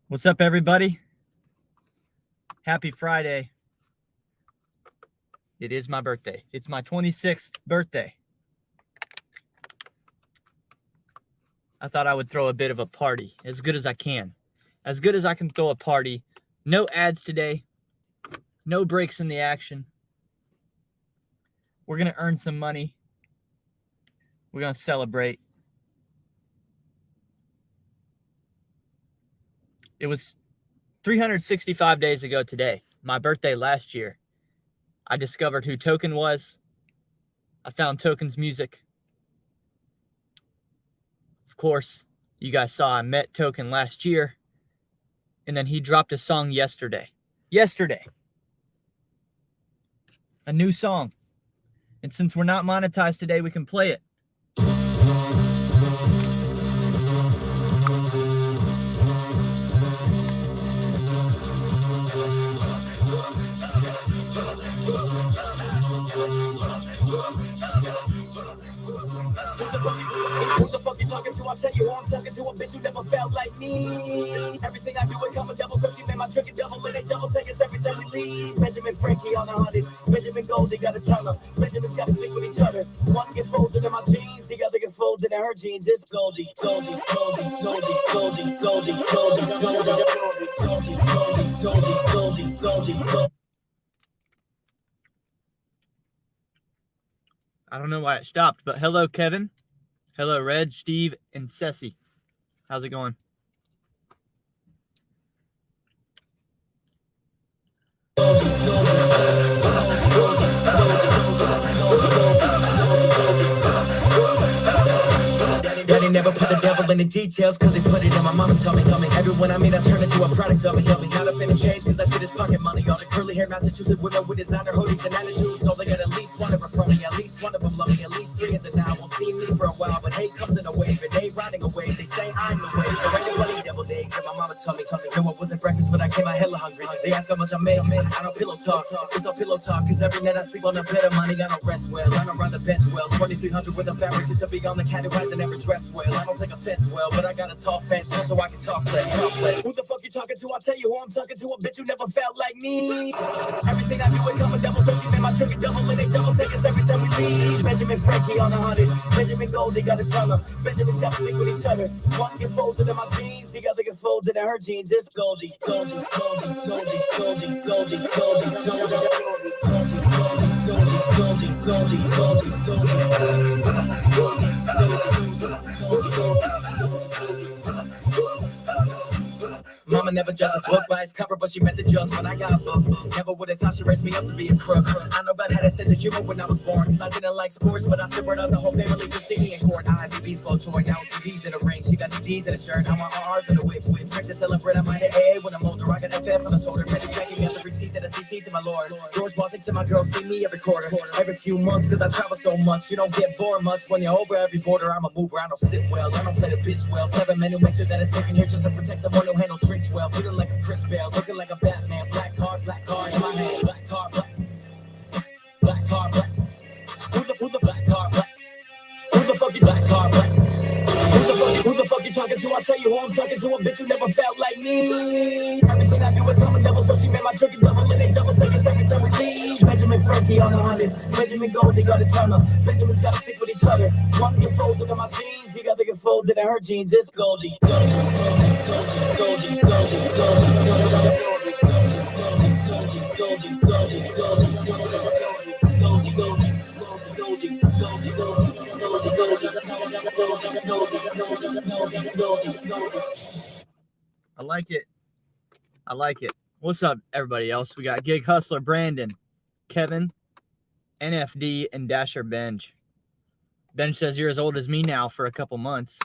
What's up, everybody? Happy Friday. It is my birthday. It's my 26th birthday. I thought I would throw a bit of a party, as good as I can. As good as I can throw a party. No ads today. No breaks in the action. We're going to earn some money. We're going to celebrate. It was 365 days ago today, my birthday last year. I discovered who Token was. I found Token's music. Of course, you guys saw I met Token last year. And then he dropped a song yesterday. A new song. And since we're not monetized today, we can play it. Who the fuck you talking to? I'll tell you who I'm talking to. A bitch who never felt like me. Everything I do, it come a double. So she made my drink a double. And they double take us every time we leave. Benjamin Frankie on 100. Benjamin Goldie got a ton of. Benjamin's got to stick with each other. One get folded in my jeans. The other get folded in her jeans. It's Goldie, Goldie, Goldie, Goldie, Goldie, Goldie, Goldie, Goldie, Goldie, Goldie, Goldie, Goldie, Goldie. I don't know why it stopped, but hello, Kevin. Hello, Reg, Steve, and Ceci. How's it going? Daddy never put the devil in the details, cause they put it in my mama tell me. Everyone I meet, I turn into a product of me. How to finna change, cause that shit is pocket money. All the curly hair Massachusetts women with designer hoodies and attitudes. Know they got at least one of her from me. At least one of them love me. At least three into now. Won't see me for a while, but hate comes in a wave. And they riding a wave. They say I'm the wave. So ain't nobody deviled eggs. And my mama told me. No, it wasn't breakfast, but I came out hella hungry. They ask how much I made. I don't pillow talk. It's all pillow talk. Cause every night I sleep on a bed of money. I don't rest well. I don't run the bench well. 2,300 with a fabric just to be on the cat who hasn't ever dressed well. I don't take offense well, but I got a tall fence just so I can talk less. Who the fuck you talking to? I'll tell you who I'm talking to. A bitch who never felt like me. Everything I do, it come a double. So she made my drink a double. And they double take us every time we leave. Benjamin Frankie on 100. Benjamin Goldie got a ton of. Benjamin's got to stick with each other. One get folded in my jeans. The other get folded in her jeans. It's Goldie, Goldie, Goldie, Goldie, Goldie, Goldie, Goldie, Goldie, Goldie, Goldie, Goldie, Goldie, Mama never judged a book by its cover, but she meant the judge when I got booked. Never would have thought she raised me up to be a crook. I know about had a sense of humor when I was born, cause I didn't like sports, but I still brought out the whole family to see me in court. I had BB's full toy, now it's CDs in the ring. She got DDs in the shirt, I want RRs in the whip. Drink to celebrate, I might hit AA when I'm older. I got FF on the shoulder, Fetty Jackie got the receipt that I CC to my lord. George Washington, my girl, see me every quarter, every few months, cause I travel so much. You don't get bored much when you're over every border. I'm a mover, I don't sit well, I don't play the bitch well. 7 men who make sure that it's safe in here just to protect someone who handle drinks well. Feeling like a Chris Bell, looking like a Batman. Black card in my hand. Black card, black. Black card, black. Who the black card, black? Who the fuck you black card, black? Who the fuck you talking to? I'll tell you who I'm talking to. A bitch who never felt like me. Everything I do, it come a double. So she made my drink a double. And they double take us every time we leave. Benjamin Frankie on 100. Benjamin Goldie got a ton of. Benjamin's got to stick with each other. One get folded in my jeans. The other get folded in her jeans. It's Goldie, Goldie, Goldie, Goldie, Goldie, Goldie. I like it. I like it. What's up, everybody else? We got Gig Hustler Brandon, Kevin, NFD, and Dasher Benj. Benj says you're as old as me now for a couple months.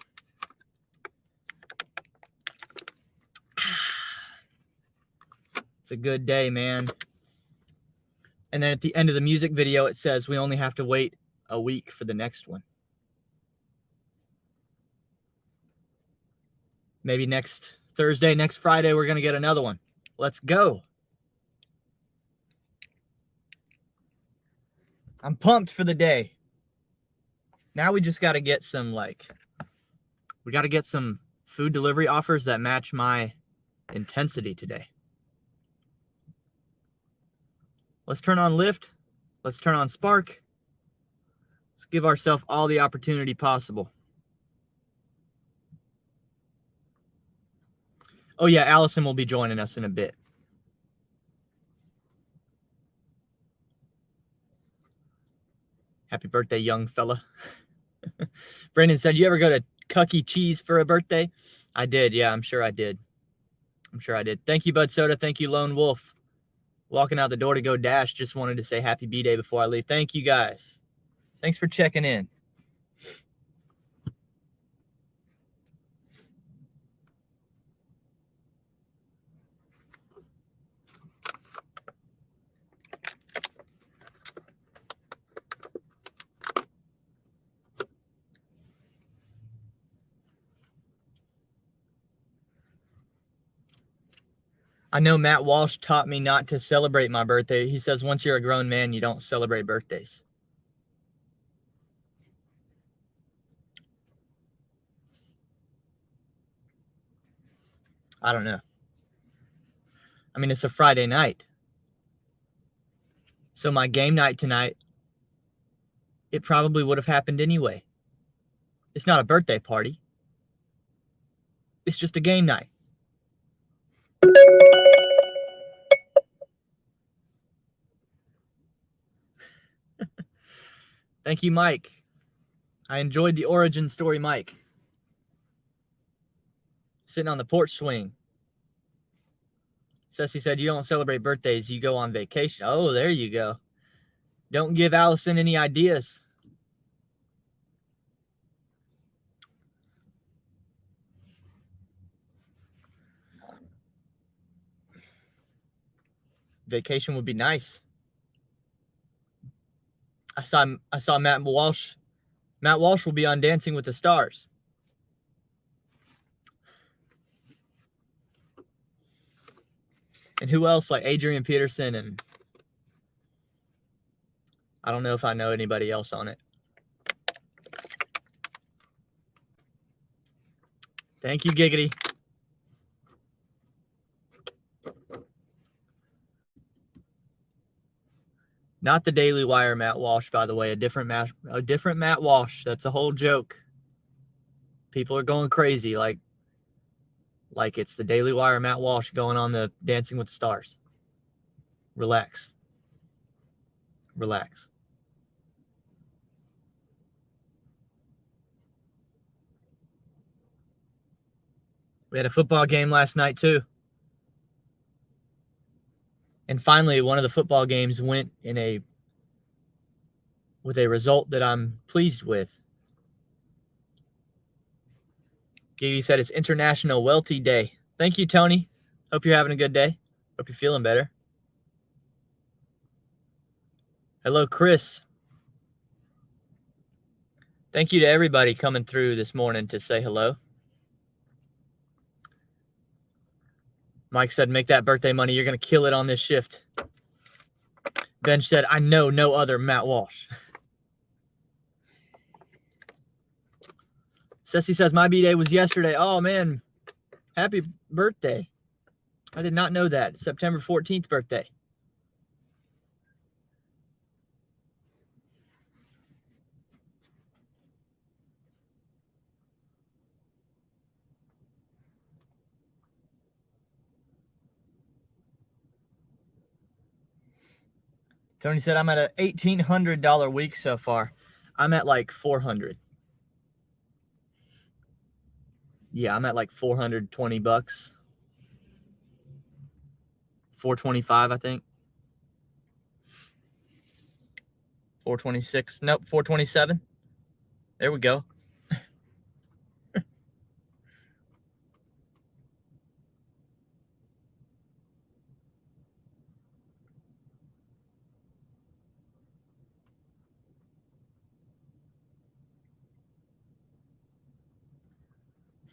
It's a good day, man. And then at the end of the music video, it says we only have to wait a week for the next one. Maybe next Thursday, next Friday, we're going to get another one. Let's go. I'm pumped for the day. Now we just got to get some, we got to get some food delivery offers that match my intensity today. Let's turn on Lyft. Let's turn on Spark. Let's give ourselves all the opportunity possible. Oh yeah, Allison will be joining us in a bit. Happy birthday, young fella. Brandon said, you ever go to Cucky Cheese for a birthday? I did. Yeah, I'm sure I did. Thank you, Bud Soda. Thank you, Lone Wolf. Walking out the door to go dash. Just wanted to say happy B-Day before I leave. Thank you, guys. Thanks for checking in. I know Matt Walsh taught me not to celebrate my birthday. He says once you're a grown man, you don't celebrate birthdays. I don't know. I mean, it's a Friday night. So my game night tonight, it probably would have happened anyway. It's not a birthday party. It's just a game night. Thank you, Mike. I enjoyed the origin story, Mike. Sitting on the porch swing. Ceci said, you don't celebrate birthdays, you go on vacation. Oh, there you go. Don't give Allison any ideas. Vacation would be nice. I saw Matt Walsh. Matt Walsh will be on Dancing with the Stars. And who else? Like Adrian Peterson, and I don't know if I know anybody else on it. Thank you, Giggity. Not the Daily Wire Matt Walsh, by the way. A different Matt Walsh. That's a whole joke. People are going crazy like it's the Daily Wire Matt Walsh going on the Dancing with the Stars. Relax. Relax. We had a football game last night too. And finally, one of the football games went with a result that I'm pleased with. Gigi said it's International Welty Day. Thank you, Tony. Hope you're having a good day. Hope you're feeling better. Hello, Chris. Thank you to everybody coming through this morning to say hello. Mike said, make that birthday money. You're going to kill it on this shift. Benj said, I know no other Matt Walsh. Ceci says, my B-Day was yesterday. Oh, man. Happy birthday. I did not know that. September 14th birthday. Tony said, I'm at an $1,800 week so far. I'm at like 400. Yeah, I'm at like 420 bucks. 425, I think. 426. Nope, 427. There we go.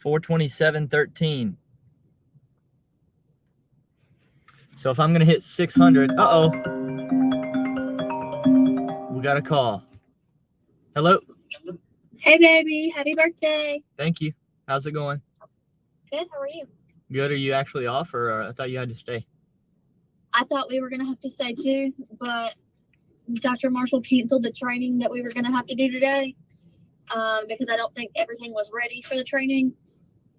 $427.13. So if I'm gonna hit 600, we got a call. Hello. Hey baby, happy birthday. Thank you. How's it going? Good, how are you? Good. Are you actually off, or I thought you had to stay? I thought we were going to have to stay too, but Dr. Marshall canceled the training that we were going to have to do today because I don't think everything was ready for the training.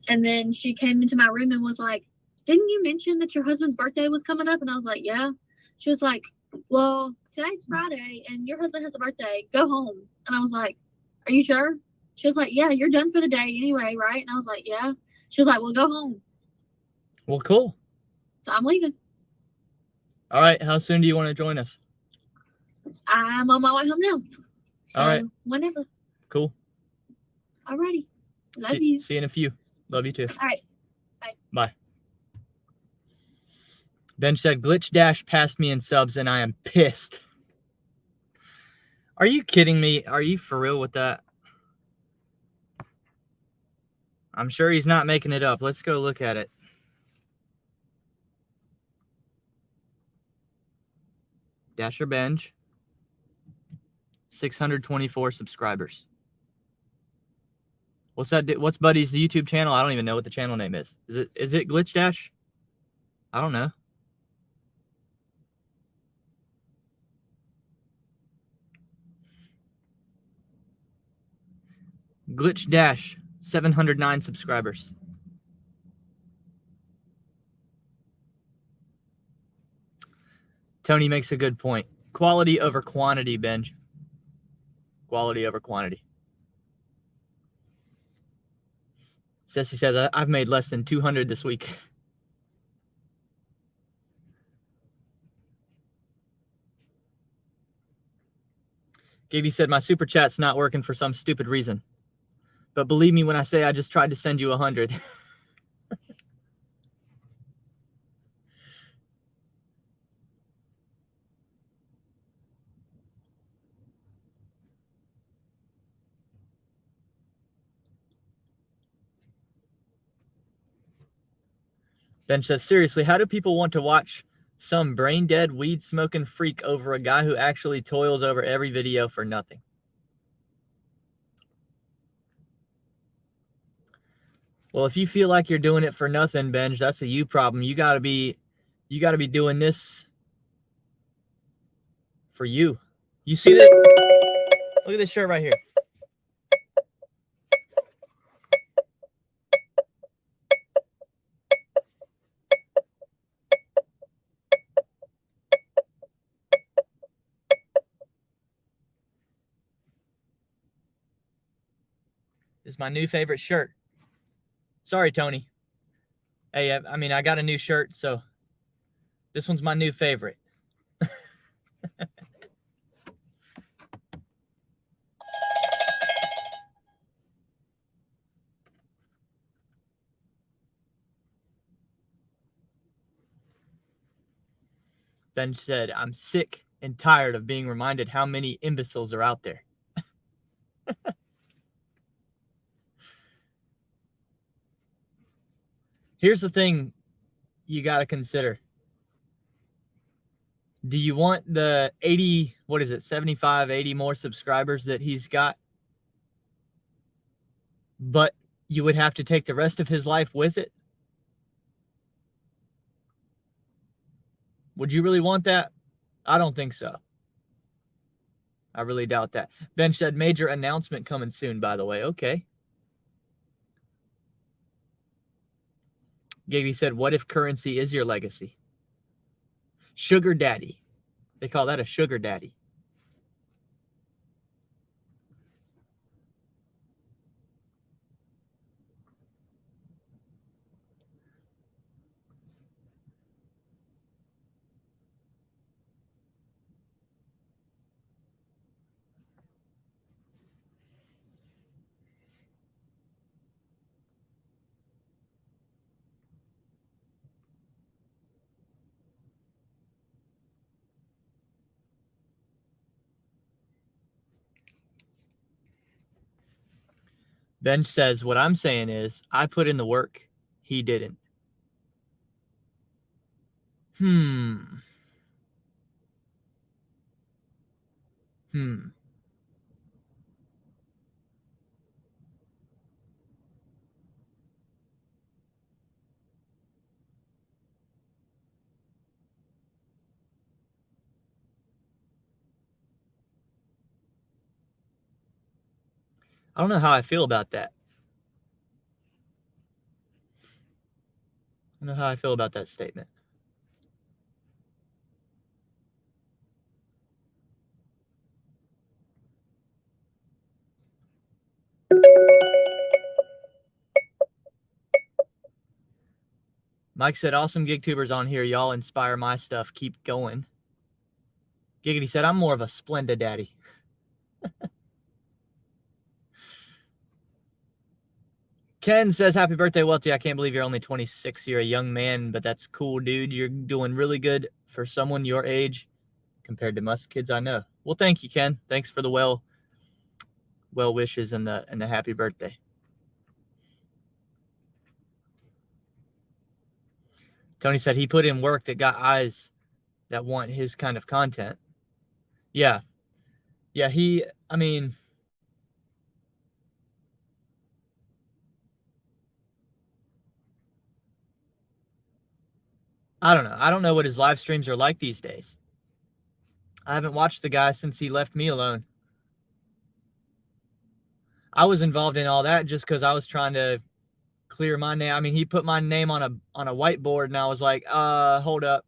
And then she came into my room and was like, "Didn't you mention that your husband's birthday was coming up?" And I was like, "Yeah." She was like, "Well, today's Friday and your husband has a birthday. Go home." And I was like, "Are you sure?" She was like, "Yeah, you're done for the day anyway, right?" And I was like, "Yeah." She was like, "Well, go home." Well, cool. So I'm leaving. All right. How soon do you want to join us? I'm on my way home now. So All right. whenever. Cool. Alrighty. Love you. See you in a few. Love you too. All right. Bye. Ben said, Glitch Dash passed me in subs and I am pissed. Are you kidding me? Are you for real with that? I'm sure he's not making it up. Let's go look at it. Dasher Benj. 624 subscribers. What's that? What's Buddy's YouTube channel? I don't even know what the channel name is. Is it Glitch Dash? I don't know. Glitch Dash, 709 subscribers. Tony makes a good point. Quality over quantity, Benj. Quality over quantity. Ceci says, I've made less than 200 this week. Gaby said, my super chat's not working for some stupid reason. But believe me when I say I just tried to send you 100. Ben says, seriously, how do people want to watch some brain-dead, weed-smoking freak over a guy who actually toils over every video for nothing? Well, if you feel like you're doing it for nothing, Benj, that's a you problem. You gotta be doing this for you. You see that? Look at this shirt right here. This is my new favorite shirt. Sorry, Tony. Hey, I mean, I got a new shirt, so this one's my new favorite. Ben said, I'm sick and tired of being reminded how many imbeciles are out there. Here's the thing you got to consider. Do you want the 80, 75, 80 more subscribers that he's got? But you would have to take the rest of his life with it? Would you really want that? I don't think so. I really doubt that. Ben said, major announcement coming soon, by the way. Okay. Gaby said, what if currency is your legacy? Sugar daddy. They call that a sugar daddy. Ben says, what I'm saying is, I put in the work. He didn't. I don't know how I feel about that. I don't know how I feel about that statement. Mike said, awesome gig tubers on here. Y'all inspire my stuff. Keep going. Giggity said, I'm more of a Splenda daddy. Ken says, happy birthday, Welty. I can't believe you're only 26. You're a young man, but that's cool, dude. You're doing really good for someone your age compared to most kids I know. Well, thank you, Ken. Thanks for the well wishes and the happy birthday. Tony said he put in work that got eyes that want his kind of content. Yeah. Yeah, I don't know. I don't know what his live streams are like these days. I haven't watched the guy since he left me alone. I was involved in all that just because I was trying to clear my name. I mean, he put my name on a whiteboard, and I was like, hold up.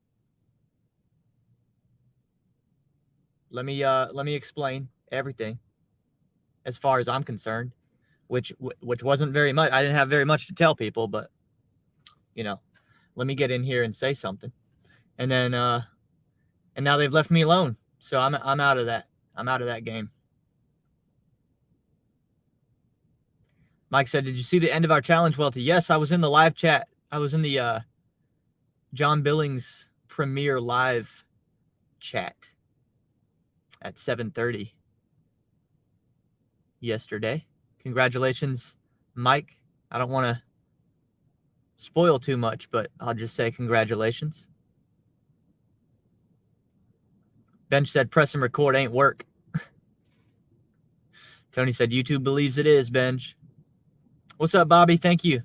Let me explain everything as far as I'm concerned, which wasn't very much. I didn't have very much to tell people, but let me get in here and say something. And then and now they've left me alone. So I'm out of that. I'm out of that game. Mike said, did you see the end of our challenge, Welty? Yes, I was in the live chat. I was in the John Billings premiere live chat at 7:30 yesterday. Congratulations, Mike. I don't want to spoil too much, but I'll just say congratulations. Bench said press and record ain't work. Tony said YouTube believes it is, Bench. What's up, Bobby? Thank you.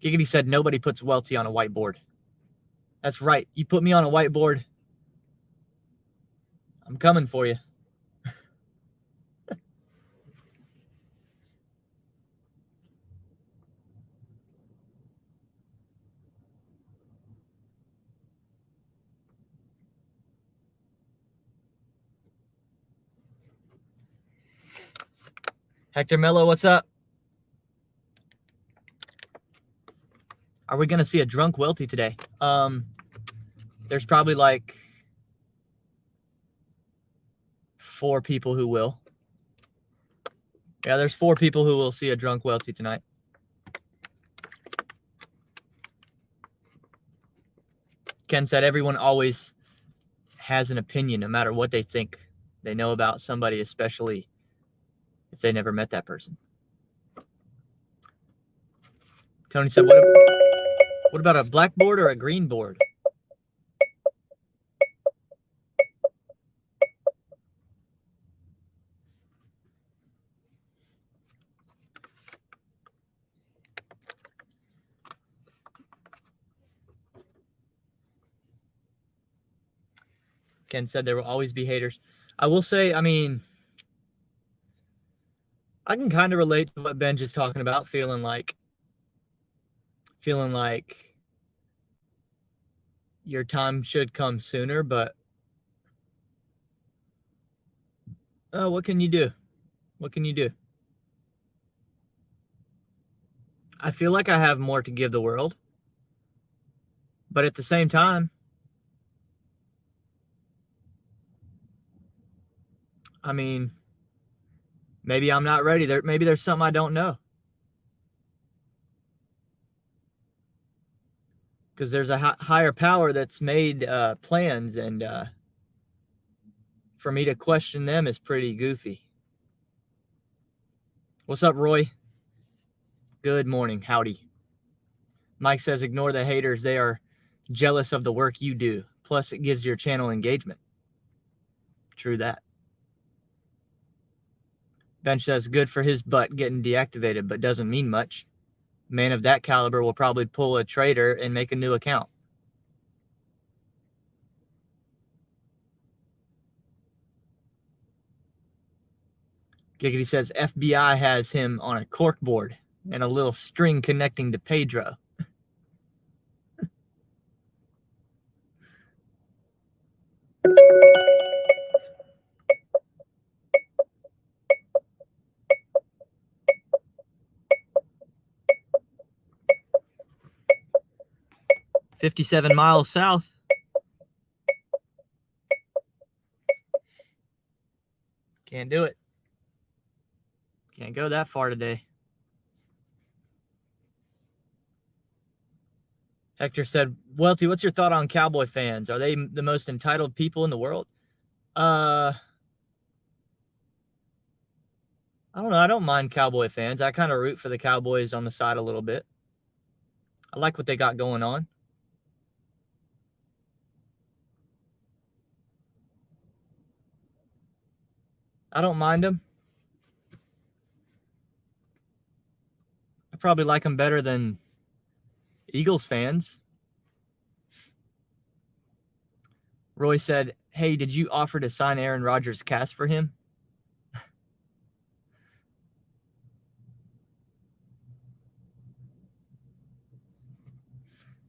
Giggity said nobody puts Welty on a whiteboard. That's right. You put me on a whiteboard, I'm coming for you. Hector Mello, what's up? Are we going to see a drunk Welty today? There's probably like 4 people who will. Yeah, there's 4 people who will see a drunk Welty tonight. Ken said everyone always has an opinion, no matter what they think they know about somebody, especially if they never met that person. Tony said, what about a black board or a green board? Ken said there will always be haters. I will say, I mean, I can kind of relate to what Benj is talking about, feeling like your time should come sooner, but what can you do? What can you do? I feel like I have more to give the world, but at the same time, I mean, maybe I'm not ready. Maybe there's something I don't know. Because there's a higher power that's made plans, and for me to question them is pretty goofy. What's up, Roy? Good morning. Howdy. Mike says, ignore the haters. They are jealous of the work you do. Plus, it gives your channel engagement. True that. Bench says, good for his butt getting deactivated, but doesn't mean much. Man of that caliber will probably pull a traitor and make a new account. Giggity says FBI has him on a cork board and a little string connecting to Pedro. "57 miles south." Can't do it. Can't go that far today. Hector said, "Welty, what's your thought on Cowboy fans? Are they the most entitled people in the world?" I don't know. I don't mind Cowboy fans. I kind of root for the Cowboys on the side a little bit. I like what they got going on. I don't mind them. I probably like them better than Eagles fans. Roy said, "Hey, did you offer to sign Aaron Rodgers' cast for him?"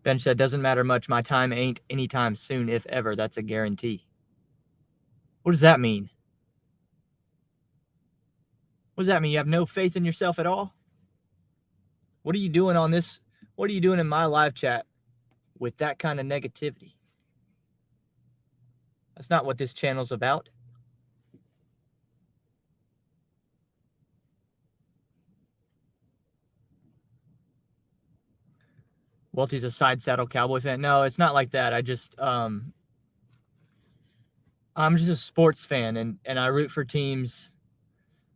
Ben said, "Doesn't matter much. My time ain't anytime soon, if ever. That's a guarantee." What does that mean? What does that mean? You have no faith in yourself at all? What are you doing on this? What are you doing in my live chat with that kind of negativity? That's not what this channel's about. Welty's a side saddle Cowboy fan. No, it's not like that. I'm just a sports fan, and I root for teams.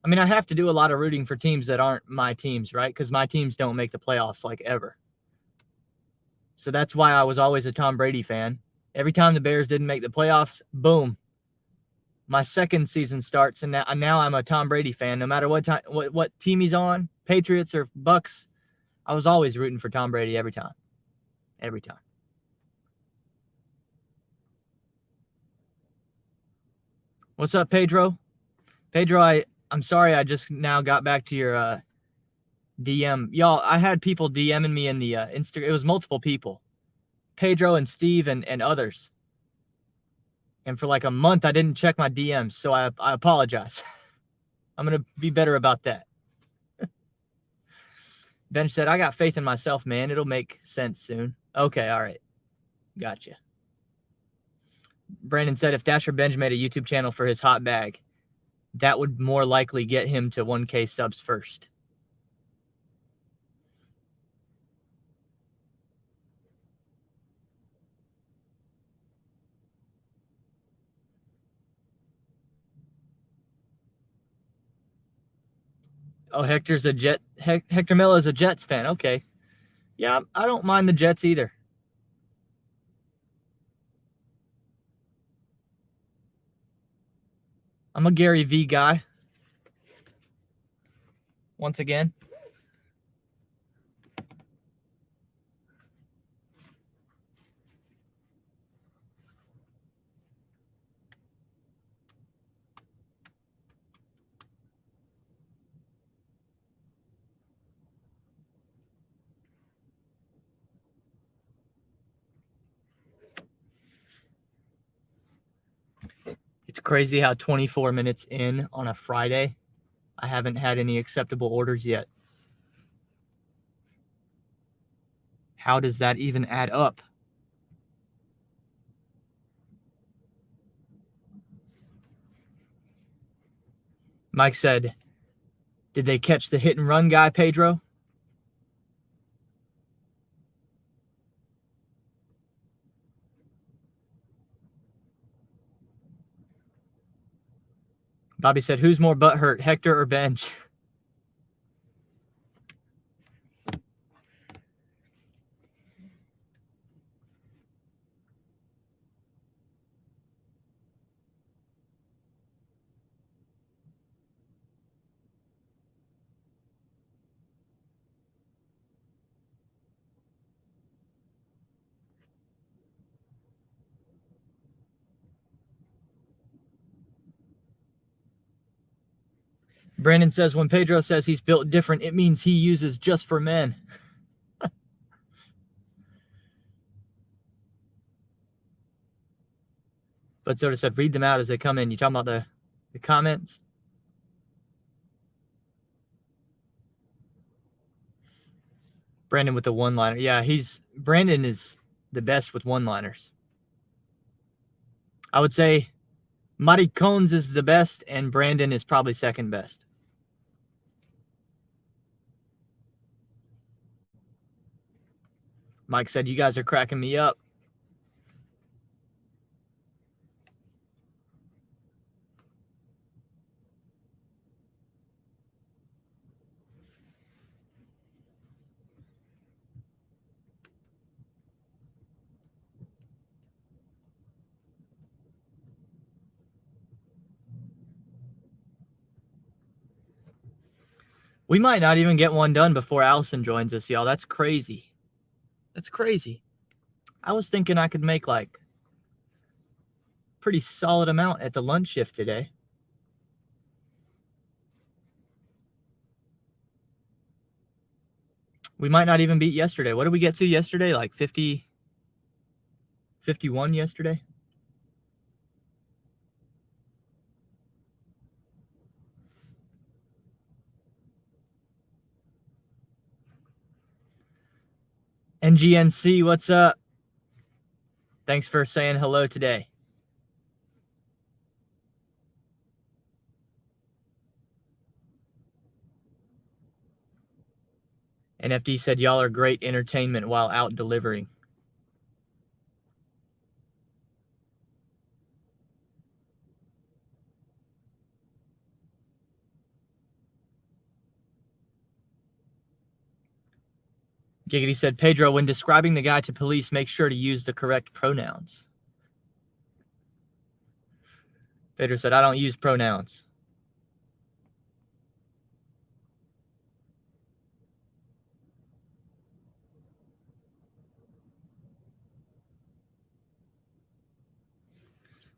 I mean, I have to do a lot of rooting for teams that aren't my teams, right? Because my teams don't make the playoffs like ever. So that's why I was always a Tom Brady fan. Every time the Bears didn't make the playoffs, boom, my second season starts, and now I'm a Tom Brady fan. No matter what team he's on, Patriots or Bucks, I was always rooting for Tom Brady every time. Every time. What's up, Pedro? Pedro, I'm sorry I just now got back to your DM. Y'all, I had people DMing me in the Instagram. It was multiple people. Pedro and Steve and others. And for like a month, I didn't check my DMs, so I apologize. I'm going to be better about that. Ben said, "I got faith in myself, man. It'll make sense soon." Okay, all right. Gotcha. Brandon said, "If Dasher Benj made a YouTube channel for his hot bag, that would more likely get him to 1K subs first." Oh, Hector's a Jet. Hector Miller is a Jets fan. Okay. Yeah, I don't mind the Jets either. I'm a Gary V guy. Once again. It's crazy how 24 minutes in on a Friday, I haven't had any acceptable orders yet. How does that even add up? Mike said, "Did they catch the hit and run guy, Pedro?" Bobby said, "Who's more butthurt, Hector or Benj?" Brandon says, when Pedro says he's built different, it means he uses just for men. But Soda said, read them out as they come in. You talking about the comments? Brandon with the one-liner. Yeah, Brandon is the best with one-liners. I would say Maricones is the best, and Brandon is probably second best. Mike said, you guys are cracking me up. We might not even get one done before Allison joins us, y'all. That's crazy. That's crazy. I was thinking I could make like pretty solid amount at the lunch shift today. We might not even beat yesterday. What did we get to yesterday? Like 50, 51 yesterday? NGNC, what's up? Thanks for saying hello today. NFD said, y'all are great entertainment while out delivering. Giggity said, Pedro, when describing the guy to police, make sure to use the correct pronouns. Pedro said, I don't use pronouns.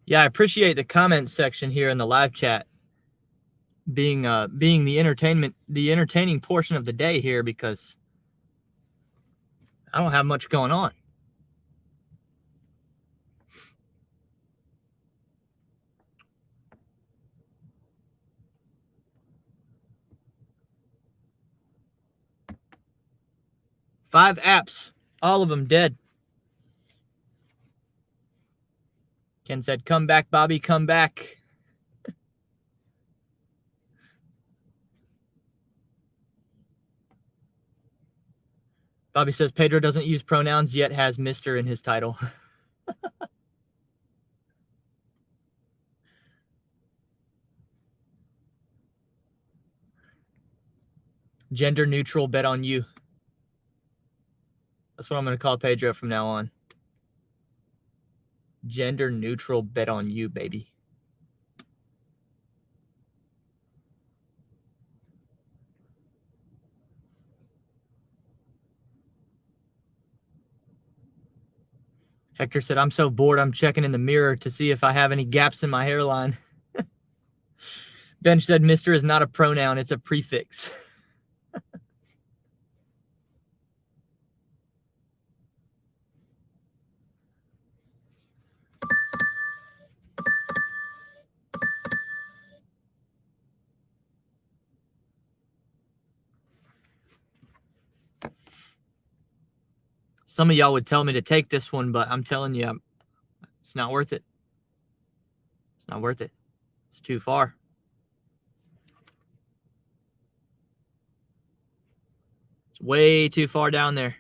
Yeah, I appreciate the comment section here in the live chat being the entertaining portion of the day here, because I don't have much going on. Five apps, all of them dead. Ken said, come back, Bobby, come back. Bobby says, Pedro doesn't use pronouns, yet has Mr. in his title. Gender neutral, bet on you. That's what I'm going to call Pedro from now on. Gender neutral, bet on you, baby. Hector said, I'm so bored, I'm checking in the mirror to see if I have any gaps in my hairline. Bench said, Mr. is not a pronoun, it's a prefix. Some of y'all would tell me to take this one, but I'm telling you, it's not worth it. It's not worth it. It's too far. It's way too far down there.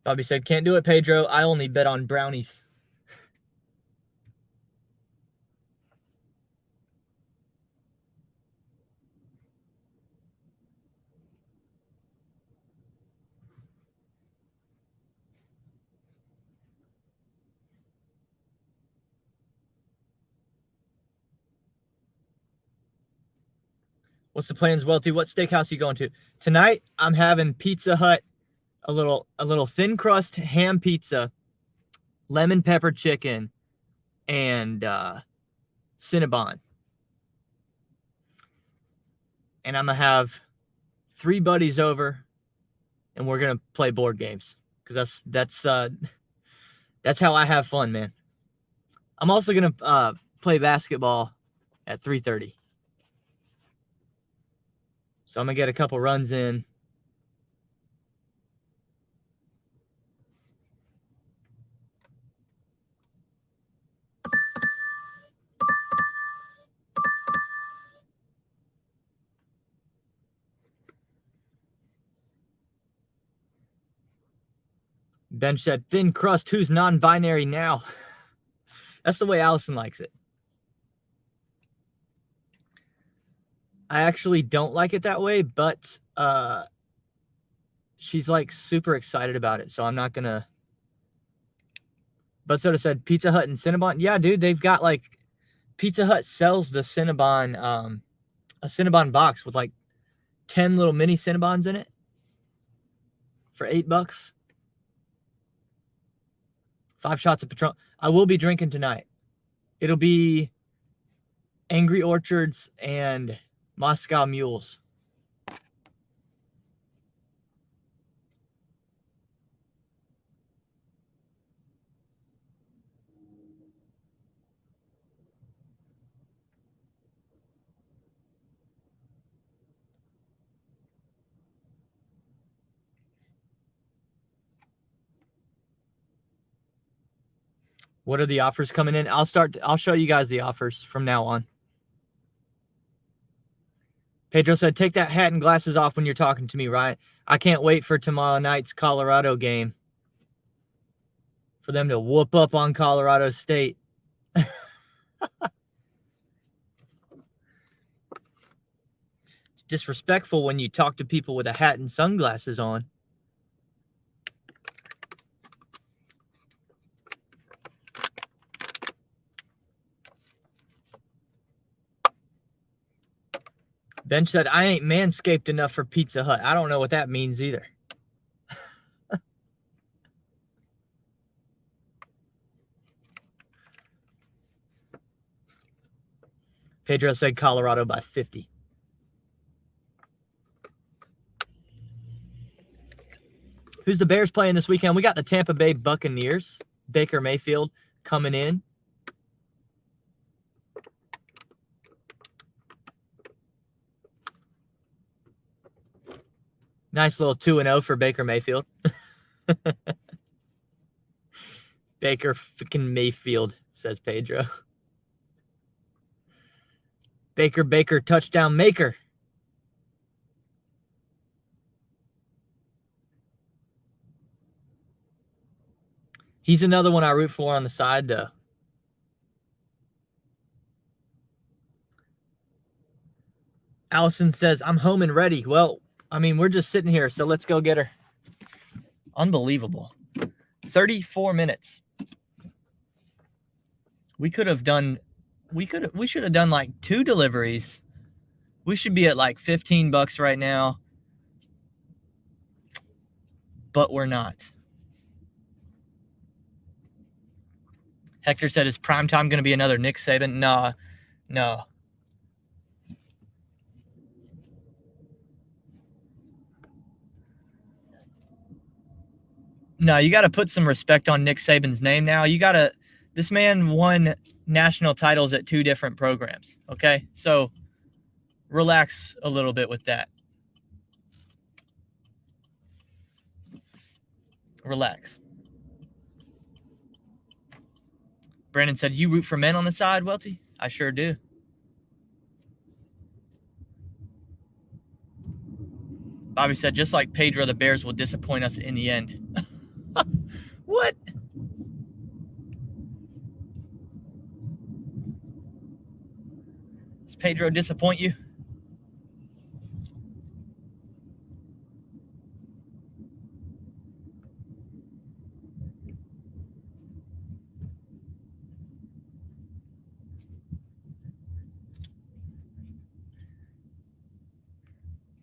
Bobby said, can't do it, Pedro. I only bet on brownies. What's the plans, Welty? What steakhouse are you going to? Tonight, I'm having Pizza Hut a little thin crust ham pizza, lemon pepper chicken, and Cinnabon. And I'm gonna have 3 buddies over, and we're gonna play board games because that's how I have fun, man. I'm also gonna play basketball at 3:30, so I'm gonna get a couple runs in. Bench said, thin crust, who's non-binary now? That's the way Allison likes it. I actually don't like it that way, but she's like super excited about it, so I'm not gonna. But Soda said Pizza Hut and Cinnabon. Yeah, dude, they've got like Pizza Hut sells the Cinnabon, a Cinnabon box with like 10 little mini Cinnabons in it for $8. 5 shots of Patron. I will be drinking tonight. It'll be Angry Orchards and Moscow Mules. What are the offers coming in? I'll show you guys the offers from now on. Pedro said, take that hat and glasses off when you're talking to me, right? I can't wait for tomorrow night's Colorado game. For them to whoop up on Colorado State. It's disrespectful when you talk to people with a hat and sunglasses on. Bench said, I ain't manscaped enough for Pizza Hut. I don't know what that means either. Pedro said Colorado by 50. Who's the Bears playing this weekend? We got the Tampa Bay Buccaneers. Baker Mayfield coming in. Nice little 2-0 for Baker Mayfield. Baker fucking Mayfield, says Pedro. Baker, touchdown maker. He's another one I root for on the side, though. Allison says, I'm home and ready. Well, I mean, we're just sitting here, so let's go get her. Unbelievable. 34 minutes. We should have done like 2 deliveries. We should be at like $15 right now. But we're not. Hector said, is primetime going to be another Nick Saban? No. No, you got to put some respect on Nick Saban's name now. This man won national titles at 2 different programs, okay? So relax a little bit with that. Relax. Brandon said, you root for men on the side, Welty? I sure do. Bobby said, just like Pedro, the Bears will disappoint us in the end. What? Does Pedro disappoint you?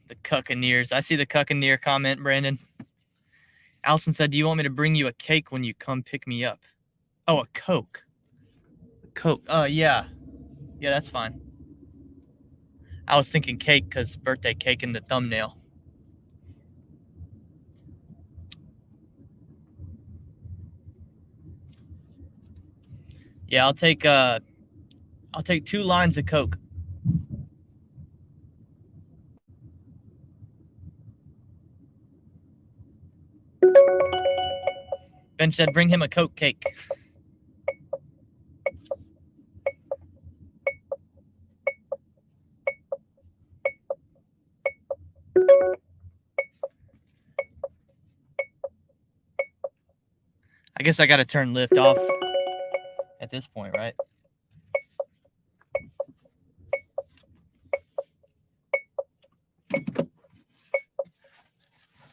The Cuccaneers. I see the Cuccaneer comment, Brandon. Allison said, do you want me to bring you a cake when you come pick me up? Oh, a Coke. Coke. Yeah. Yeah, that's fine. I was thinking cake because birthday cake in the thumbnail. Yeah, I'll take 2 lines of Coke. Ben said, bring him a Coke cake. I guess I got to turn lift off at this point, right?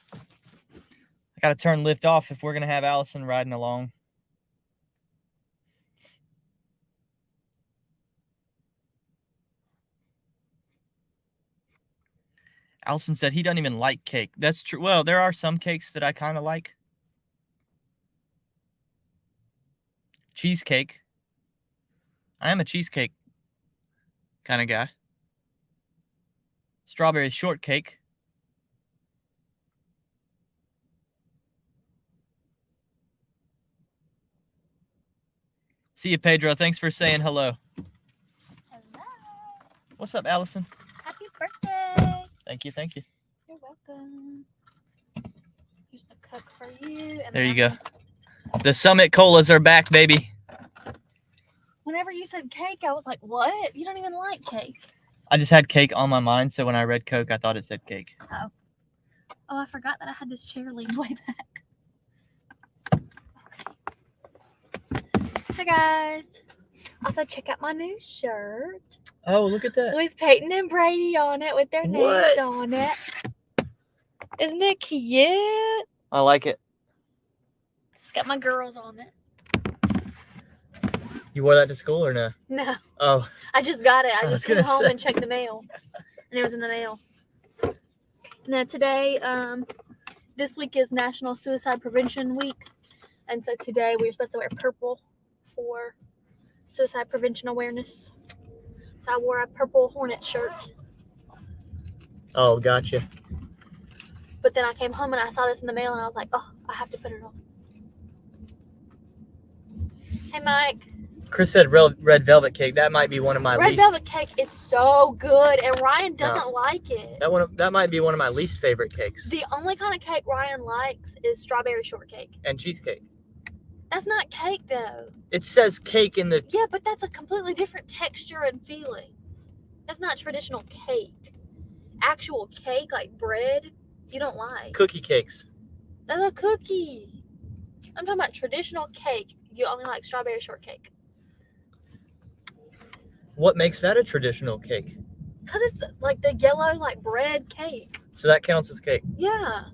I got to turn lift off if we're going to have Allison riding along. Allison said he doesn't even like cake. That's true. Well, there are some cakes that I kind of like. Cheesecake. I am a cheesecake kind of guy. Strawberry shortcake. See you, Pedro. Thanks for saying hello. Hello. What's up, Allison? Happy birthday. Thank you. Thank you. You're welcome. Here's the Coke for you. And There you then go. The Summit Colas are back, baby. Whenever you said cake, I was like, what? You don't even like cake. I just had cake on my mind, so when I read Coke, I thought it said cake. Oh, I forgot that I had this chair leaned way back. Okay. Hi, guys. Also, check out my new shirt Oh, look at that. with Peyton and Brady on it with their names What? on it. Isn't it cute? I like it. It's got my girls on it. You wore that to school or no? No, Oh, I just got it. I I was just came gonna home say. and checked the mail, and it was in the mail. Now today, this week is National Suicide Prevention Week, and so today we're supposed to wear purple for suicide prevention awareness. So I wore a purple Hornet shirt, oh, gotcha. but then I came home and I saw this in the mail, and I was like, oh, I have to put it on. Hey, Mike. Chris said red velvet cake. That might be one of my Red least. velvet cake is so good, and Ryan doesn't like it. That might be one of my least favorite cakes. The only kind of cake Ryan likes is strawberry shortcake. And cheesecake. That's not cake, though. It says cake in the. Yeah, but that's a completely different texture and feeling. That's not traditional cake. Actual cake, like bread, you don't like. Cookie cakes. That's a cookie. I'm talking about traditional cake. You only like strawberry shortcake. What makes that a traditional cake? Because it's like the yellow, like bread cake. So that counts as cake. Yeah.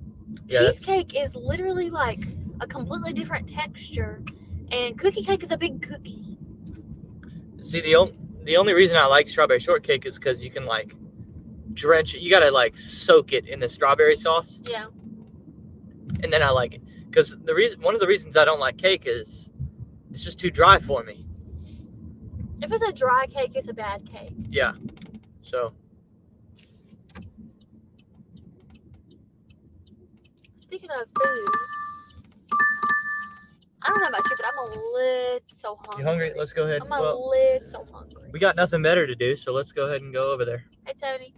Yeah, that's- Cheesecake is literally like a completely different texture. And cookie cake is a big cookie. See, the only reason I like strawberry shortcake is because you can like drench it. You gotta like soak it in the strawberry sauce, Yeah. and then I like it. Because one of the reasons I don't like cake is it's just too dry for me. If it's a dry cake, it's a bad cake. Yeah. So Speaking of food, I don't know about you, but I'm a little hungry. you hungry? Let's go ahead. I'm a Well, little hungry. we got nothing better to do, so let's go ahead and go over there. Hey, Tony.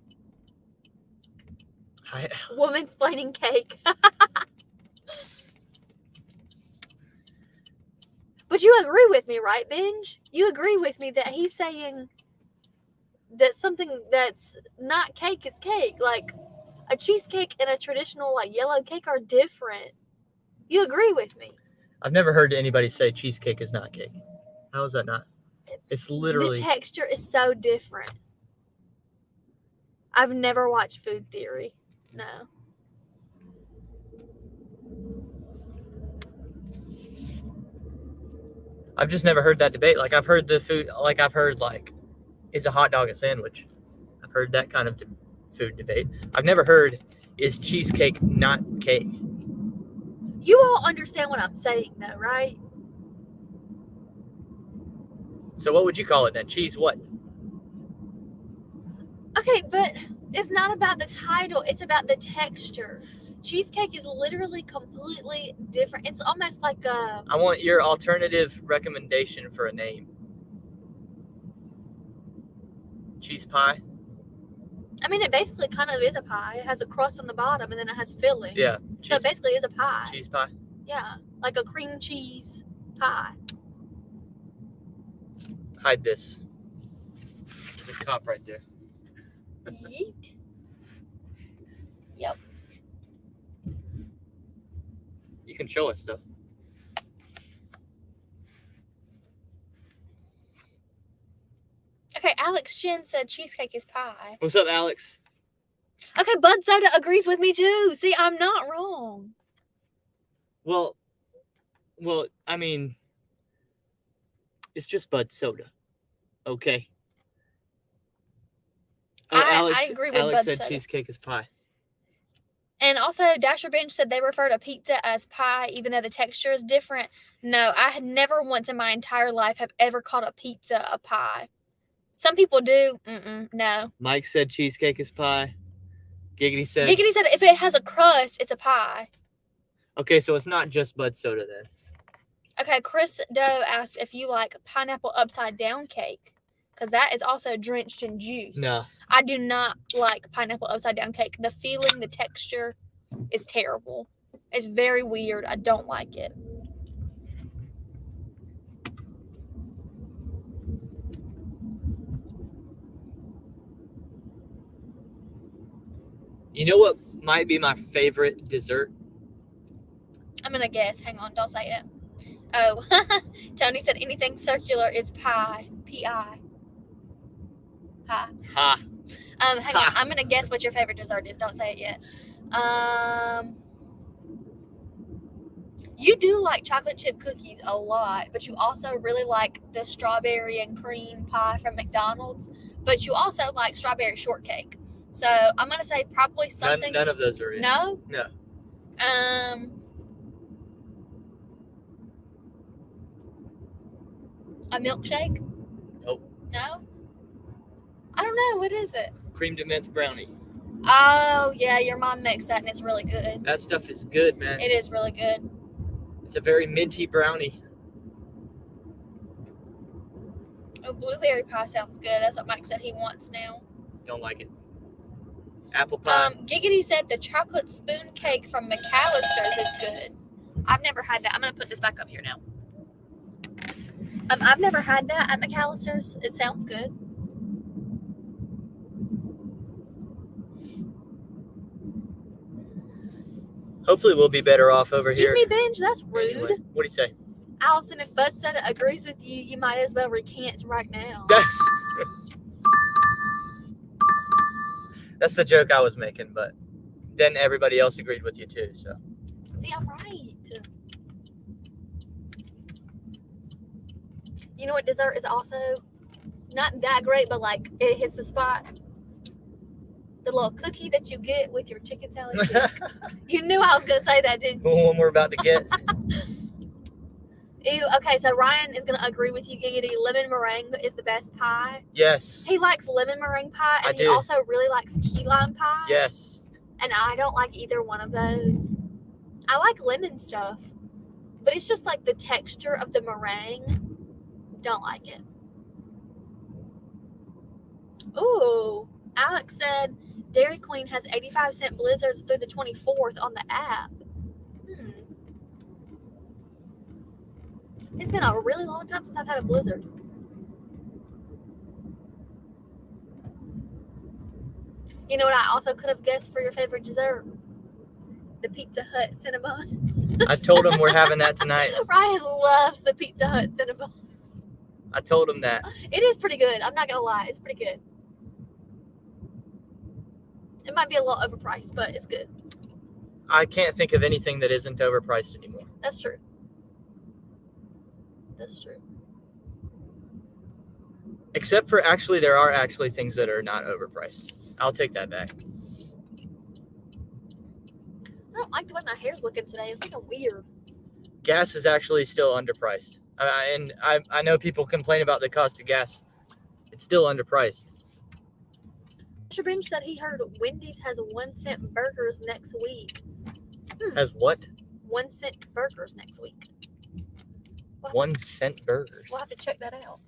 Hi. Woman explaining cake. But you agree with me, right, Benj? You agree with me that he's saying that something that's not cake is cake. Like a cheesecake and a traditional like yellow cake are different. You agree with me? I've never heard anybody say cheesecake is not cake. How is that not? It's literally. The texture is so different. I've never watched Food Theory. No. I've just never heard that debate. Like I've heard the food. Like I've heard like, is a hot dog a sandwich? I've heard that kind of food debate. I've never heard is cheesecake not cake. You all understand what I'm saying, though, right? So what would you call it then? Cheese what? Okay, but it's not about the title. It's about the texture. Cheesecake is literally completely different. It's almost like a... I want your alternative recommendation for a name. Cheese pie? I mean, it basically kind of is a pie. It has a crust on the bottom, and then it has filling. Yeah. So it basically is a pie. Cheese pie? Yeah, like a cream cheese pie. Hide this. There's a cop right there. Yeet. Yep. You can show us though. Okay, Alex Shin said cheesecake is pie. What's up, Alex? Okay, Bud Soda agrees with me too. See, I'm not wrong. Well, I mean, it's just Bud Soda. Okay. Oh, I agree with Alex Bud said Soda. cheesecake is pie. And also, Dasher Bench said they refer to pizza as pie, even though the texture is different. No, I had never once in my entire life have ever called a pizza a pie. Some people do. No. Mike said cheesecake is pie. Giggity said. Giggity said if it has a crust, it's a pie. Okay, so it's not just Bud Soda then. Okay, Chris Doe asked if you like pineapple upside down cake, because that is also drenched in juice. No. I do not like pineapple upside down cake. The feeling, the texture is terrible. It's very weird. I don't like it. You know what might be my favorite dessert? I'm going to guess. Hang on. Don't say it. Oh, Tony said anything circular is pie. P-I. Pie. Ha. Hang on. I'm going to guess what your favorite dessert is. Don't say it yet. You do like chocolate chip cookies a lot, but you also really like the strawberry and cream pie from McDonald's, but you also like strawberry shortcake. So I'm going to say probably something. None of those are in. No? No. A milkshake? Nope. No? I don't know. What is it? Cream de menthe brownie. Oh, yeah. Your mom makes that, and it's really good. That stuff is good, man. It is really good. It's a very minty brownie. Oh, blueberry pie sounds good. That's what Mike said he wants now. Don't like it. Apple pie. Giggity said the chocolate spoon cake from McAllister's is good. I've never had that. I'm going to put this back up here now. I've never had that at McAllister's. It sounds good. Hopefully we'll be better off over here. Excuse me, Benj. That's rude. Anyway, what do you say? Allison, if Bud Soda agrees with you, you might as well recant right now. That's the joke I was making, but then everybody else agreed with you too, so. See, I'm right. You know what dessert is also not that great, but like it hits the spot? The little cookie that you get with your chicken salad cake. You knew I was going to say that, didn't you? The one we're about to get. Ew, okay, so Ryan is going to agree with you, Giggity. Lemon meringue is the best pie. Yes. He likes lemon meringue pie, and I he do. also really likes key lime pie. Yes. And I don't like either one of those. I like lemon stuff, but it's just like the texture of the meringue. Don't like it. Ooh, Alex said Dairy Queen has 85-cent blizzards through the 24th on the app. It's been a really long time since I've had a blizzard. You know what I also could have guessed for your favorite dessert? The Pizza Hut Cinnabon. I told him we're having that tonight. Ryan loves the Pizza Hut Cinnabon. I told him that. It is pretty good. I'm not going to lie. It's pretty good. It might be a little overpriced, but it's good. I can't think of anything that isn't overpriced anymore. That's true. That's true. Except for actually, there are actually things that are not overpriced. I'll take that back. I like the way my hair's looking today. It's looking weird. Gas is actually still underpriced. And I know people complain about the cost of gas. It's still underpriced. Mr. Bench said he heard Wendy's has 1 cent burgers next week. Has what? 1 cent burgers next week. 1 cent burgers. We'll have to check that out.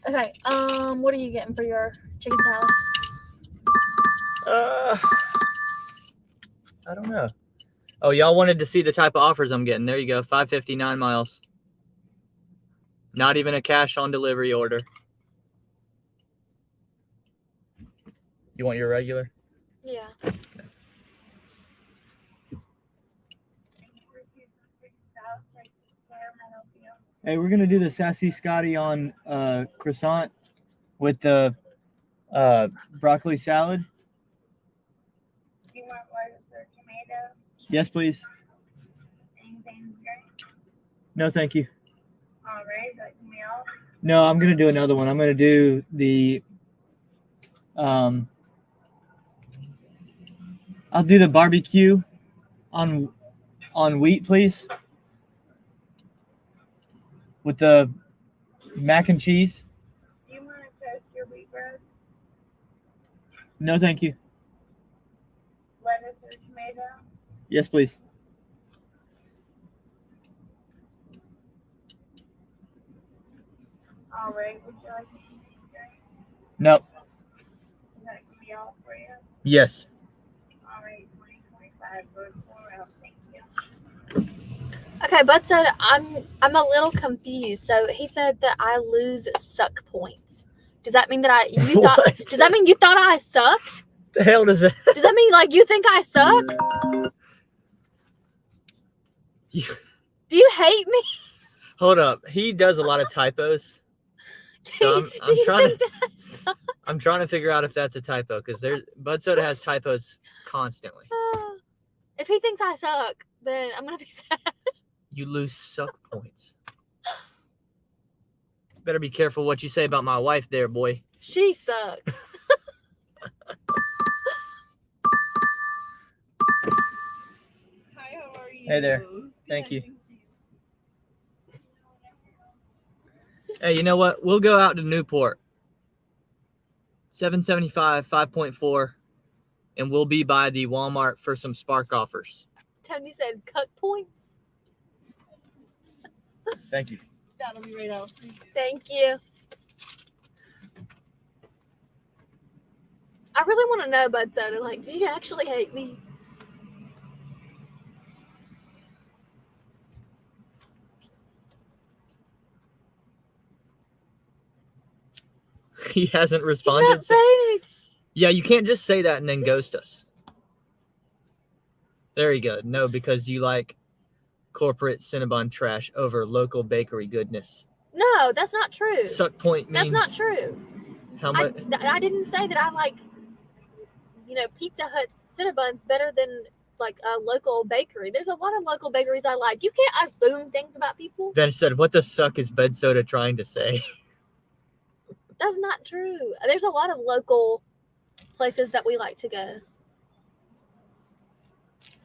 Okay, what are you getting for your chicken salad? I don't know. Oh, y'all wanted to see the type of offers I'm getting. There you go. 559 miles. Not even a cash on delivery order. You want your regular? Yeah. Hey, we're gonna do the Sassy Scotty on croissant with the broccoli salad. Do you want lettuce or tomato? Yes, please. Anything great? No, thank you. All right, that meal. No, I'm gonna do another one. I'm gonna do the I'll do the barbecue on wheat, please. With the mac and cheese. Do you want to toast your wheat bread? No, thank you. Lettuce or tomato? Yes, please. All right, would you like anything great? No. Is that going to be all for you? Yes. All right, 2025 goes out. Thank you. Okay, Bud said I'm a little confused. So he said that I lose suck points. Does that mean that you thought? What? Does that mean you thought I sucked? The hell does that? Does that mean like you think I suck? Do you hate me? Hold up. He does a lot of typos. So Do you think that I suck? I'm trying to figure out if that's a typo because Bud Soda has typos constantly. If he thinks I suck, then I'm gonna be sad. You lose suck points. Better be careful what you say about my wife there, boy. She sucks. Hi, how are you? Hey there. Thank you. Hey, you know what? We'll go out to Newport. 775, 5.4, and we'll be by the Walmart for some Spark offers. Tony said cut points. Thank you. That'll be right out for you. Thank you. I really want to know, Bud Soda, like, do you actually hate me? He hasn't He's responded. not saying anything. Yeah, you can't just say that and then ghost us. Very good. No, because you like corporate Cinnabon trash over local bakery goodness. No, that's not true. Suck point means That's not true. how much? I didn't say that I like, Pizza Hut's Cinnabons better than like a local bakery. There's a lot of local bakeries I like. You can't assume things about people. Ben said, "What the suck is Bud Soda trying to say?" That's not true. There's a lot of local places that we like to go.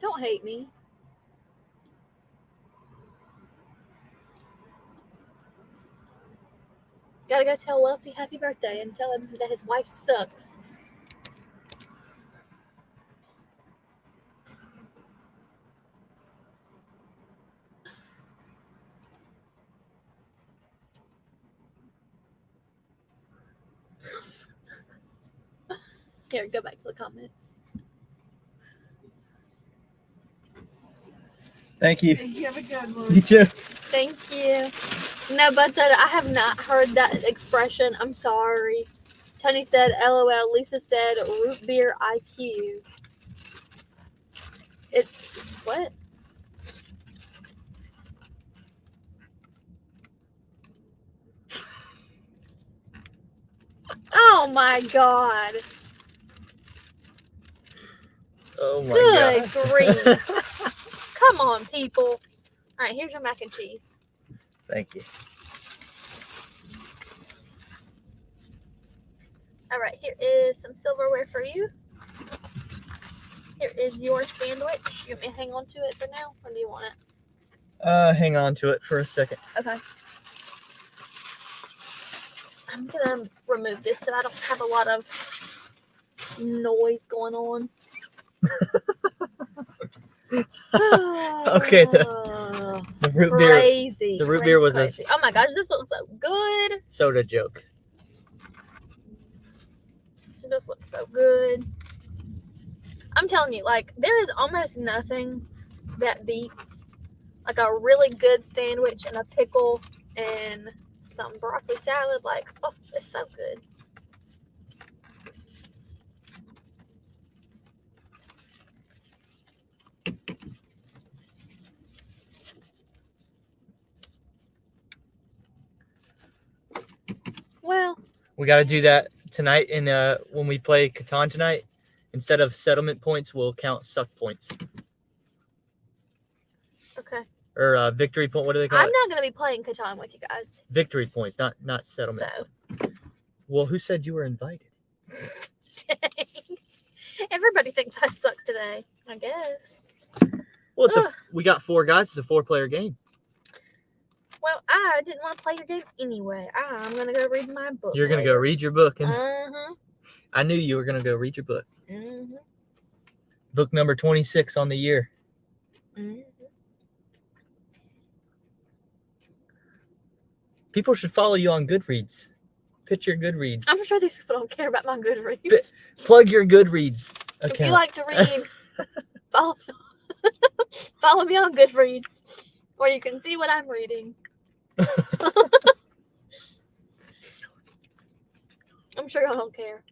Don't hate me. Gotta go tell Welty happy birthday and tell him that his wife sucks. Here, go back to the comments. Thank you. You have a good one. You too. Thank you. No, Bud said I have not heard that expression. I'm sorry. Tony said, LOL. Lisa said, root beer IQ. It's what? Oh my God. Oh my Good god. grief. Come on, people. All right, here's your mac and cheese. Thank you. All All right, here is some silverware for you. Here is your sandwich. You want me to hang on to it for now, or do you want it? Hang on to it for a second. Okay. I'm gonna remove this so I don't have a lot of noise going on. Okay, the root beer. Crazy. The root beer was crazy. Oh my gosh, this looks so good. soda joke. This looks so good. I'm telling you, like, there is almost nothing that beats like a really good sandwich and a pickle and some broccoli salad. Like, oh, it's so good. Well, We got to do that tonight. And when we play Catan tonight, instead of settlement points, we'll count suck points okay. or victory point. What do they call I'm it? not gonna be playing Catan with you guys. Victory points, not settlement. So, Well, who said you were invited? dang. Everybody thinks I suck today, I guess. Well, Ugh. we got 4 guys. It's a 4-player game. Well, I didn't want to play your game anyway. I'm gonna go read my book. You're gonna go read your book, and Uh-huh. I knew you were gonna go read your book. Mm-hmm. Book number 26 on the year. Mm-hmm. People should follow you on Goodreads. Pitch your Goodreads. I'm sure these people don't care about my Goodreads. Plug your Goodreads account. If you like to read, follow follow me on Goodreads, or you can see what I'm reading. I'm sure y'all don't care.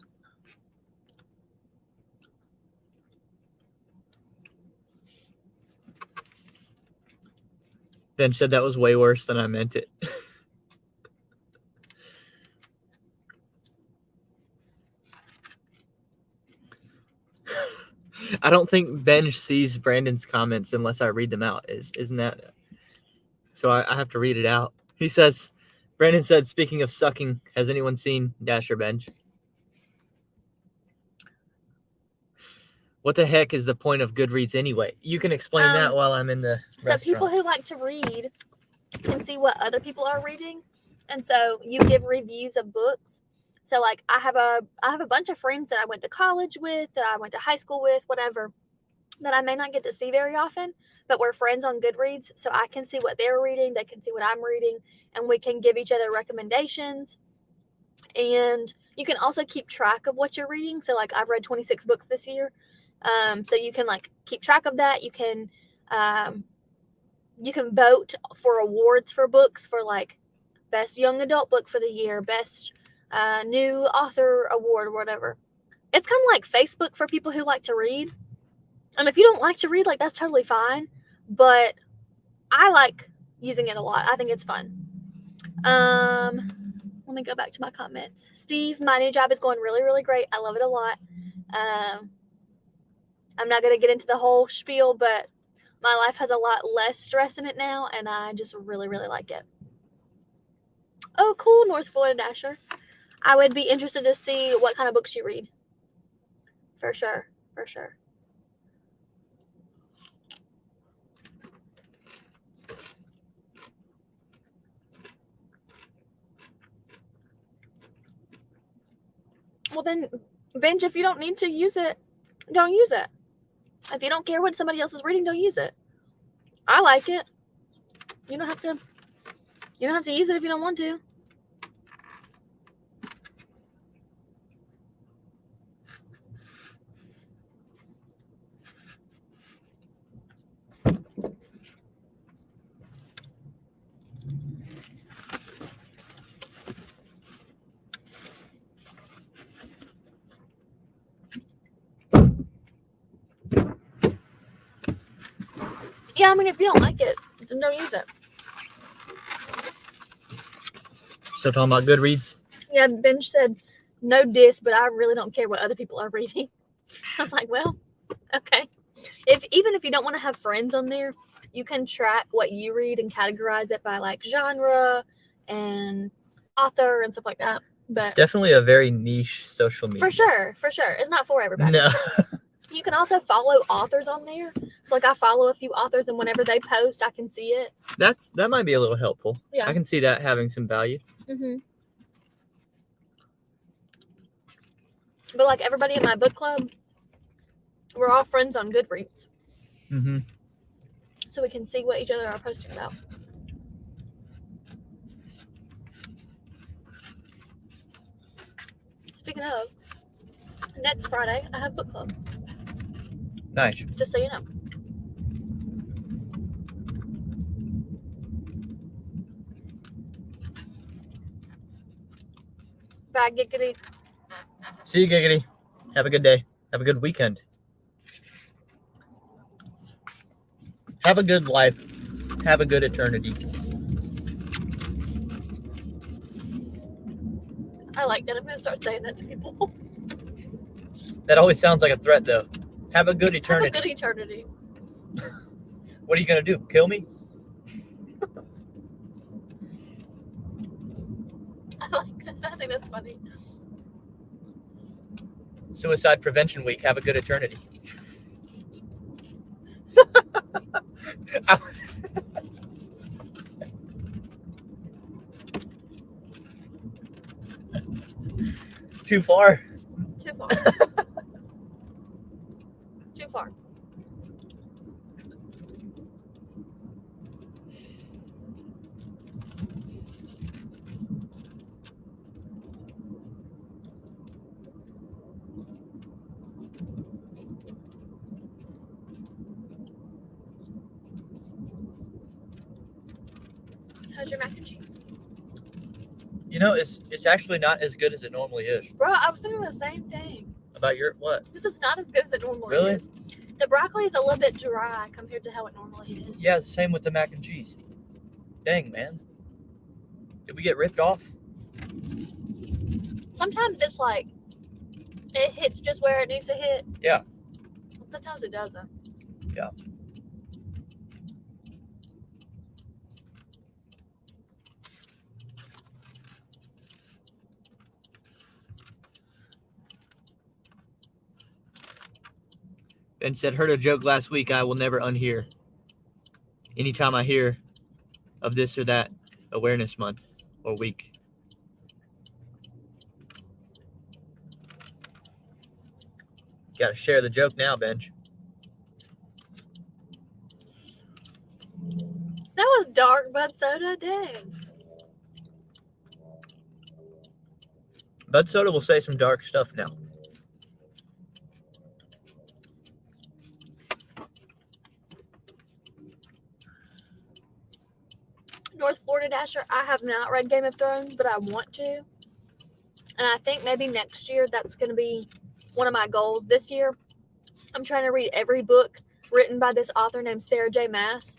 Ben said that was way worse than I meant it. I don't think Ben sees Brandon's comments unless I read them out. Isn't that? So I have to read it out. He says, Brandon said, speaking of sucking, has anyone seen Dasher Bench? What the heck is the point of Goodreads anyway? You can explain that while I'm in the So restaurant. people who like to read can see what other people are reading, and so you give reviews of books. So like I have a bunch of friends that I went to college with, that I went to high school with, whatever, that I may not get to see very often, but we're friends on Goodreads, so I can see what they're reading, they can see what I'm reading, and we can give each other recommendations. And you can also keep track of what you're reading. So like I've read 26 books this year. So you can like keep track of that. You can vote for awards for books, for like best young adult book for the year, best new author award or whatever. It's kind of like Facebook for people who like to read. And if you don't like to read, like that's totally fine. But I like using it a lot. I think it's fun. Let me go back to my comments. Steve, my new job is going really, really great. I love it a lot. I'm not going to get into the whole spiel, but my life has a lot less stress in it now, and I just really, really like it. Oh, cool, North Florida Dasher. I would be interested to see what kind of books you read. For sure, for sure. Well, then, Benj, if you don't need to use it, don't use it. If you don't care what somebody else is reading, don't use it. I like it. You don't have to use it if you don't want to. Yeah, I mean, if you don't like it, then don't use it. Still talking about Goodreads? Yeah, Benj said, no diss, but I really don't care what other people are reading. I was like, well, okay. Even if you don't want to have friends on there, you can track what you read and categorize it by like genre and author and stuff like that. It's But definitely a very niche social media. for sure. It's not for everybody. No. You can also follow authors on there. So like I follow a few authors, and whenever they post, I can see it. That might be a little helpful. Yeah. I can see that having some value. But like everybody in my book club, we're all friends on Goodreads, so we can see what each other are posting about. Speaking of, next Friday I have book club. Nice. Just so you know. Bye, Giggity. See you, Giggity. Have a good day. Have a good weekend. Have a good life. Have a good eternity. I like that. I'm going to start saying that to people. That always sounds like a threat, though. Have a good eternity. Have a good eternity. What are you going to do? Kill me? I like that. I think that's funny. Suicide Prevention Week. Have a good eternity. Too far? Too far. Too far. How's your mac and cheese? You know, it's actually not as good as it normally is. Bro, I was thinking the same thing. About your what? This is not as good as it normally Really? is. The broccoli is a little bit dry compared to how it normally is. Yeah, same with the mac and cheese. Dang, man. Did we get ripped off? Sometimes it's like, it hits just where it needs to hit. Yeah. Sometimes it doesn't. Yeah. Ben said, heard a joke last week I will never unhear. Anytime I hear of this or that awareness month or week. Gotta share the joke now, Benj. That was dark, bud soda. Dang. Bud Soda will say some dark stuff now. North Florida Dasher, I have not read Game of Thrones, but I want to. And I think maybe next year that's going to be one of my goals. This year, I'm trying to read every book written by this author named Sarah J. Maas.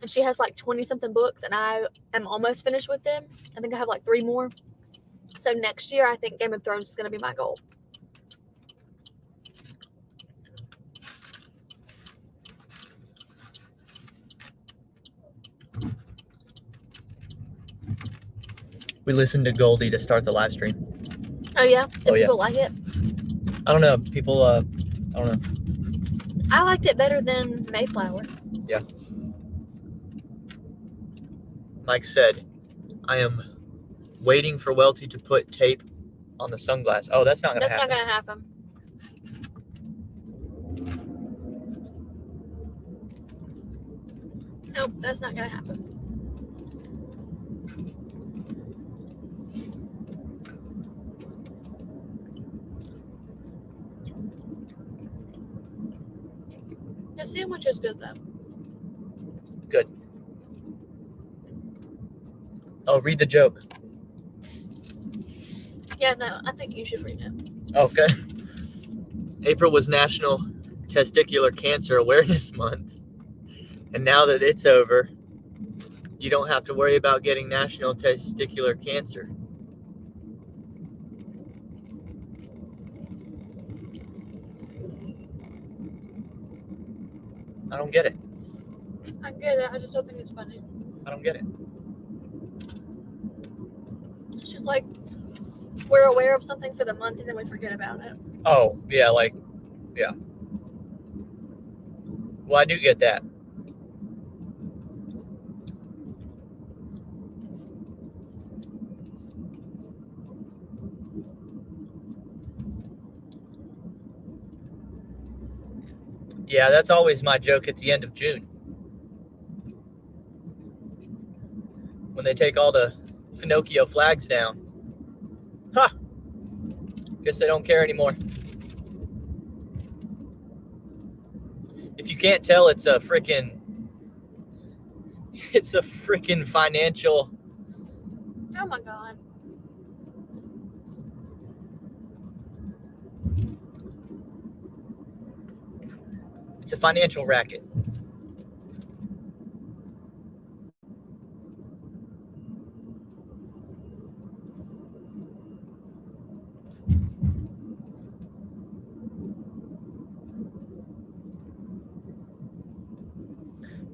And she has like 20-something books, and I am almost finished with them. I think I have like 3 more. So next year, I think Game of Thrones is going to be my goal. We listened to Goldie to start the live stream. Oh, yeah? Did Oh, yeah. people like it? I don't know. People, I don't know. I liked it better than Mayflower. Yeah. Mike said, I am waiting for Welty to put tape on the sunglass. Oh, that's not going to That's happen. not going to happen. Nope, that's not going to happen. The sandwich is good, though. Good. Oh, read the joke. Yeah, no, I think you should read it. Okay. April was National Testicular Cancer Awareness Month. And now that it's over, you don't have to worry about getting national testicular cancer. I don't get it. I get it. I just don't think it's funny. I don't get it. It's just like we're aware of something for the month and then we forget about it. Oh, yeah, like, yeah. Well, I do get that. Yeah, that's always my joke at the end of June. When they take all the Pinocchio flags down. Ha! Guess they don't care anymore. If you can't tell, it's a freaking financial. Oh my god. It's a financial racket.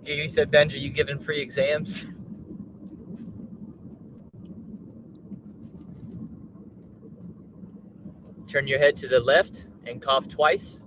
You said, Benji, are you giving free exams? Turn your head to the left and cough twice.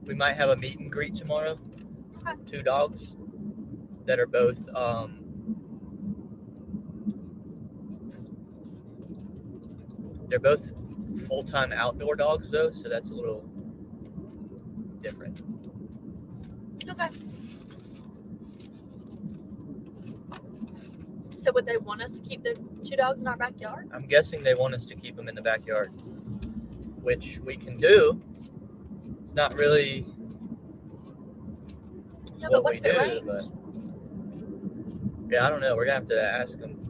We might have a meet and greet tomorrow. Okay. 2 dogs that are both they're both full-time outdoor dogs though, so that's a little different. Okay. So would they want us to keep the 2 dogs in our backyard? I'm guessing they want us to keep them in the backyard, which we can do. It's not really Yeah, but what what we if it do, rains? but yeah, I don't know. We're gonna have to ask them.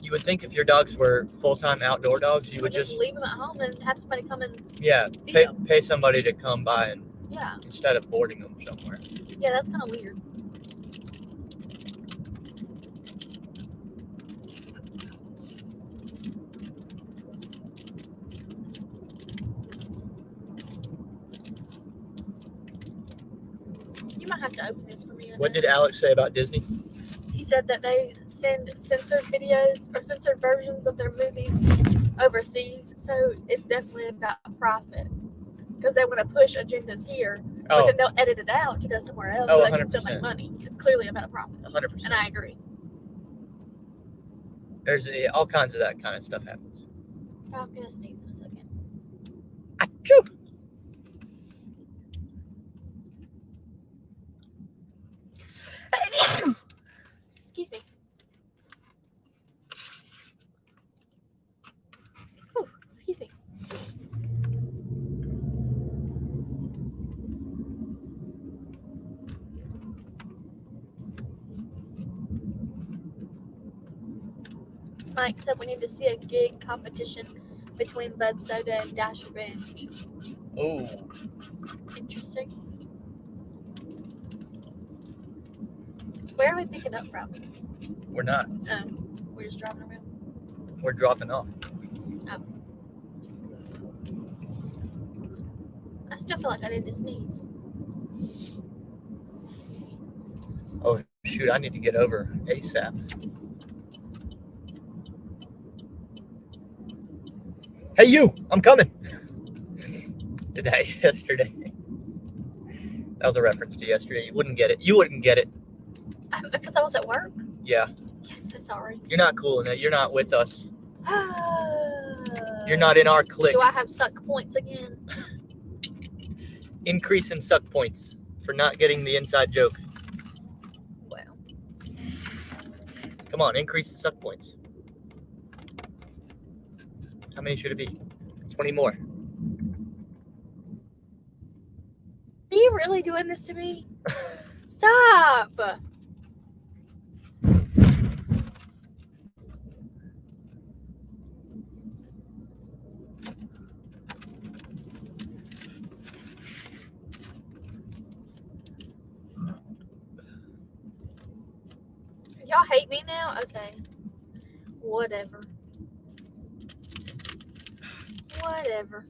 You would think if your dogs were full-time outdoor dogs, you would just leave them at home and have somebody come and feed pay, them. pay somebody to come by and Yeah. instead of boarding them somewhere. Yeah, that's kind of weird. You might have to open this for me. What did Alex say about Disney? He said that they send censored videos or censored versions of their movies overseas, so it's definitely about profit because they want to push agendas here, but then they'll edit it out to go somewhere else so they can still make 100%. money. It's clearly about a profit, 100%. and I agree. There's all kinds of that kind of stuff happens. I'm gonna sneeze in a second. Achoo! Excuse me. Whew, excuse me. Mike said we need to see a gig competition between Bud Soda and Dasher Binge. Oh, Interesting. Where are we picking up from? we're not. We're just driving around. We're dropping off. I still feel like I need to sneeze. Oh, shoot, I need to get over ASAP. Hey, you! I'm coming! Did that yesterday. That was a reference to yesterday. You wouldn't get it. You wouldn't get it. Because I was at work? Yeah. Yes, I'm sorry. You're not cool enough. You're not with us. You're not in our clique. Do I have suck points again? Increase in suck points for not getting the inside joke. Well, Come on, increase the suck points. How many should it be? 20 more. are you really doing this to me? Stop! Y'all hate me now? Okay. Whatever. Whatever.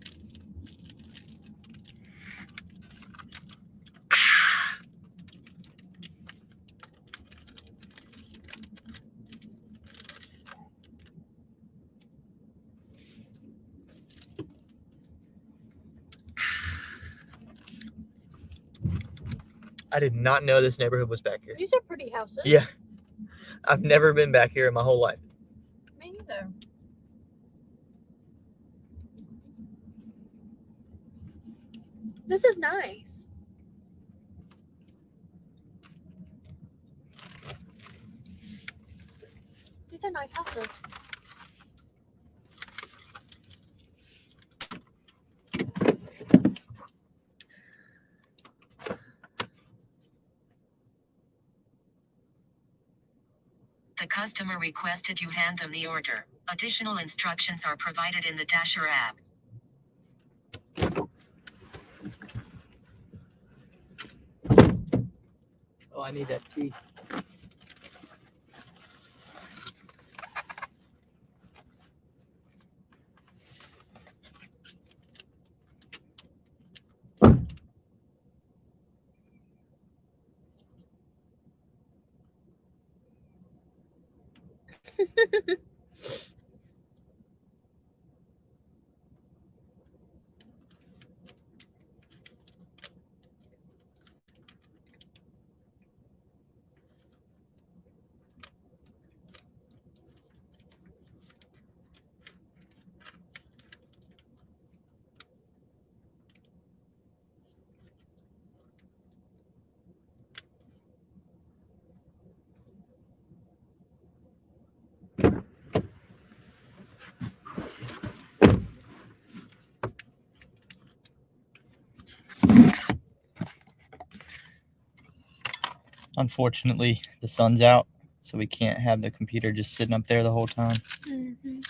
I did not know this neighborhood was back here. These are pretty houses. Yeah. I've never been back here in my whole life. Me neither. This is nice. These are nice houses. The customer requested you hand them the order. Additional instructions are provided in the Dasher app. Oh, I need that tea. Unfortunately, the sun's out, so we can't have the computer just sitting up there the whole time. Mm-hmm.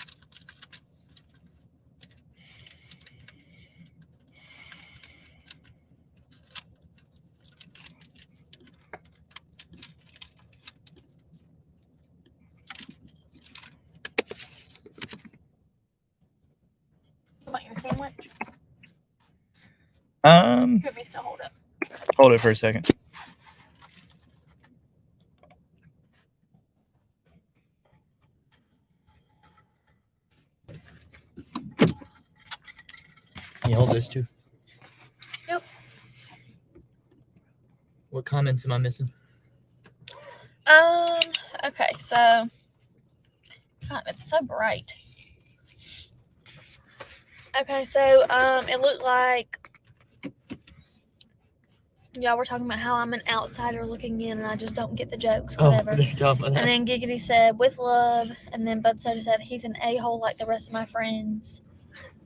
Want your sandwich? Let me still hold it. Hold it for a second. You hold this too. Yep. What comments am I missing? Okay, so God, it's so bright. Okay, so it looked like y'all were talking about how I'm an outsider looking in and I just don't get the jokes, whatever. Oh, they're talking about that. And then Giggity said, with love. And then Bud Soda said, he's an a-hole like the rest of my friends.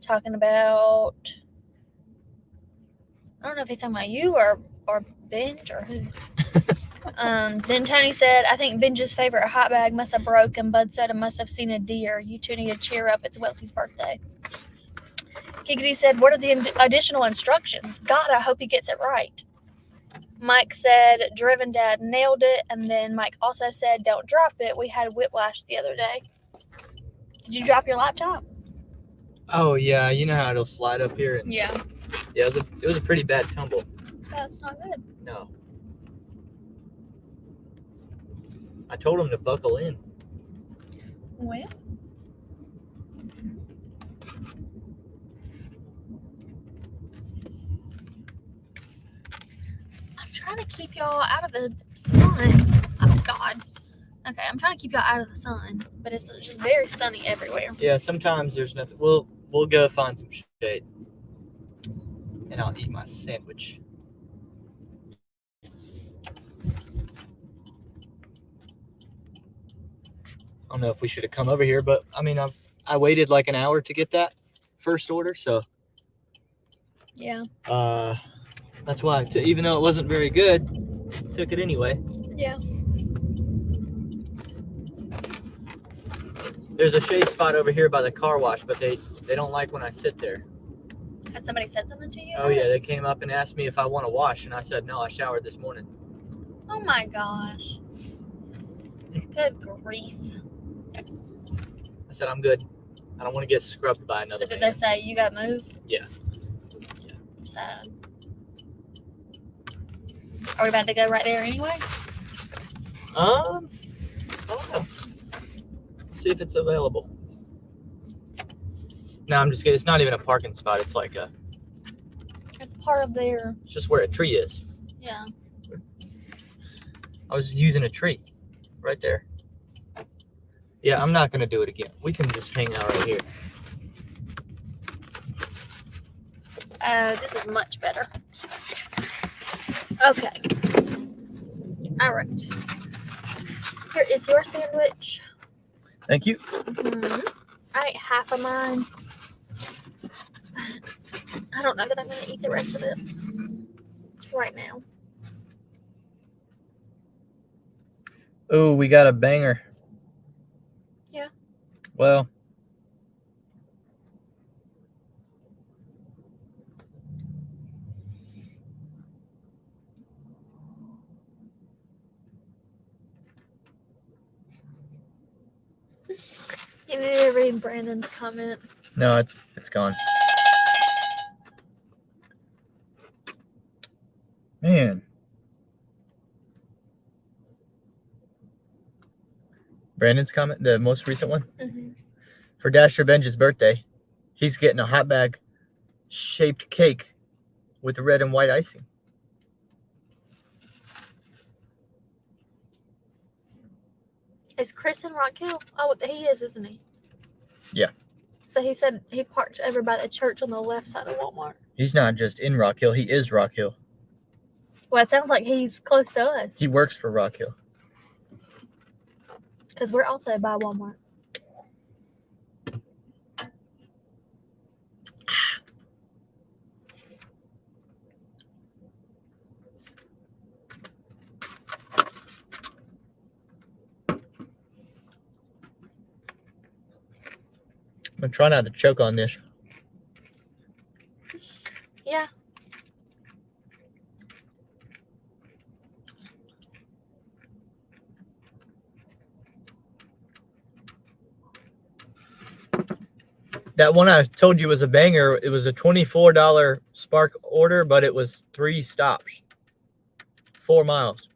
Talking about, I don't know if he's talking about you or Benj or who. Then Tony said, I think Benj's favorite hot bag must have broken. Bud Soda must have seen a deer. You two need to cheer up. It's Welty's birthday. Giggity said, what are the additional instructions? God, I hope he gets it right. Mike said, Driven Dad nailed it. And then Mike also said, don't drop it. We had whiplash the other day. Did you drop your laptop? Oh yeah, you know how it'll slide up here. And, Yeah. yeah, it was a pretty bad tumble. That's not good. No. I told him to buckle in. Well. I'm trying to keep y'all out of the sun. Oh, God. Okay, I'm trying to keep y'all out of the sun, but it's just very sunny everywhere. Yeah, sometimes there's nothing. We'll go find some shade, and I'll eat my sandwich. I don't know if we should have come over here, but I mean, I waited like an hour to get that first order, so Yeah. that's why. Even though it wasn't very good, took it anyway. Yeah. There's a shade spot over here by the car wash, but they don't like when I sit there. Has somebody said something to you? Oh yeah, they came up and asked me if I want to wash, and I said no. I showered this morning. Oh my gosh. Good grief. I said I'm good. I don't want to get scrubbed by another. So did man. they say you got moved? Yeah. Sad. Are we about to go right there anyway? I don't know. See if it's available. No, I'm just kidding. It's not even a parking spot. It's like It's part of their. it's just where a tree is. Yeah. I was just using a tree right there. Yeah, I'm not gonna do it again. We can just hang out right here. This is much better. Okay. All right. Here is your sandwich. Thank you. I ate half of mine. I don't know that I'm going to eat the rest of it right now. Oh, we got a banger. Yeah. Well. You need to read Brandon's comment. No, it's gone. Man. Brandon's comment, the most recent one? Mm-hmm. For Dasher Benj's birthday, he's getting a hot bag shaped cake with red and white icing. Is Chris in Rock Hill? Oh, he is, isn't he? Yeah. So he said he parked over by the church on the left side of Walmart. He's not just in Rock Hill, he is Rock Hill. Well, it sounds like he's close to us. He works for Rock Hill. Because we're also by Walmart. I'm gonna try not to choke on this. Yeah. That one I told you was a banger. It was a $24 Spark order, but it was 3 stops, 4 miles.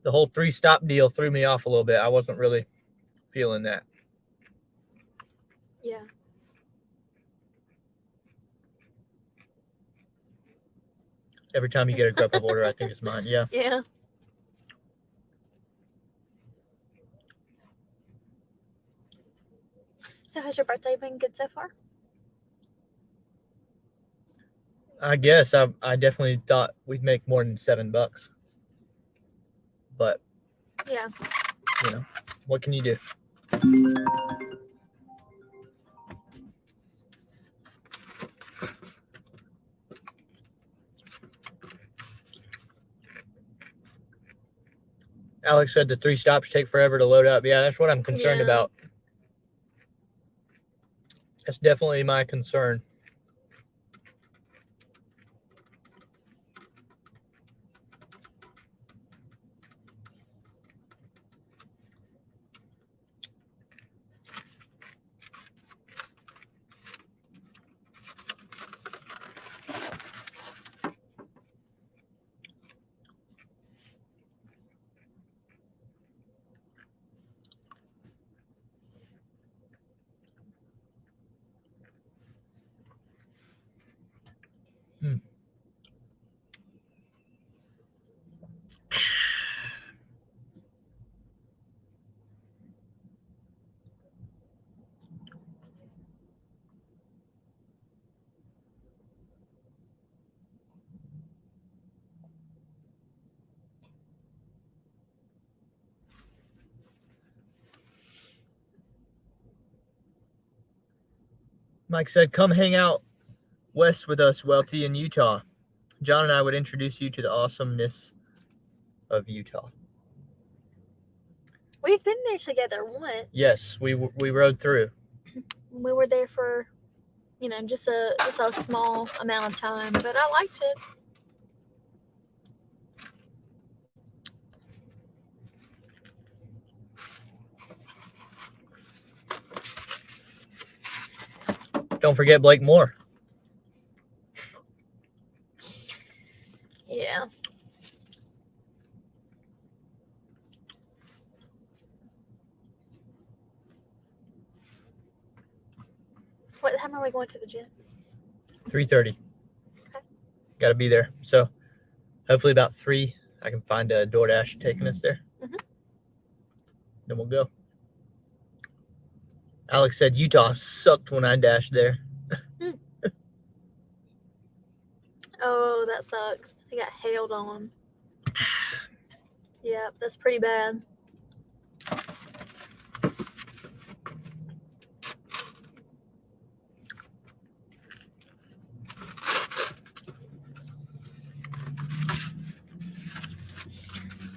The whole 3-stop deal threw me off a little bit. I wasn't really feeling that. Yeah. Every time you get a Grubhub order, I think it's mine. Yeah. Yeah. So has your birthday been good so far? I guess I definitely thought we'd make more than $7. But, Yeah. you know, what can you do? Alex said the 3 stops take forever to load up. Yeah, that's what I'm concerned Yeah. about. That's definitely my concern. Mike said, come hang out west with us, Welty, in Utah. John and I would introduce you to the awesomeness of Utah. We've been there together once. Yes, we rode through. We were there for, just a small amount of time, but I liked it. Don't forget Blake Moore. Yeah. What time are we going to the gym? 3:30. Okay. Got to be there. So hopefully about 3, I can find a DoorDash taking us there. Mhm. Then we'll go. Alex said Utah sucked when I dashed there. Oh, that sucks. He got hailed on. Yeah, that's pretty bad.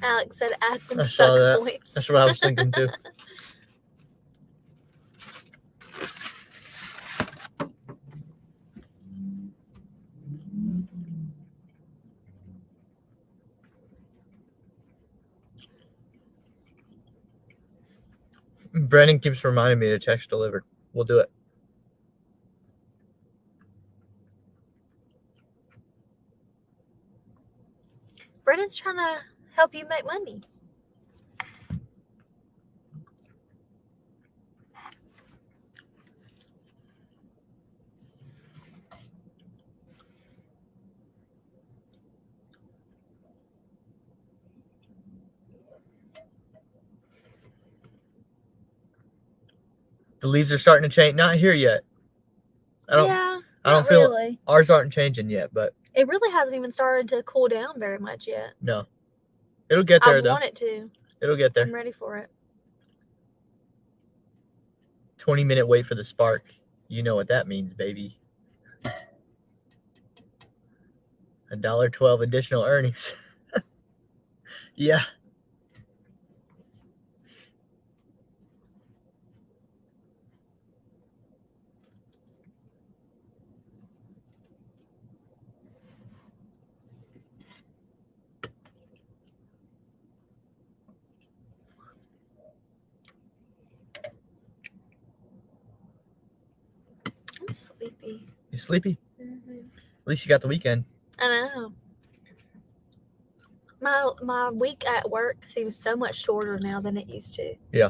Alex said add some I saw suck that. points. That's what I was thinking too. Brandon keeps reminding me to text delivered. We'll do it. Brennan's trying to help you make money. The leaves are starting to change. Not here yet. I don't not feel really. ours aren't changing yet, but It really hasn't even started to cool down very much yet. no. It'll get there I though. want it to. It'll get there. I'm ready for it. 20-minute wait for the spark. You know what that means, baby. $1.12 additional earnings. Yeah. I'm sleepy. You sleepy? Mm-hmm. At least you got the weekend. I know. My week at work seems so much shorter now than it used to. Yeah.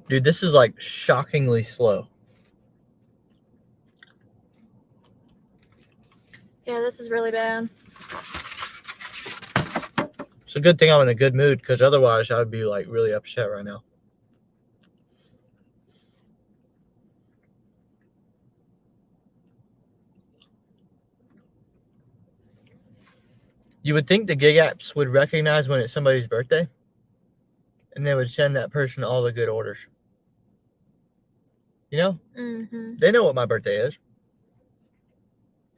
Dude, this is like shockingly slow. Yeah, this is really bad. It's a good thing I'm in a good mood because otherwise I would be like really upset right now. You would think the gig apps would recognize when it's somebody's birthday and they would send that person all the good orders. You know? Mm-hmm. They know what my birthday is.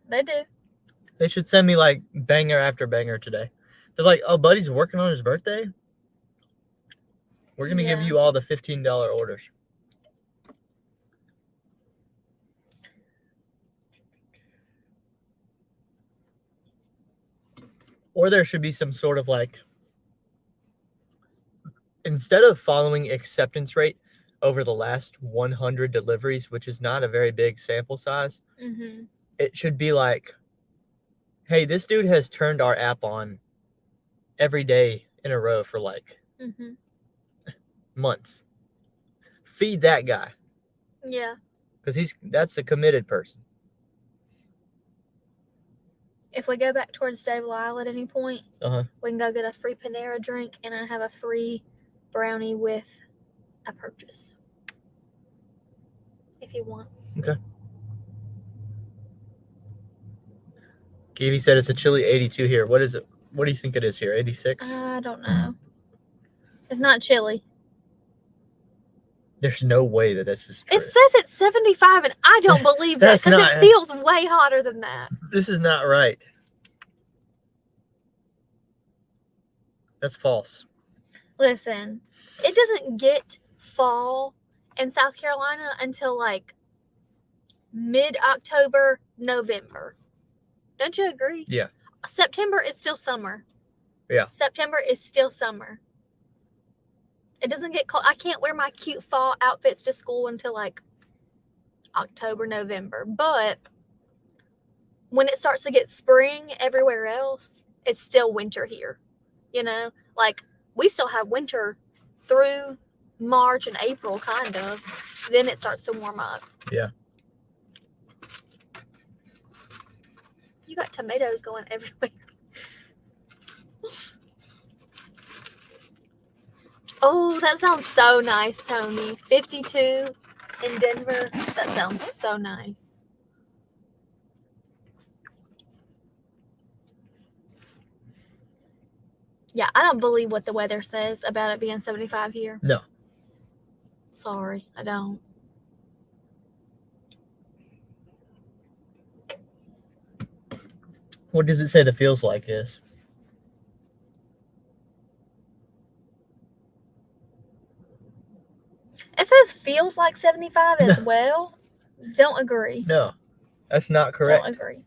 They do. They should send me like banger after banger today. They're like, oh, buddy's working on his birthday. We're going to give Yeah. you all the $15 orders. Or there should be some sort of like, instead of following acceptance rate over the last 100 deliveries, which is not a very big sample size, Mm-hmm. it should be like, hey, this dude has turned our app on every day in a row for like Mm-hmm. months. Feed that guy Yeah. because that's a committed person. If we go back towards Stable Isle at any point, Uh-huh. we can go get a free Panera drink, and I have a free brownie with a purchase. If you want. Okay. Katie said it's a chilly 82 here. What is it? What do you think it is here? 86? I don't know. It's not chilly. There's no way that this is true. It says it's 75, and I don't believe that That's because not- it feels way hotter than that. This is not right. That's false. Listen, it doesn't get fall in South Carolina until like mid-October, November. Don't you agree? Yeah. September is still summer. Yeah. September is still summer. It doesn't get cold. I can't wear my cute fall outfits to school until like October, November. But when it starts to get spring everywhere else, it's still winter here. You know, like we still have winter through March and April, kind of. Then it starts to warm up. Yeah. You got tomatoes going everywhere. Oh, that sounds so nice, Tony. 52 in Denver. That sounds so nice. Yeah, I don't believe what the weather says about it being 75 here. No. Sorry, I don't. What does it say the feels like is? It says feels like 75 as well. Don't agree. No. That's not correct. Don't agree.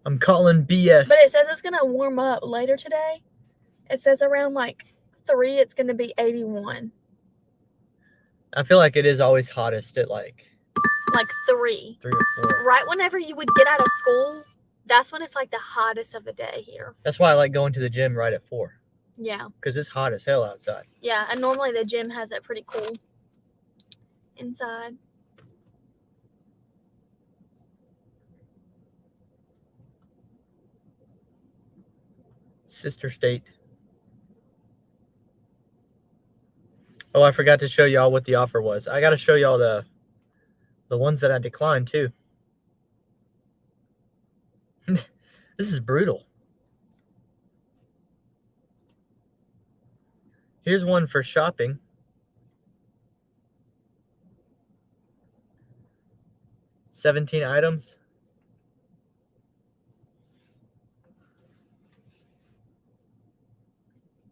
I'm calling BS. But it says it's going to warm up later today. It says around like 3, it's going to be 81. I feel like it is always hottest at like 3. 3 or 4. Right whenever you would get out of school, that's when it's like the hottest of the day here. That's why I like going to the gym right at 4. Yeah. Because it's hot as hell outside. Yeah. And normally the gym has it pretty cool inside. Sister state. Oh, I forgot to show y'all what the offer was. I got to show y'all the ones that I declined too. This is brutal. Here's one for shopping. $17 items.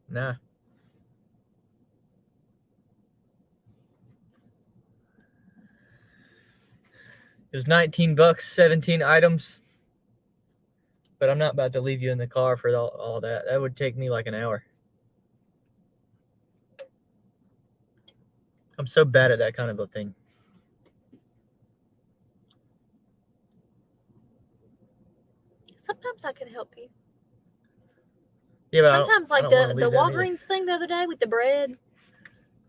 Nah. It was 19 bucks, 17 items. But I'm not about to leave you in the car for all that. That would take me like an hour. I'm so bad at that kind of a thing. Sometimes I can help you. Yeah, but Sometimes I like don't wanna the leave them either. Walgreens thing the other day with the bread,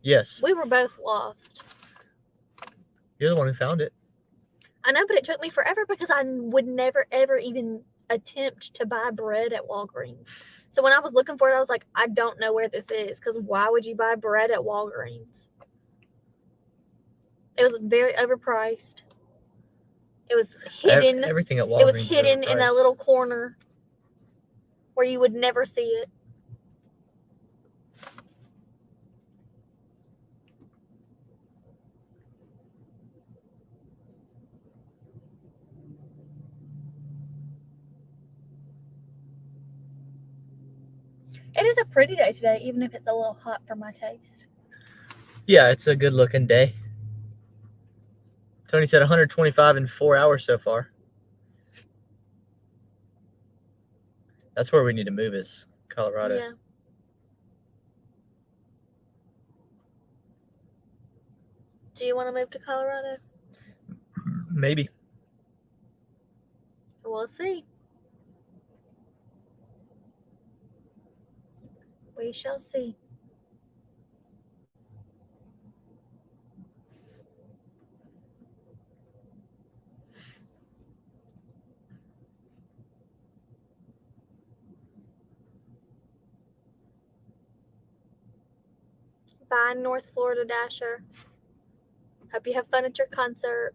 Yes. we were both lost. You're the one who found it. I know, but it took me forever because I would never, ever even attempt to buy bread at Walgreens. So when I was looking for it, I was like, I don't know where this is because why would you buy bread at Walgreens? It was very overpriced. It was hidden. Everything at Walgreens. It was hidden in a overpriced. little corner where you would never see it. It is a pretty day today, even if it's a little hot for my taste. Yeah, it's a good looking day. Tony said 125 in 4 hours so far. That's where we need to move is Colorado. Yeah. Do you want to move to Colorado? Maybe. We'll see. We shall see. Bye, North Florida Dasher. Hope you have fun at your concert.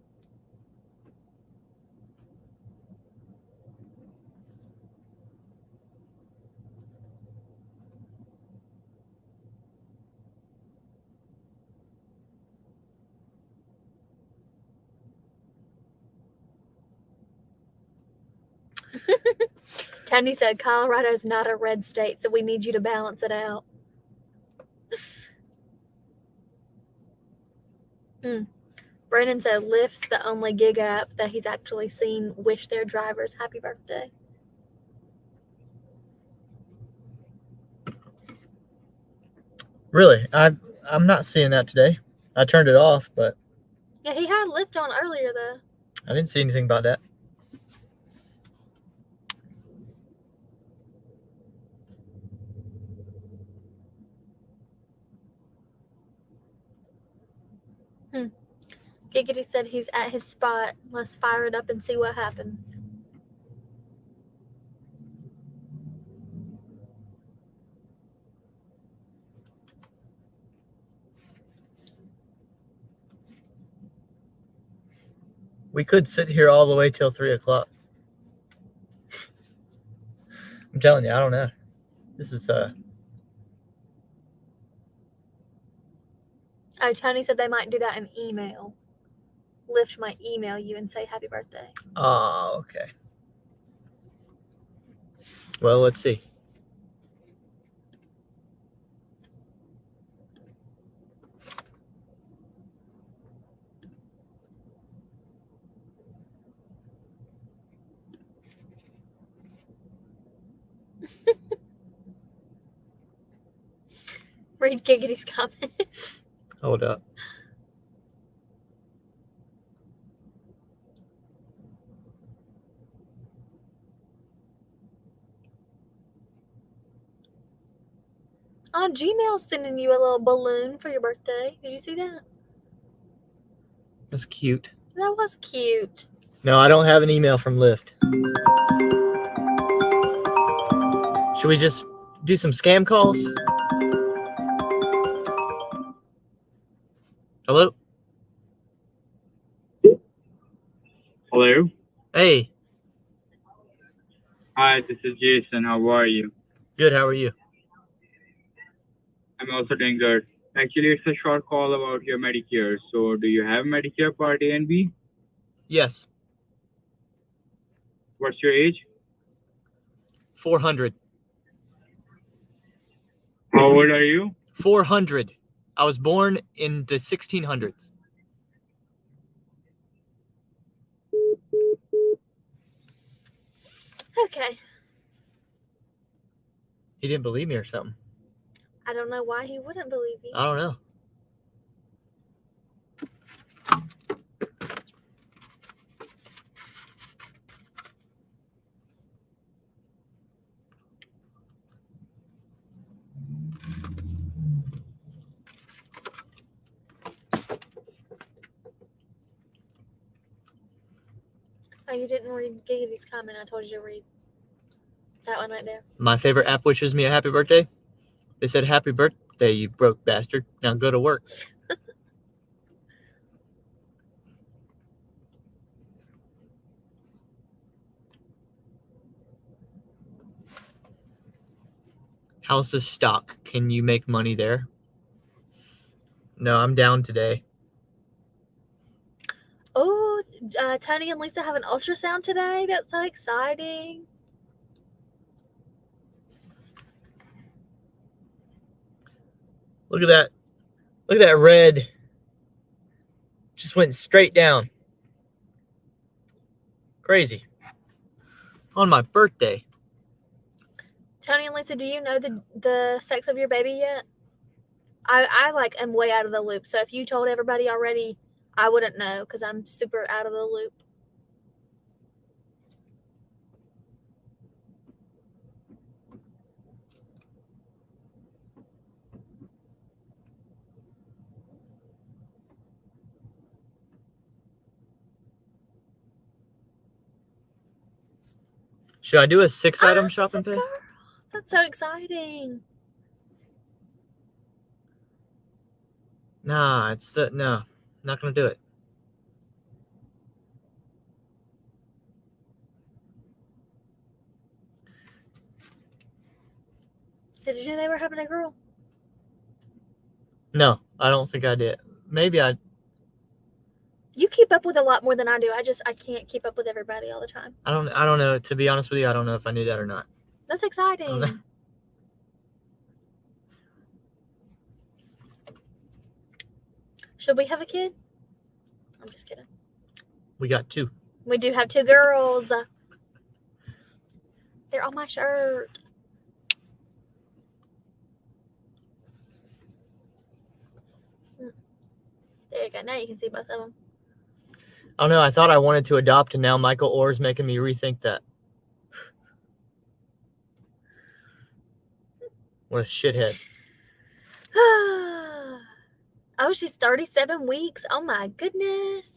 Tony said Colorado's not a red state, so we need you to balance it out. Brandon said Lyft's the only gig app that he's actually seen wish their drivers happy birthday. Really? I'm not seeing that today. I turned it off, but Yeah, he had Lyft on earlier though. I didn't see anything about that. Giggity said he's at his spot. Let's fire it up and see what happens. We could sit here all the way till 3 o'clock. I'm telling you, I don't know. This is Oh, Tony said they might do that in email. Lyft might email you and say happy birthday. Oh, okay. Well, let's see. Read Giggity's comment. Hold up. Oh, Gmail's sending you a little balloon for your birthday. Did you see that? That's cute. That was cute. No, I don't have an email from Lyft. Should we just do some scam calls? Hello? Hello. Hey, Hi, this is Jason. How are you? good. How are you? I'm also doing good. Actually, it's a short call about your Medicare. So, do you have Medicare Part A and B? Yes, What's your age? 400. How old are you? 400. I was born in the 1600s. Okay. He didn't believe me or something. I don't know why he wouldn't believe you. I don't know. Oh, you didn't read Giggity's comment. I told you to read that one right there. My favorite app wishes me a happy birthday. They said, happy birthday, you broke bastard. Now go to work. How's the stock? Can you make money there? No, I'm down today. Oh, Tony and Lisa have an ultrasound today. That's so exciting. Look at that. Look at that red. Just went straight down. Crazy. On my birthday. Tony and Lisa, do you know the sex of your baby yet? I like am way out of the loop. So if you told everybody already, I wouldn't know because I'm super out of the loop. Should I do a 6-item shop and pay? Girl, that's so exciting. Nah, no, not gonna do it. Did you know they were having a girl? No, I don't think I did. Maybe I. You keep up with a lot more than I do. I can't keep up with everybody all the time. I don't know. To be honest with you, I don't know if I knew that or not. That's exciting. Should we have a kid? I'm just kidding. We got 2. We do have 2 girls. They're on my shirt. There you go. Now you can see both of them. I don't know. I thought I wanted to adopt, and now Michael Orr's making me rethink that. What a shithead. Oh, she's 37 weeks. Oh my goodness.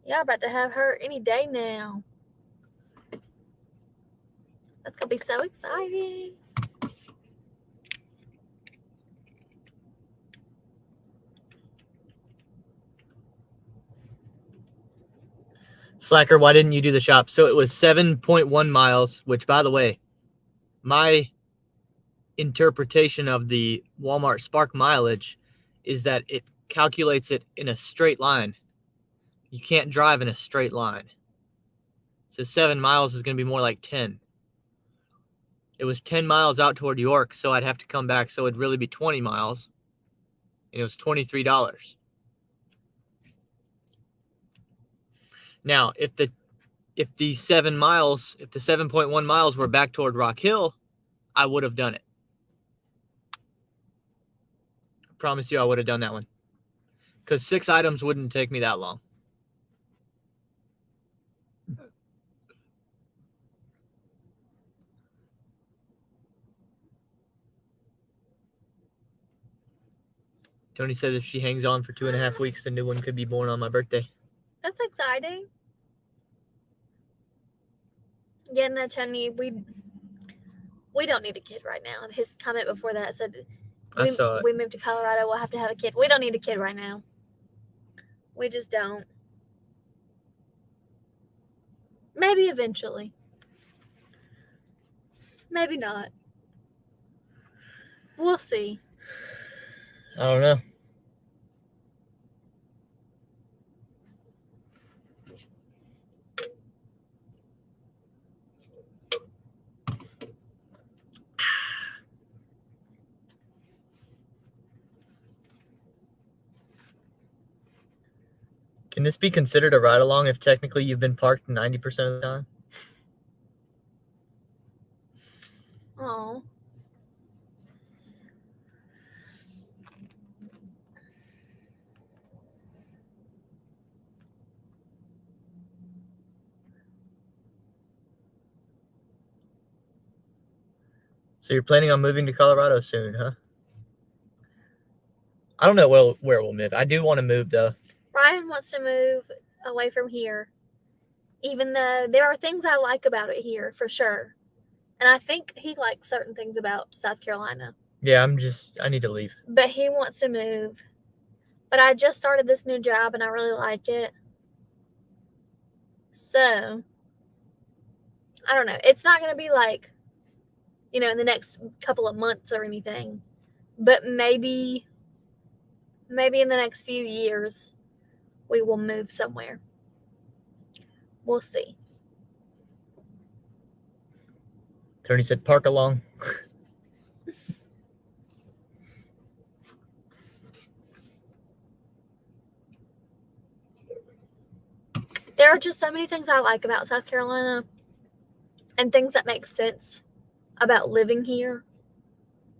Y'all about to have her any day now. That's going to be so exciting. Slacker, why didn't you do the shop? So it was 7.1 miles, which, by the way, my interpretation of the Walmart Spark mileage is that it calculates it in a straight line. You can't drive in a straight line. So 7 miles is going to be more like 10. It was 10 miles out toward York, so I'd have to come back, so it'd really be 20 miles. And it was $23. Now, if the 7.1 miles were back toward Rock Hill, I would have done it. I promise you I would have done that one. Because 6 items wouldn't take me that long. Tony said if she hangs on for 2.5 weeks, the new one could be born on my birthday. That's exciting. Yeah, no, Tony, we don't need a kid right now. His comment before that said I saw it. we moved to Colorado, we'll have to have a kid. We don't need a kid right now. We just don't. Maybe eventually. Maybe not. We'll see. I don't know. Can this be considered a ride along if technically you've been parked 90% of the time? Oh. So you're planning on moving to Colorado soon, huh? I don't know where we'll move. I do want to move, though. Ryan wants to move away from here, even though there are things I like about it here, for sure. And I think he likes certain things about South Carolina. Yeah, I need to leave. But he wants to move. But I just started this new job, and I really like it. So, I don't know. It's not going to be like, in the next couple of months or anything. But maybe in the next few years, we will move somewhere. We'll see. Tony said park along. There are just so many things I like about South Carolina and things that make sense about living here.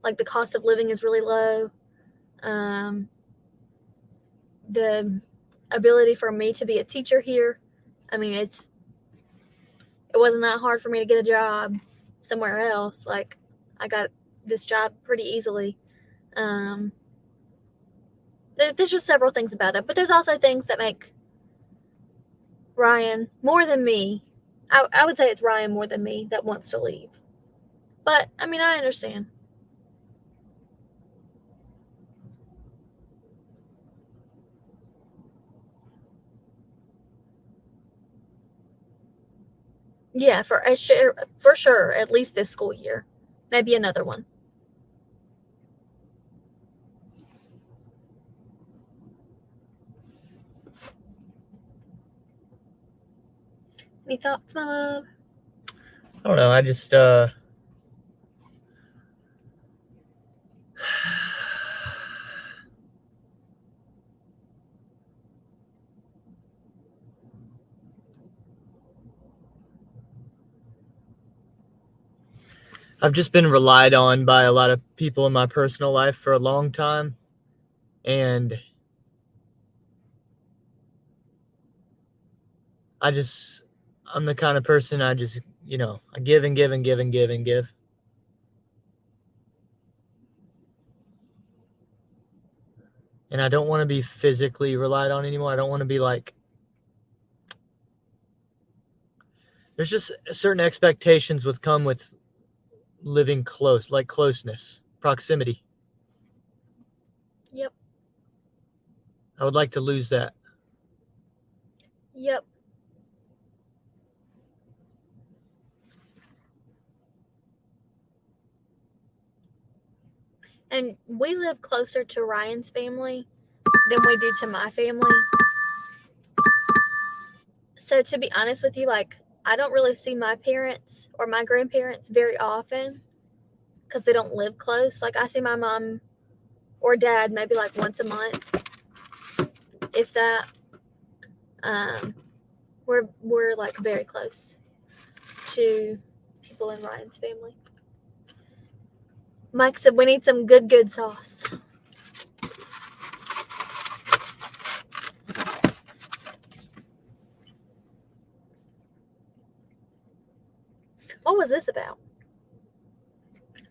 Like the cost of living is really low. The ability for me to be a teacher here. I mean, it wasn't that hard for me to get a job somewhere else. Like, I got this job pretty easily. There's just several things about it. But there's also things that make Ryan more than me. I would say it's Ryan more than me that wants to leave. But, I mean, I understand. Yeah, for sure, at least this school year. Maybe another one. Any thoughts, my love? I don't know. I just I've just been relied on by a lot of people in my personal life for a long time. And I'm the kind of person I just, I give and give and give and give and give. And I don't want to be physically relied on anymore. I don't want to be like, there's just certain expectations come with living close, like closeness, proximity. Yep. I would like to lose that. Yep. And we live closer to Ryan's family than we do to my family. So to be honest with you, like, I don't really see my parents or my grandparents very often because they don't live close. Like, I see my mom or dad maybe like once a month, if that. We're like very close to people in Ryan's family. Mike said we need some good sauce. What was this about?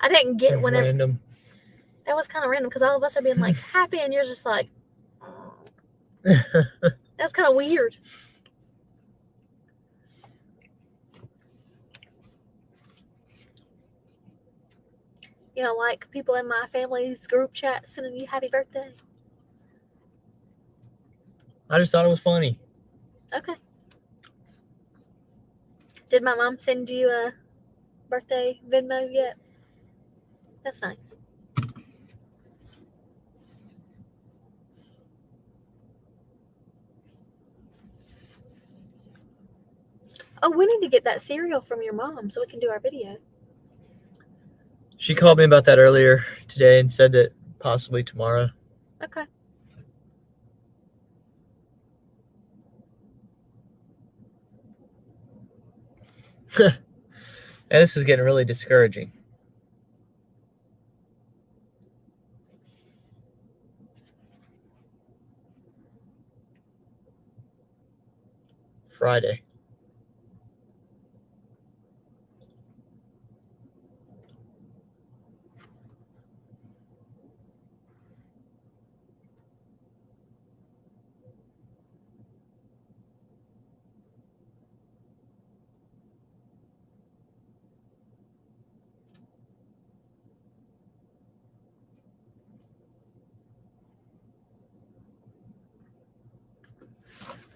I didn't get whenever. Random. That was kind of random because all of us are being like happy and you're just like, that's kind of weird. You know, like people in my family's group chat sending you happy birthday. I just thought it was funny. Okay. Did my mom send you a birthday Venmo yet? That's nice. Oh, we need to get that cereal from your mom so we can do our video. She called me about that earlier today and said that possibly tomorrow. Okay. And this is getting really discouraging. Friday.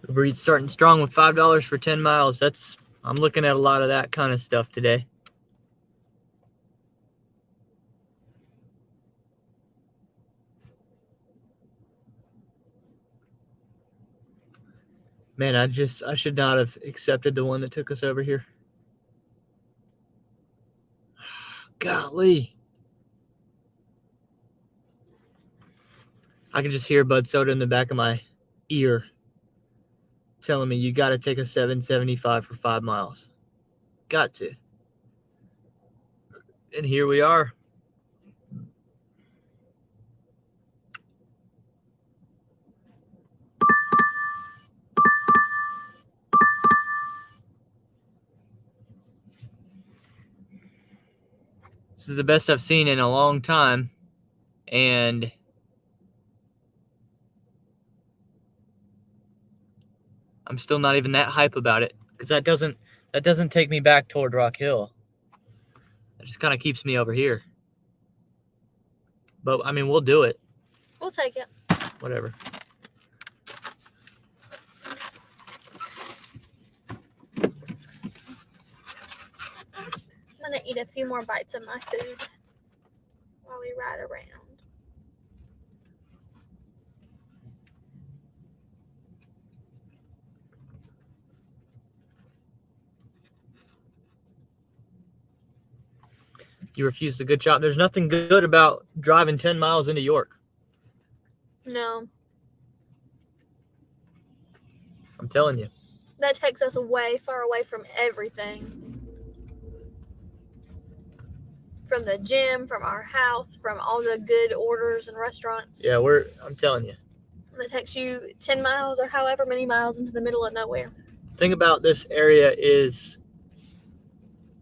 Uber Eats starting strong with $5 for 10 miles. I'm looking at a lot of that kind of stuff today. Man, I should not have accepted the one that took us over here. Golly. I can just hear Bud Soda in the back of my ear telling me you got to take a 775 for 5 miles. Got to. And here we are. This is the best I've seen in a long time. And I'm still not even that hype about it because that doesn't take me back toward Rock Hill. It just kind of keeps me over here. But I mean, we'll do it. We'll take it. Whatever. I'm gonna eat a few more bites of my food while we ride around. You refuse the good shot. There's nothing good about driving 10 miles into York. No. I'm telling you. That takes us way far away from everything. From the gym, from our house, from all the good orders and restaurants. Yeah, I'm telling you. That takes you 10 miles or however many miles into the middle of nowhere. The thing about this area is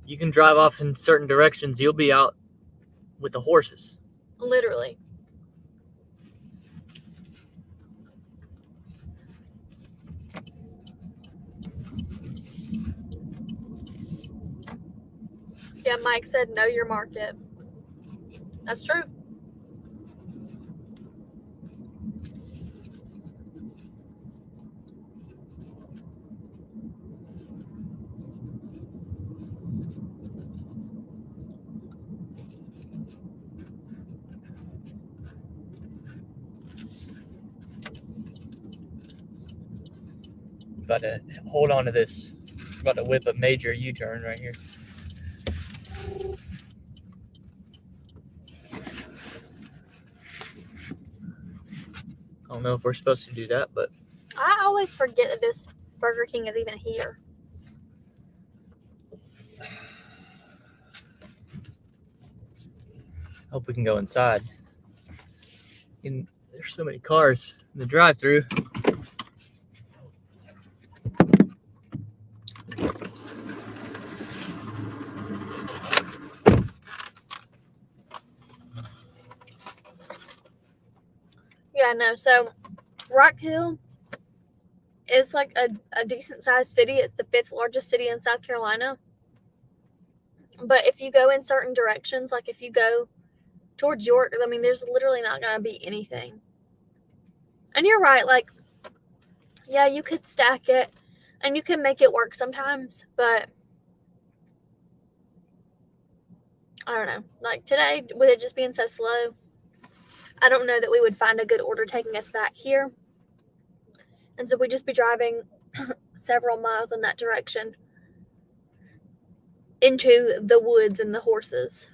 you can drive off in certain directions. You'll be out with the horses. Literally. Yeah, Mike said know your market. That's true. About to hold on to this. About to whip a major U-turn right here. I don't know if we're supposed to do that, but I always forget that this Burger King is even here. hope we can go inside. There's so many cars in the drive-thru. Yeah, no. So, Rock Hill is like a decent sized city. It's the 5th largest city in South Carolina. But if you go in certain directions, like if you go towards York, I mean, there's literally not going to be anything. And you're right. Like, yeah, you could stack it and you can make it work sometimes. But I don't know. Like today, with it just being so slow, I don't know that we would find a good order taking us back here. And so we'd just be driving several miles in that direction into the woods and the horses.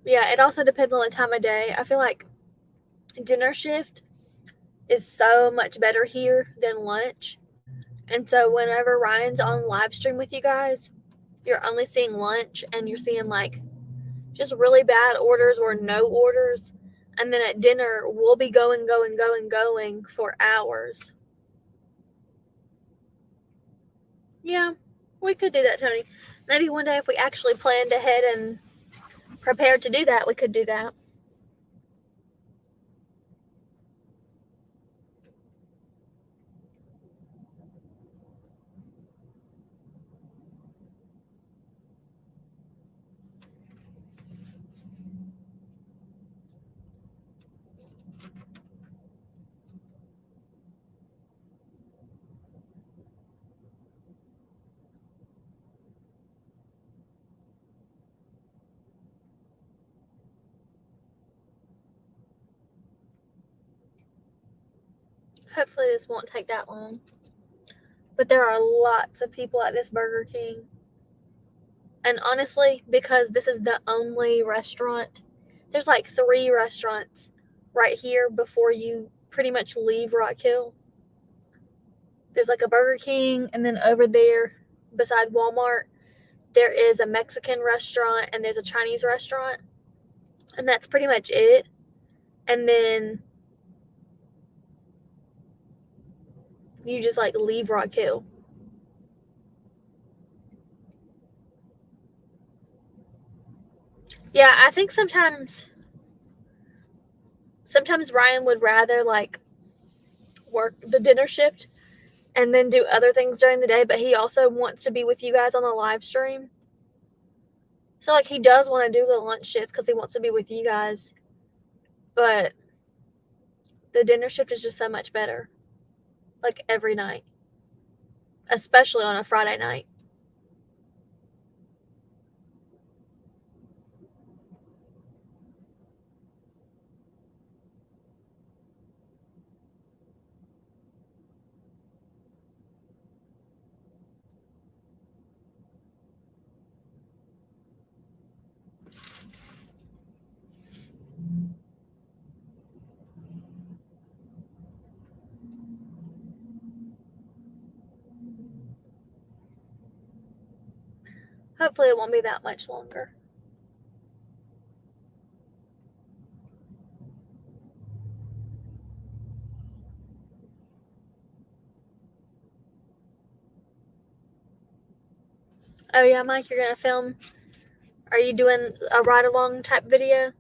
Yeah, it also depends on the time of day. I feel like dinner shift is so much better here than lunch. And so whenever Ryan's on live stream with you guys, you're only seeing lunch and you're seeing like just really bad orders or no orders. And then at dinner, we'll be going for hours. Yeah, we could do that, Tony. Maybe one day if we actually planned ahead and prepared to do that, we could do that. Hopefully this won't take that long. But there are lots of people at this Burger King. And honestly, because this is the only restaurant, there's like 3 restaurants right here before you pretty much leave Rock Hill. There's like a Burger King, and then over there beside Walmart, there is a Mexican restaurant and there's a Chinese restaurant. And that's pretty much it. And then you just like leave Rock Hill. Yeah, I think sometimes Ryan would rather like work the dinner shift and then do other things during the day, but he also wants to be with you guys on the live stream. So like he does want to do the lunch shift because he wants to be with you guys, but the dinner shift is just so much better. Like every night, especially on a Friday night. Hopefully it won't be that much longer. Oh yeah, Mike, you're gonna film. Are you doing a ride along type video?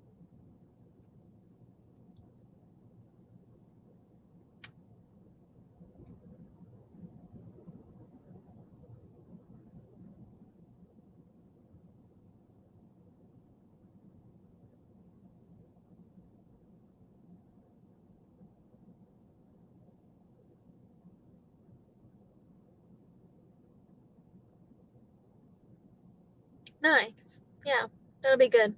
Nice. Yeah, that'll be good.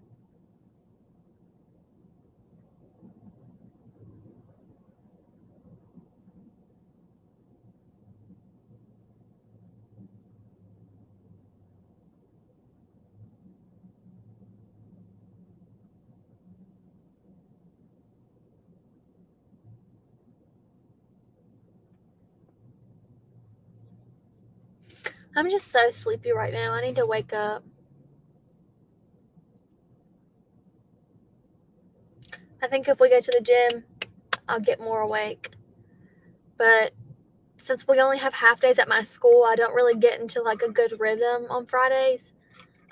I'm just so sleepy right now. I need to wake up. I think if we go to the gym, I'll get more awake. But since we only have half days at my school, I don't really get into like a good rhythm on Fridays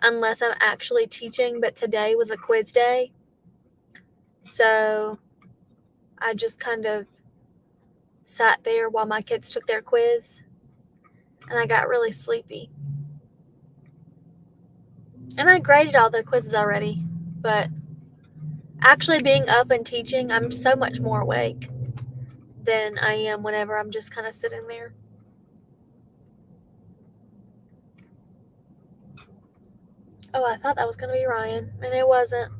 unless I'm actually teaching. But today was a quiz day. So I just kind of sat there while my kids took their quiz. And I got really sleepy. And I graded all the quizzes already. But actually being up and teaching, I'm so much more awake than I am whenever I'm just kind of sitting there. Oh, I thought that was going to be Ryan, and it wasn't.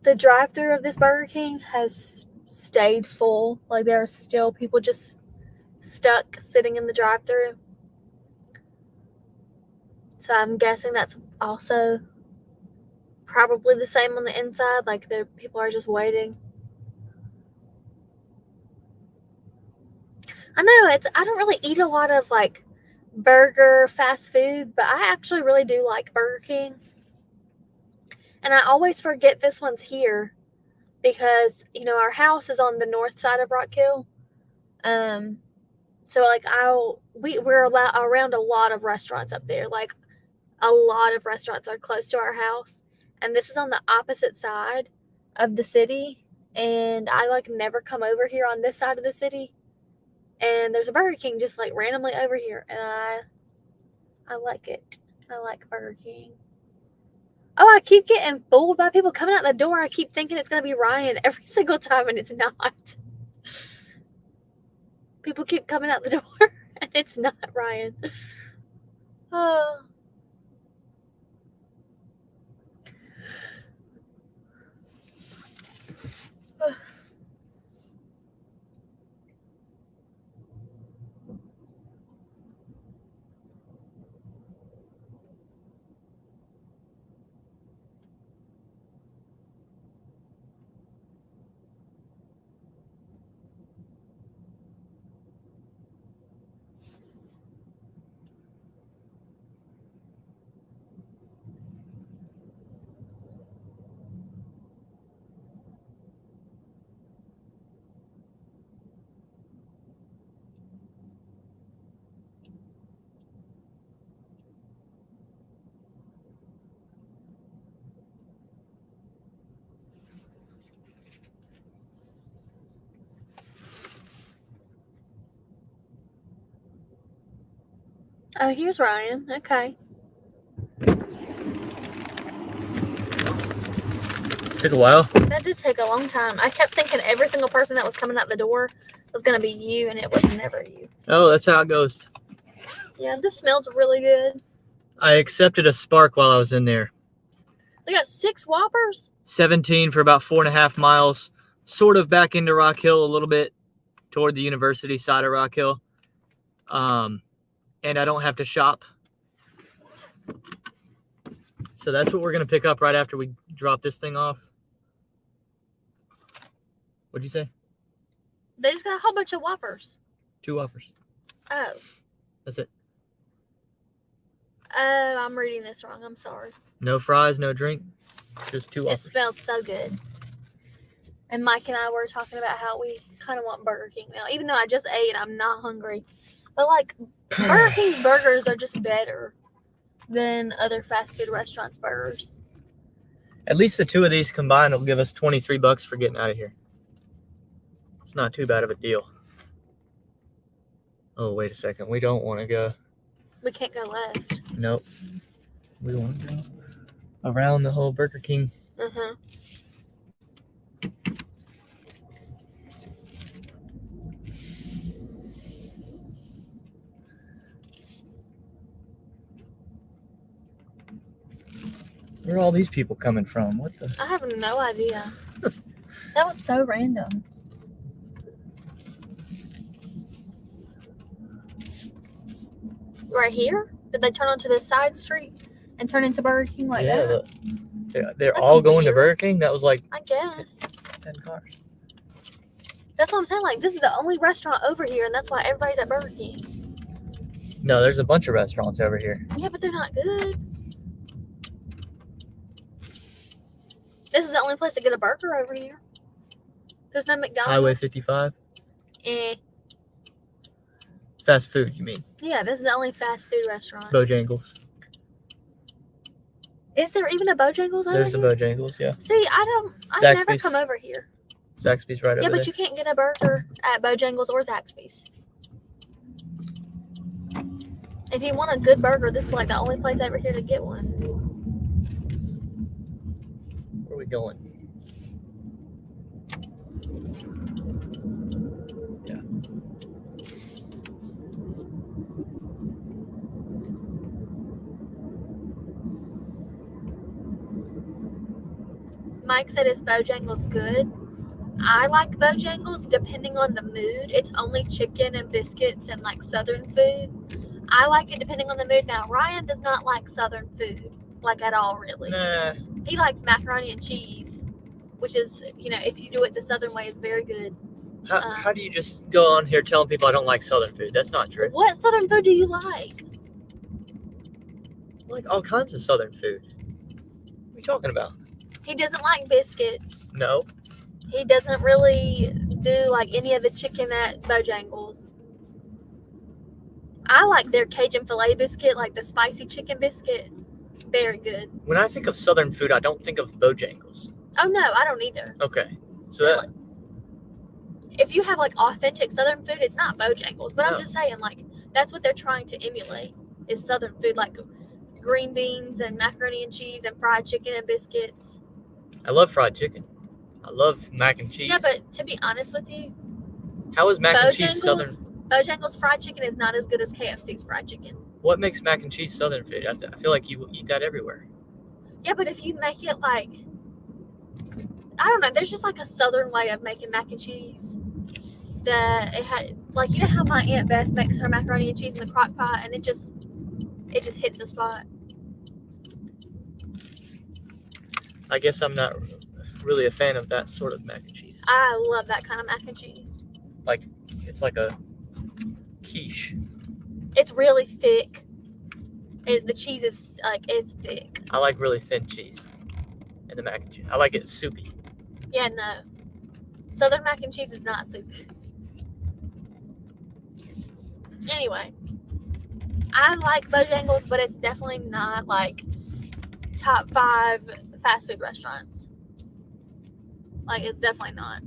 The drive-thru of this Burger King has stayed full. Like, there are still people just stuck sitting in the drive-thru. So I'm guessing that's also probably the same on the inside. Like, the people are just waiting. I know I don't really eat a lot of like burger fast food, but I actually really do like Burger King. And I always forget this one's here because, you know, our house is on the north side of Rock Hill. So like we're around a lot of restaurants up there. Like a lot of restaurants are close to our house, and this is on the opposite side of the city. And I like never come over here on this side of the city. And there's a Burger King just like randomly over here, and I like it. I like Burger King. Oh, I keep getting fooled by people coming out the door. I keep thinking it's going to be Ryan every single time, and it's not. People keep coming out the door, and it's not Ryan. Oh. Oh, here's Ryan. Okay. Took a while. That did take a long time. I kept thinking every single person that was coming out the door was going to be you, and it was never you. Oh, that's how it goes. Yeah, this smells really good. I accepted a Spark while I was in there. They got 6 Whoppers. 17 for about 4.5 miles. sort of back into Rock Hill a little bit toward the university side of Rock Hill. And I don't have to shop. So that's what we're going to pick up right after we drop this thing off. What'd you say? They just got a whole bunch of Whoppers. 2 Whoppers. Oh. That's it. Oh, I'm reading this wrong. I'm sorry. No fries, no drink. Just 2 It Whoppers. smells so good. And Mike and I were talking about how we kind of want Burger King now. Even though I just ate and I'm not hungry. But, like, Burger King's burgers are just better than other fast food restaurants' burgers. At least the 2 of these combined will give us $23 for getting out of here. It's not too bad of a deal. Oh, wait a second. We don't want to go. We can't go left. Nope. We want to go around the whole Burger King. Uh-huh. Where are all these people coming from? What the? I have no idea. That was so random. Right here? Did they turn onto this side street and turn into Burger King like that? Look. They're That's all going to weird. Burger King? That was like I guess. 10 cars. That's what I'm saying. Like, this is the only restaurant over here, and that's why everybody's at Burger King. No, there's a bunch of restaurants over here. Yeah, but they're not good. This is the only place to get a burger over here. There's no McDonald's. Highway 55. Fast food, you mean? Yeah, this is the only fast food restaurant. Bojangles. Is there even a Bojangles over There's a here? Bojangles, yeah. See, I never Zaxby's. come over here. Zaxby's right Yeah, over but there. you can't get a burger at Bojangles or Zaxby's. If you want a good burger, this is like the only place over here to get one. Where are we going? Yeah. Mike said, is Bojangles good? I like Bojangles depending on the mood. It's only chicken and biscuits and like Southern food. I like it depending on the mood. Now, Ryan does not like Southern food, like at all, really. Nah. He likes macaroni and cheese, which is, you know, if you do it the Southern way, is very good. How do you just go on here telling people I don't like Southern food? That's not true. What Southern food do you like? I like all kinds of Southern food. What are you talking about? He doesn't like biscuits. No. He doesn't really do like any of the chicken at Bojangles. I like their Cajun filet biscuit, like the spicy chicken biscuit. Very good. When I think of Southern food, I don't think of Bojangles. Oh no, I don't either. Okay. So that, If you have like authentic Southern food, it's not Bojangles. But No. I'm just saying, like, that's what they're trying to emulate is Southern food, like green beans and macaroni and cheese and fried chicken and biscuits. I love fried chicken. I love mac and cheese. Yeah, but to be honest with you, How is mac and cheese Southern? Bojangles fried chicken is not as good as KFC's fried chicken. What makes mac and cheese Southern food? I feel like you eat that everywhere. Yeah, but if you make it like, I don't know, there's just like a Southern way of making mac and cheese. That it had, like, you know how my Aunt Beth makes her macaroni and cheese in the crock pot, and it just hits the spot. I guess I'm not really a fan of that sort of mac and cheese. I love that kind of mac and cheese. Like, it's like a quiche. It's really thick. The cheese is like, it's thick. I like really thin cheese in the mac and cheese. I like it soupy. Yeah, no. Southern mac and cheese is not soupy. Anyway, I like Bojangles, but it's definitely not like top 5 fast food restaurants. Like, it's definitely not.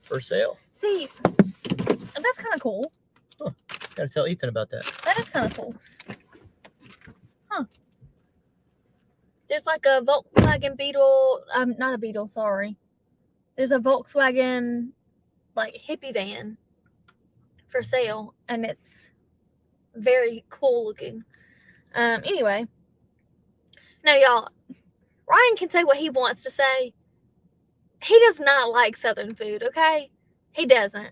For sale. See, and that's kind of cool. Gotta tell Ethan about that. That is kind of cool. Huh. There's like a Volkswagen Beetle. Not a Beetle, sorry. There's a Volkswagen, like, hippie van for sale, and it's very cool looking. Anyway, now y'all, Ryan can say what he wants to say. He does not like Southern food, okay? He doesn't.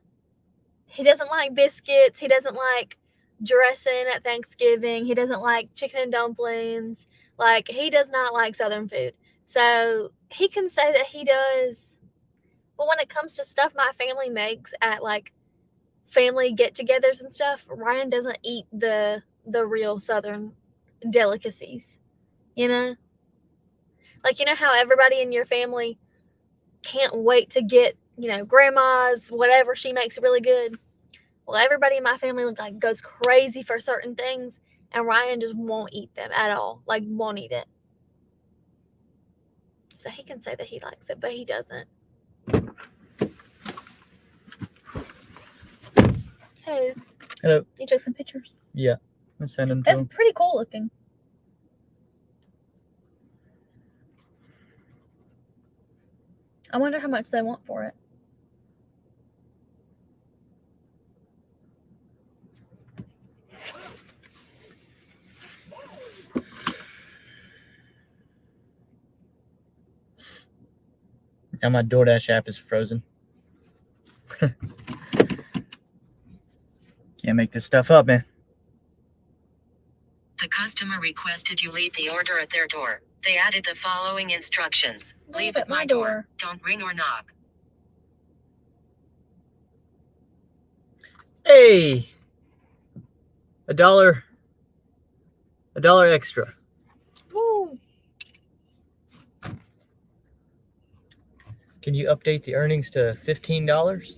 He doesn't like biscuits. He doesn't like dressing at Thanksgiving. He doesn't like chicken and dumplings. Like, he does not like Southern food. So he can say that he does. But when it comes to stuff my family makes at like family get-togethers and stuff, Ryan doesn't eat the real Southern delicacies. You know? Like, you know how everybody in your family can't wait to get, you know, grandma's whatever she makes really good? Well, everybody in my family like goes crazy for certain things, and Ryan just won't eat them at all. Like, won't eat it. So he can say that he likes it, but he doesn't. Hello. Hello. You took some pictures? Yeah. I'm sending them to That's him. pretty cool looking. I wonder how much they want for it. Now my DoorDash app is frozen. Can't make this stuff up, man. The customer requested you leave the order at their door. They added the following instructions. Leave at my door. Don't ring or knock. Hey! $1 extra. Woo. Can you update the earnings to $15?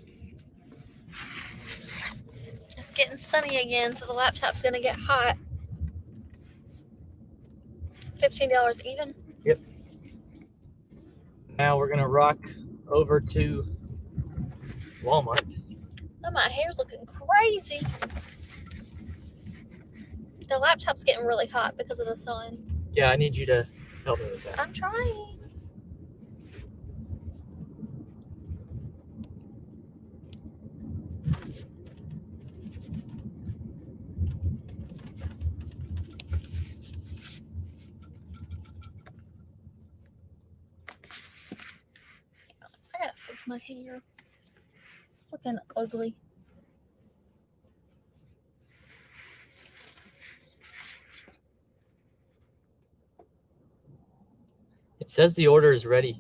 It's getting sunny again, so the laptop's gonna get hot. $15 even? Yep. Now we're gonna rock over to Walmart. Oh, my hair's looking crazy. The laptop's getting really hot because of the sun. Yeah, I need you to help me with that. I'm trying. I gotta fix my hair. It's looking ugly. It says the order is ready.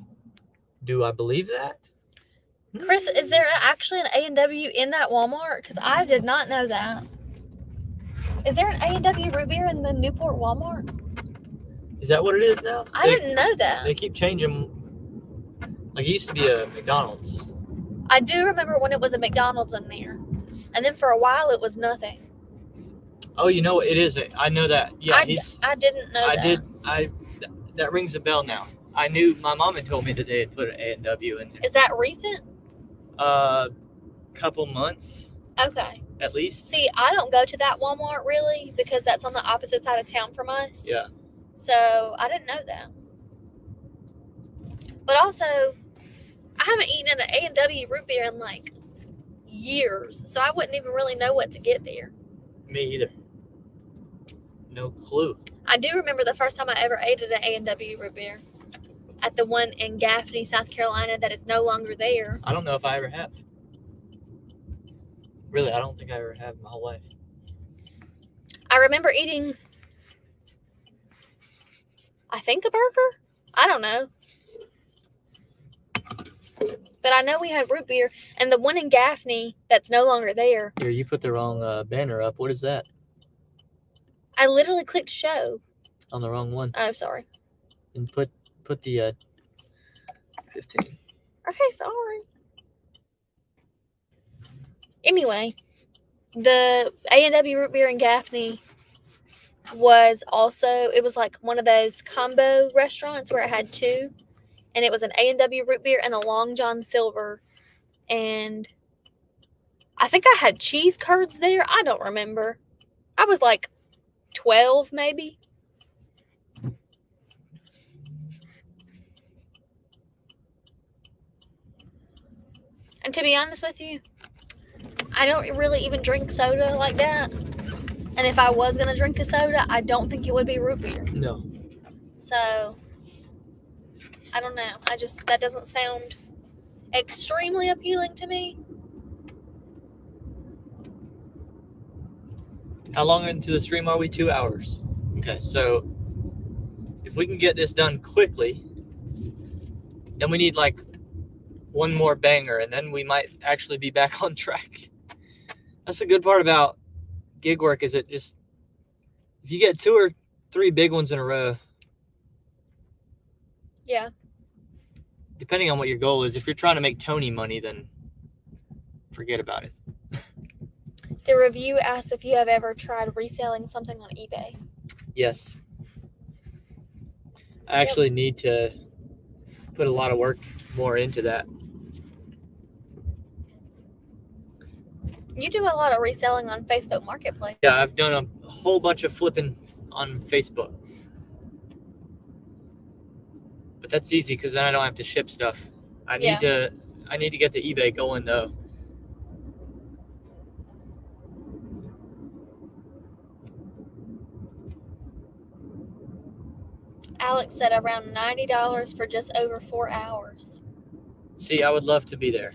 Do I believe that? Chris, is there actually an A&W in that Walmart? Because I did not know that. Is there an A&W root beer in the Newport Walmart? Is that what it is now? I didn't know that. They keep changing. Like, it used to be a McDonald's. I do remember when it was a McDonald's in there. And then for a while it was nothing. Oh, you know what? It is. I know that. Yeah, I didn't know that. That rings a bell now. I knew my mom had told me that they had put an A&W in there. Is that recent? Couple months Okay. at least. See, I don't go to that Walmart really because that's on the opposite side of town from us. Yeah. So I didn't know that. But also, I haven't eaten an A&W root beer in like years, so I wouldn't even really know what to get there. Me either. No clue. I do remember the first time I ever ate at an A&W root beer at the one in Gaffney, South Carolina that is no longer there. I don't know if I ever have. Really, I don't think I ever have in my whole life. I remember eating, I think, a burger. I don't know. But I know we had root beer, and the one in Gaffney that's no longer there. Here, you put the wrong banner up. What is that? I literally clicked show. On the wrong one. Oh, sorry. And put the 15. Okay, sorry. Anyway, the A&W root beer in Gaffney was also, it was like one of those combo restaurants where it had two. And it was an A&W root beer and a Long John Silver. And I think I had cheese curds there. I don't remember. I was like 12 maybe. And to be honest with you, I don't really even drink soda like that. And if I was going to drink a soda, I don't think it would be root beer. No. So, I don't know. That doesn't sound extremely appealing to me. How long into the stream are we? 2 hours. Okay, so if we can get this done quickly, then we need like one more banger, and then we might actually be back on track. That's the good part about gig work, is it just, if you get 2 or 3 big ones in a row, Yeah. depending on what your goal is, if you're trying to make Tony money, then forget about it. The review asks if you have ever tried reselling something on eBay. Yes. I actually need to put a lot of work more into that. You do a lot of reselling on Facebook Marketplace. Yeah, I've done a whole bunch of flipping on Facebook. But that's easy because then I don't have to ship stuff. I need to get the eBay going though. Alex said around $90 for just over 4 hours. See, I would love to be there.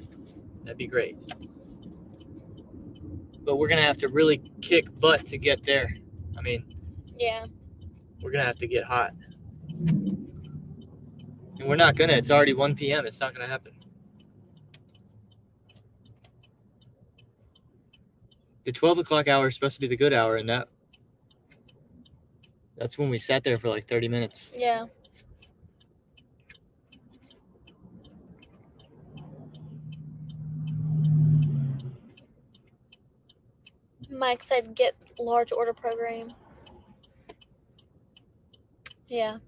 That'd be great. But we're gonna have to really kick butt to get there. I mean, Yeah. we're gonna have to get hot. And we're not gonna. It's already 1 p.m. It's not gonna happen. The 12 o'clock hour is supposed to be the good hour, and that's when we sat there for like 30 minutes. Yeah. Mike said get large order program. Yeah.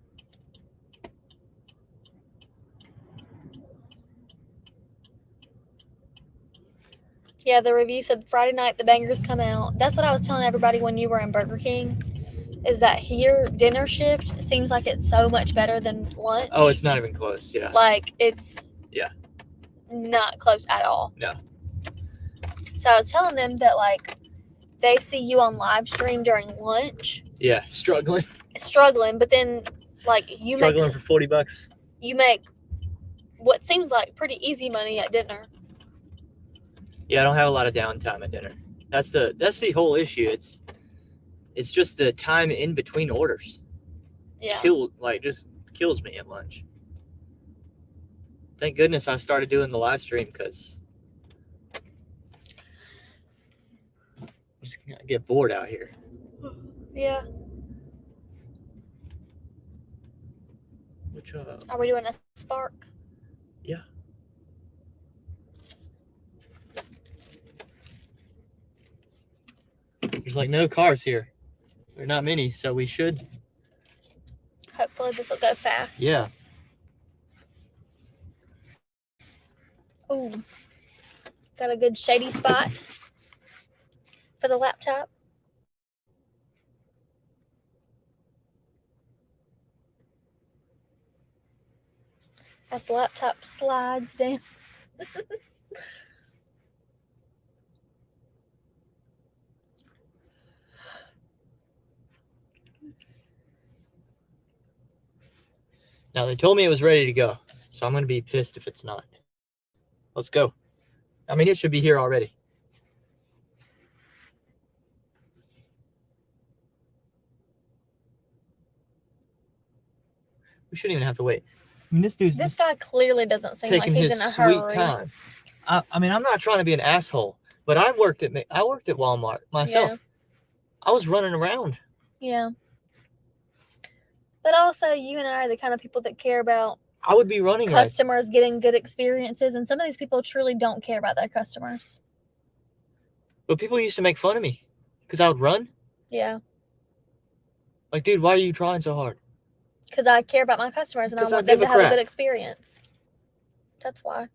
Yeah, the review said Friday night the bangers come out. That's what I was telling everybody when you were in Burger King, is that here dinner shift seems like it's so much better than lunch. Oh, it's not even close. Yeah. Like, it's not close at all. No. So I was telling them that, like, they see you on live stream during lunch. Yeah, struggling, But then, like, struggling for $40. You make what seems like pretty easy money at dinner. Yeah, I don't have a lot of downtime at dinner. That's the whole issue. It's just the time in between orders. Yeah. Just kills me at lunch. Thank goodness I started doing the live stream, because I'm just gonna get bored out here. Yeah. Which Are we doing a spark? Yeah. There's like no cars here. There are not many, so we should. Hopefully this will go fast. Yeah. Oh, got a good shady spot for the laptop. As the laptop slides down. Now they told me it was ready to go, so I'm gonna be pissed if it's not. Let's go. I mean, it should be here already. We shouldn't even have to wait. I mean, This guy clearly doesn't seem like taking he's his in a sweet hurry. time. I mean, I'm not trying to be an asshole, but I worked at Walmart myself. Yeah. I was running around. Yeah. But also, you and I are the kind of people that care about I would be running customers getting good experiences, and some of these people truly don't care about their customers. But people used to make fun of me because I would run. Yeah. Like, dude, why are you trying so hard? Because I care about my customers and I 'Cause I want them give to a have a crap. good experience. That's why.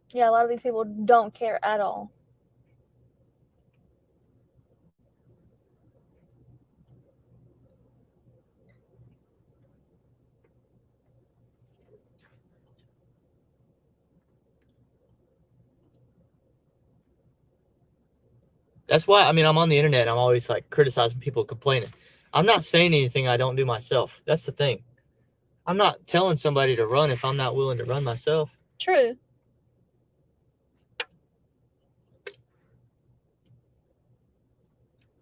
Yeah, a lot of these people don't care at all. That's why, I mean, I'm on the internet and I'm always like criticizing people complaining. I'm not saying anything I don't do myself. That's the thing. I'm not telling somebody to run if I'm not willing to run myself. True.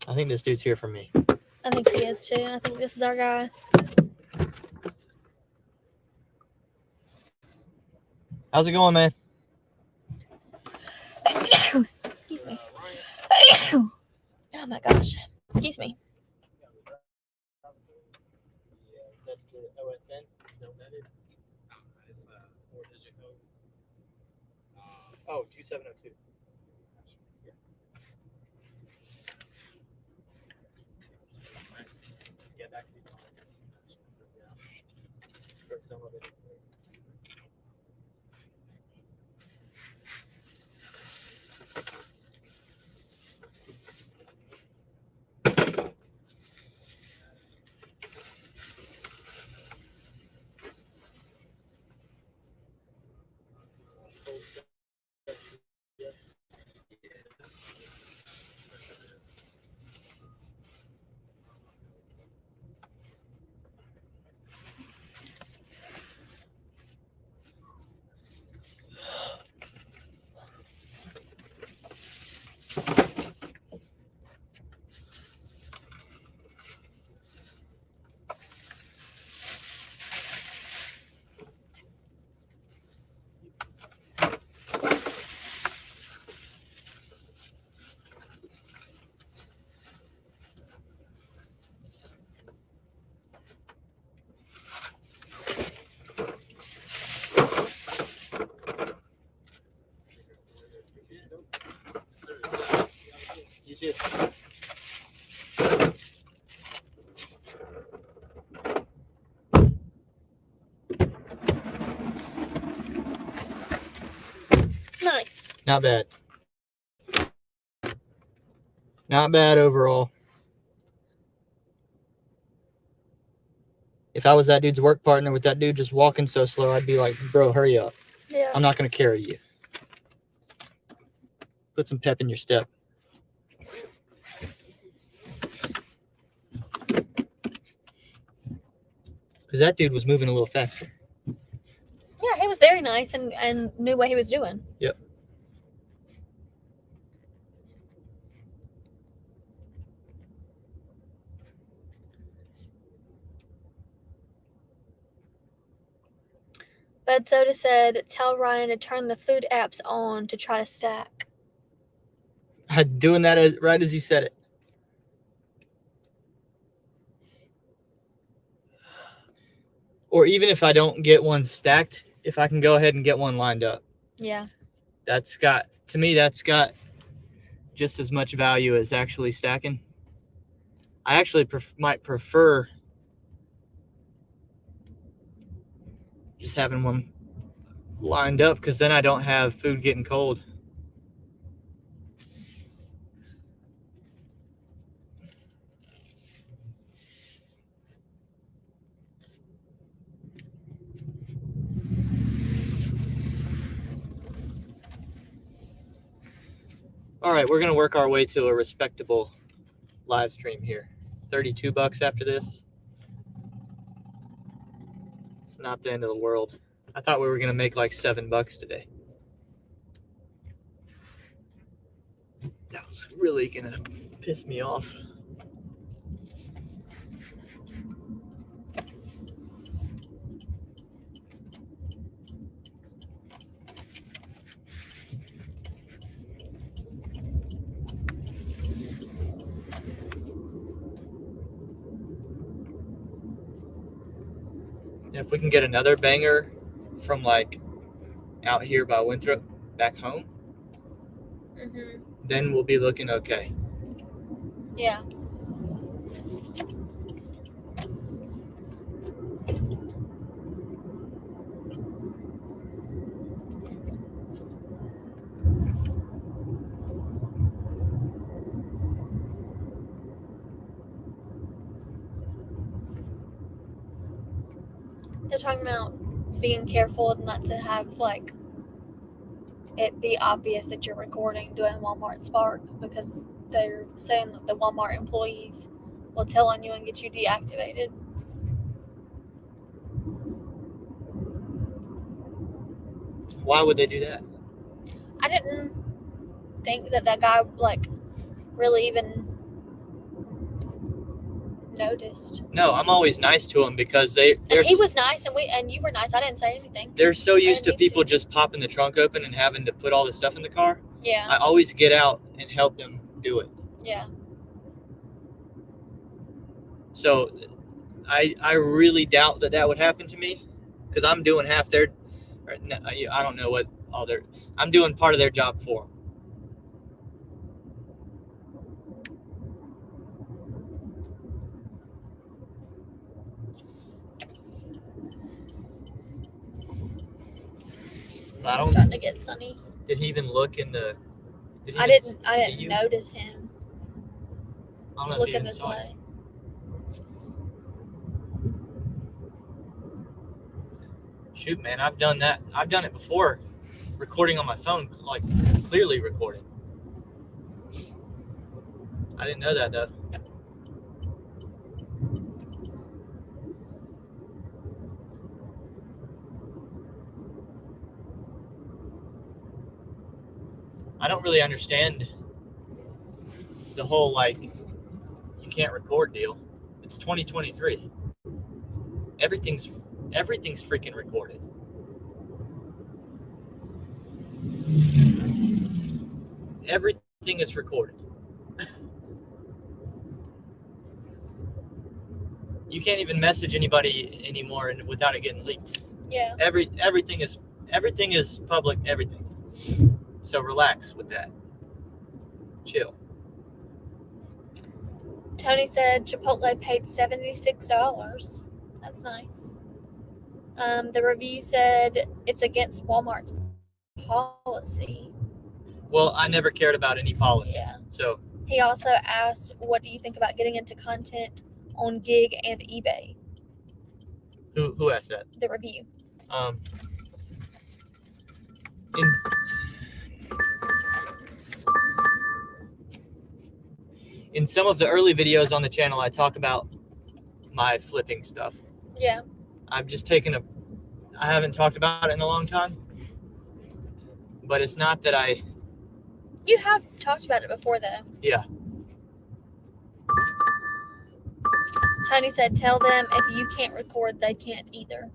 I think this dude's here for me. I think he is too. I think this is our guy. How's it going, man? Excuse me. Oh my gosh. Excuse me. Oh, 2702. Yeah, back to for some of it. You too. Nice. Not bad. Not bad overall. If I was that dude's work partner with that dude just walking so slow, I'd be like, bro, hurry up. Yeah. I'm not going to carry you. Put some pep in your step. Because that dude was moving a little faster. Yeah, he was very nice and knew what he was doing. Yep. But Soda said, tell Ryan to turn the food apps on to try to stack. I'm doing that right as you said it. Or even if I don't get one stacked, if I can go ahead and get one lined up. Yeah. To me, that's got just as much value as actually stacking. I actually might prefer just having one lined up because then I don't have food getting cold. All right, we're going to work our way to a respectable live stream here. $32 after this. It's not the end of the world. I thought we were going to make like $7 today. That was really going to piss me off. If we can get another banger from like out here by Winthrop back home, then we'll be looking okay. Yeah. They're talking about being careful not to have it be obvious that you're recording doing Walmart Spark because they're saying that the Walmart employees will tell on you and get you deactivated. Why would they do that? I didn't think that guy like really even noticed. No, I'm always nice to them because they're And he was nice, and you were nice. I didn't say anything. they're so used to didn't need people just popping the trunk open and having to put all the stuff in the car. Yeah, I always get out and help them do it. yeah. So I really doubt that would happen to me because I'm doing half their. I don't know what all their. I'm doing part of their job for them. I It's don't. starting to get sunny. Did he even look in the? I didn't notice him I don't know if he looking even this saw it. way. Shoot, man, I've done that. I've done it before, recording on my phone, like clearly recording. I didn't know that though. I don't really understand the whole like you can't record deal. It's 2023. Everything's freaking recorded. Everything is recorded. You can't even message anybody anymore without it getting leaked. Yeah. Everything is public, everything. So relax with that. Chill. Tony said Chipotle paid $76. That's nice. The review said it's against Walmart's policy. Well, I never cared about any policy. Yeah. So He also asked, what do you think about getting into content on Gig and eBay? who asked that? The review. In some of the early videos on the channel, I talk about my flipping stuff. Yeah. I've just taken I haven't talked about it in a long time. But it's not that You have talked about it before, though. Yeah. Tony said, tell them if you can't record, they can't either.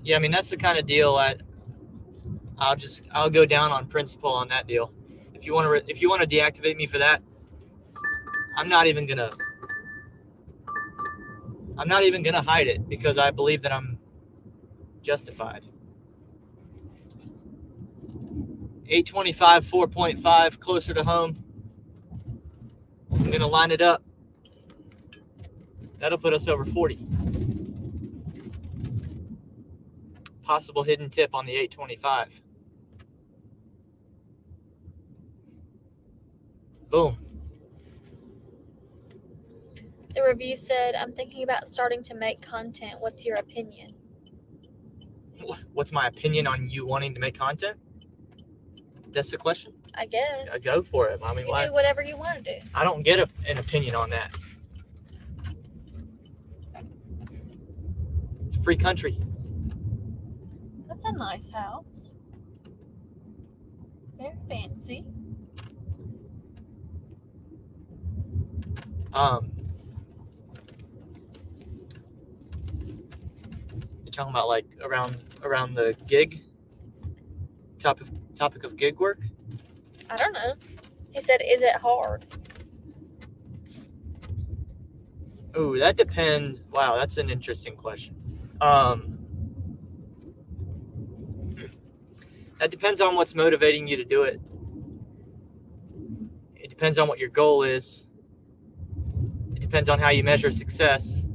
Yeah, I mean, that's the kind of deal I'll go down on principle on that deal. If you want to deactivate me for that, I'm not even gonna hide it because I believe that I'm justified. 825, 4.5, closer to home. I'm gonna line it up. That'll put us over 40. Possible hidden tip on the 825. Boom. The review said, I'm thinking about starting to make content. What's your opinion? What's my opinion on you wanting to make content? That's the question. I guess. Go for it. I mean, You do whatever you want to do. I don't get an opinion on that. It's a free country. That's a nice house. Very fancy. You're talking about like around the gig topic of gig work? I don't know. He said, is it hard? Ooh, that depends. Wow, that's an interesting question. That depends on what's motivating you to do it. It depends on what your goal is. It depends on how you measure success.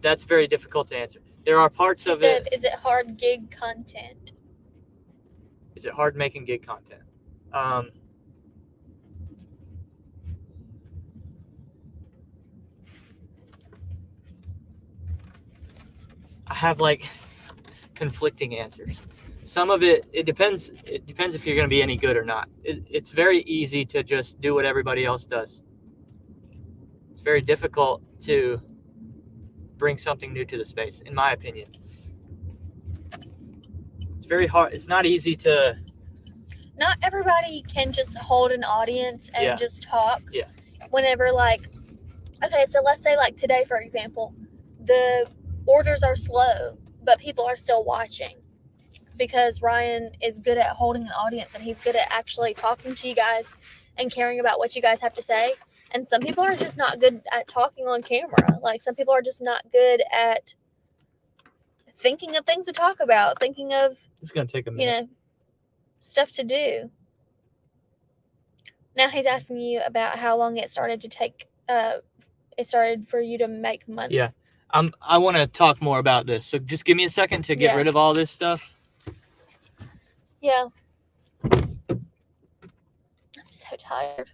That's very difficult to answer. There are parts of it. Is it hard gig content? Is it hard making gig content? I have like conflicting answers. Some of it depends. It depends if you're going to be any good or not. It's very easy to just do what everybody else does. It's very difficult to bring something new to the space, in my opinion. It's very hard. It's not easy to. Not everybody can just hold an audience and Yeah. just talk. Yeah. Whenever, like, okay, so let's say, like, today, for example, the orders are slow, but people are still watching because Ryan is good at holding an audience and he's good at actually talking to you guys and caring about what you guys have to say. And some people are just not good at talking on camera. Like, some people are just not good at thinking of things to talk about, thinking of, It's going to take a you minute. know, stuff to do. Now he's asking you about how long it started to take, it started for you to make money. Yeah. I want to talk more about this. So just give me a second to get Yeah. rid of all this stuff. Yeah. I'm so tired.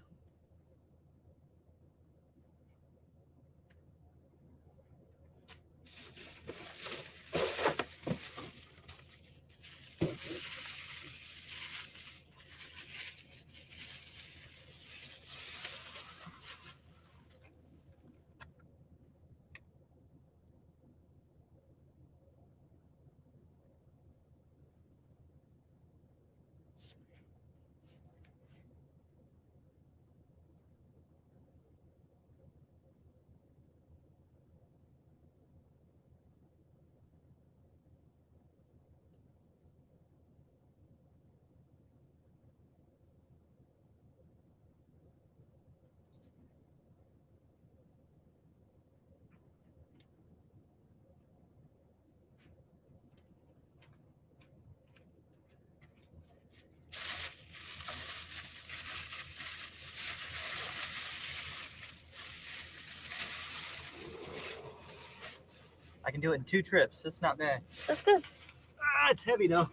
I can do it in 2 trips. That's not bad. That's good. It's heavy though.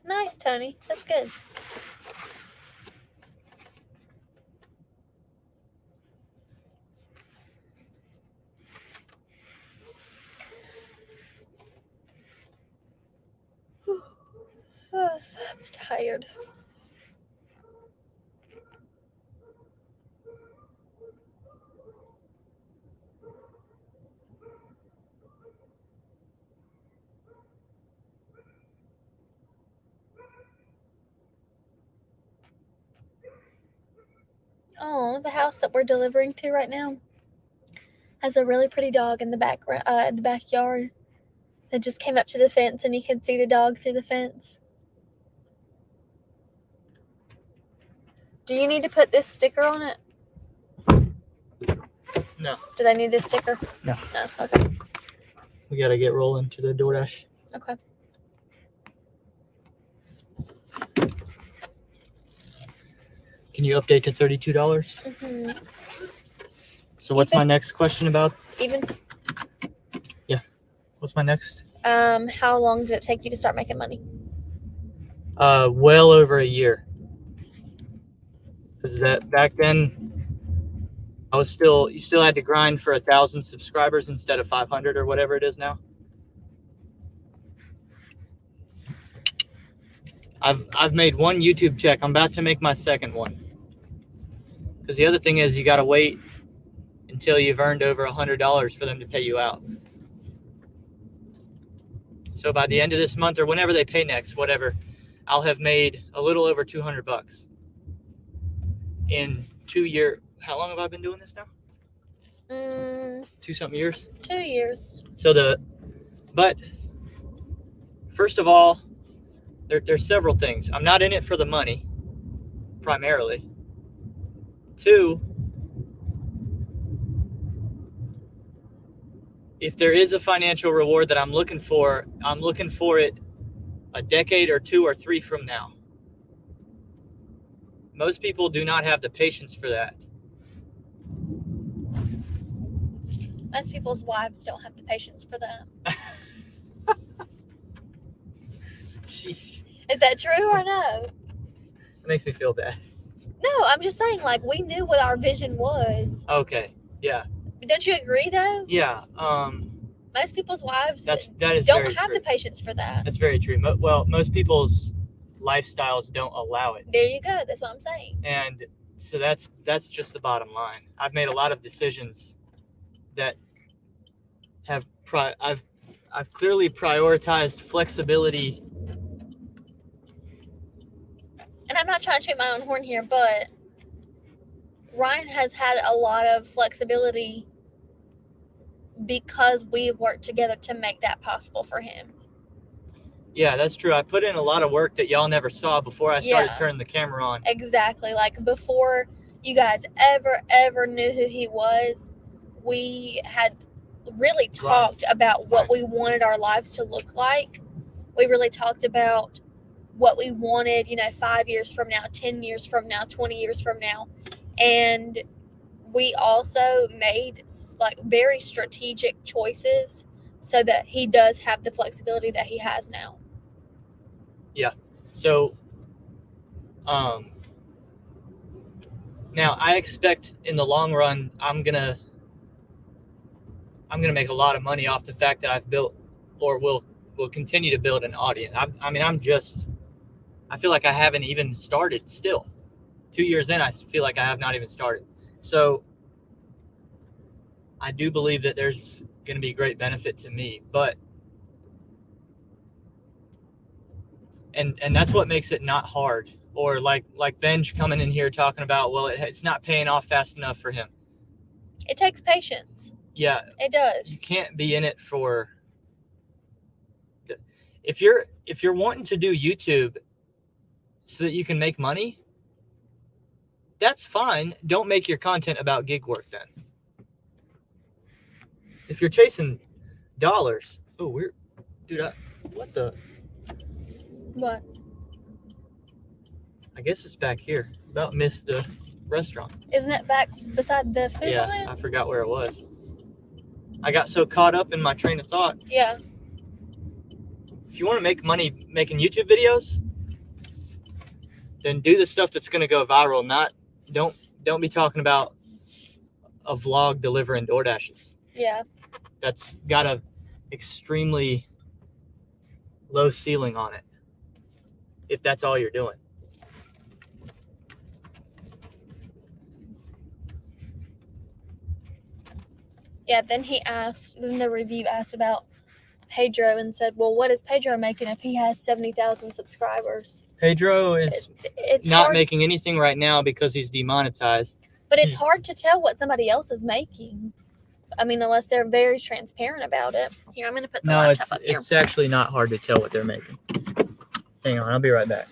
Nice, Tony. That's good. I'm tired. Oh, the house that we're delivering to right now has a really pretty dog in the background, in the backyard. That just came up to the fence, and you can see the dog through the fence. Do you need to put this sticker on it? No. Do they need this sticker? No. No. Okay. We got to get rolling to the DoorDash. Okay. Can you update to $32? Mm-hmm. So what's my next question about? Even. What's my next? How long did it take you to start making money? Well over a year. Because that back then, you still had to grind for 1,000 subscribers instead of 500 or whatever it is now. I've made 1 YouTube check. I'm about to make my second one. Because the other thing is you got to wait until you've earned over $100 for them to pay you out. So by the end of this month or whenever they pay next, whatever, I'll have made a little over $200 in 2 years. How long have I been doing this now? 2-something years. 2 years. But first of all, there's several things. I'm not in it for the money, primarily. 2, if there is a financial reward that I'm looking for it a decade or 2 or 3 from now. Most people do not have the patience for that. Most people's wives don't have the patience for that. Sheesh. Is that true or no? It makes me feel bad. No, I'm just saying, like, we knew what our vision was. Okay. Yeah. Don't you agree, though? Yeah. Most people's wives That is don't very have true. the patience for that. That's very true. Well, most people's lifestyles don't allow it. There you go. That's what I'm saying. And so that's just the bottom line. I've made a lot of decisions that have I've clearly prioritized flexibility. And I'm not trying to toot my own horn here, but Ryan has had a lot of flexibility because we've worked together to make that possible for him. Yeah, that's true. I put in a lot of work that y'all never saw before I started turning the camera on. Exactly. Like, before you guys ever knew who he was, we had really talked about what we wanted our lives to look like. We really talked about what we wanted, 5 years from now, 10 years from now, 20 years from now. And we also made like very strategic choices so that he does have the flexibility that he has now. Yeah. So, now I expect in the long run, I'm gonna make a lot of money off the fact that I've built or will continue to build an audience. I feel like I haven't even started still. 2 years in, I feel like I have not even started. So I do believe that there's going to be great benefit to me, but and that's what makes it not hard. Or like Benj coming in here talking about, well, it's not paying off fast enough for him. It takes patience. Yeah, it does. You can't be in it for. If you're wanting to do YouTube so that you can make money, that's fine. Don't make your content about gig work then. If you're chasing dollars, what the? What? I guess it's back here. About missed the restaurant. Isn't it back beside the food line? I forgot where it was. I got so caught up in my train of thought. Yeah. If you want to make money making YouTube videos, then do the stuff that's going to go viral. Don't be talking about a vlog delivering DoorDashes. Yeah. That's got a extremely low ceiling on it. If that's all you're doing. Yeah, then the review asked about Pedro and said, well, what is Pedro making if he has 70,000 subscribers? Pedro is it's not hard, making anything right now because he's demonetized. but it's hard to tell what somebody else is making. I mean, unless they're very transparent about it. Here, I'm going to put the laptop up here. It's actually not hard to tell what they're making. Hang on, I'll be right back.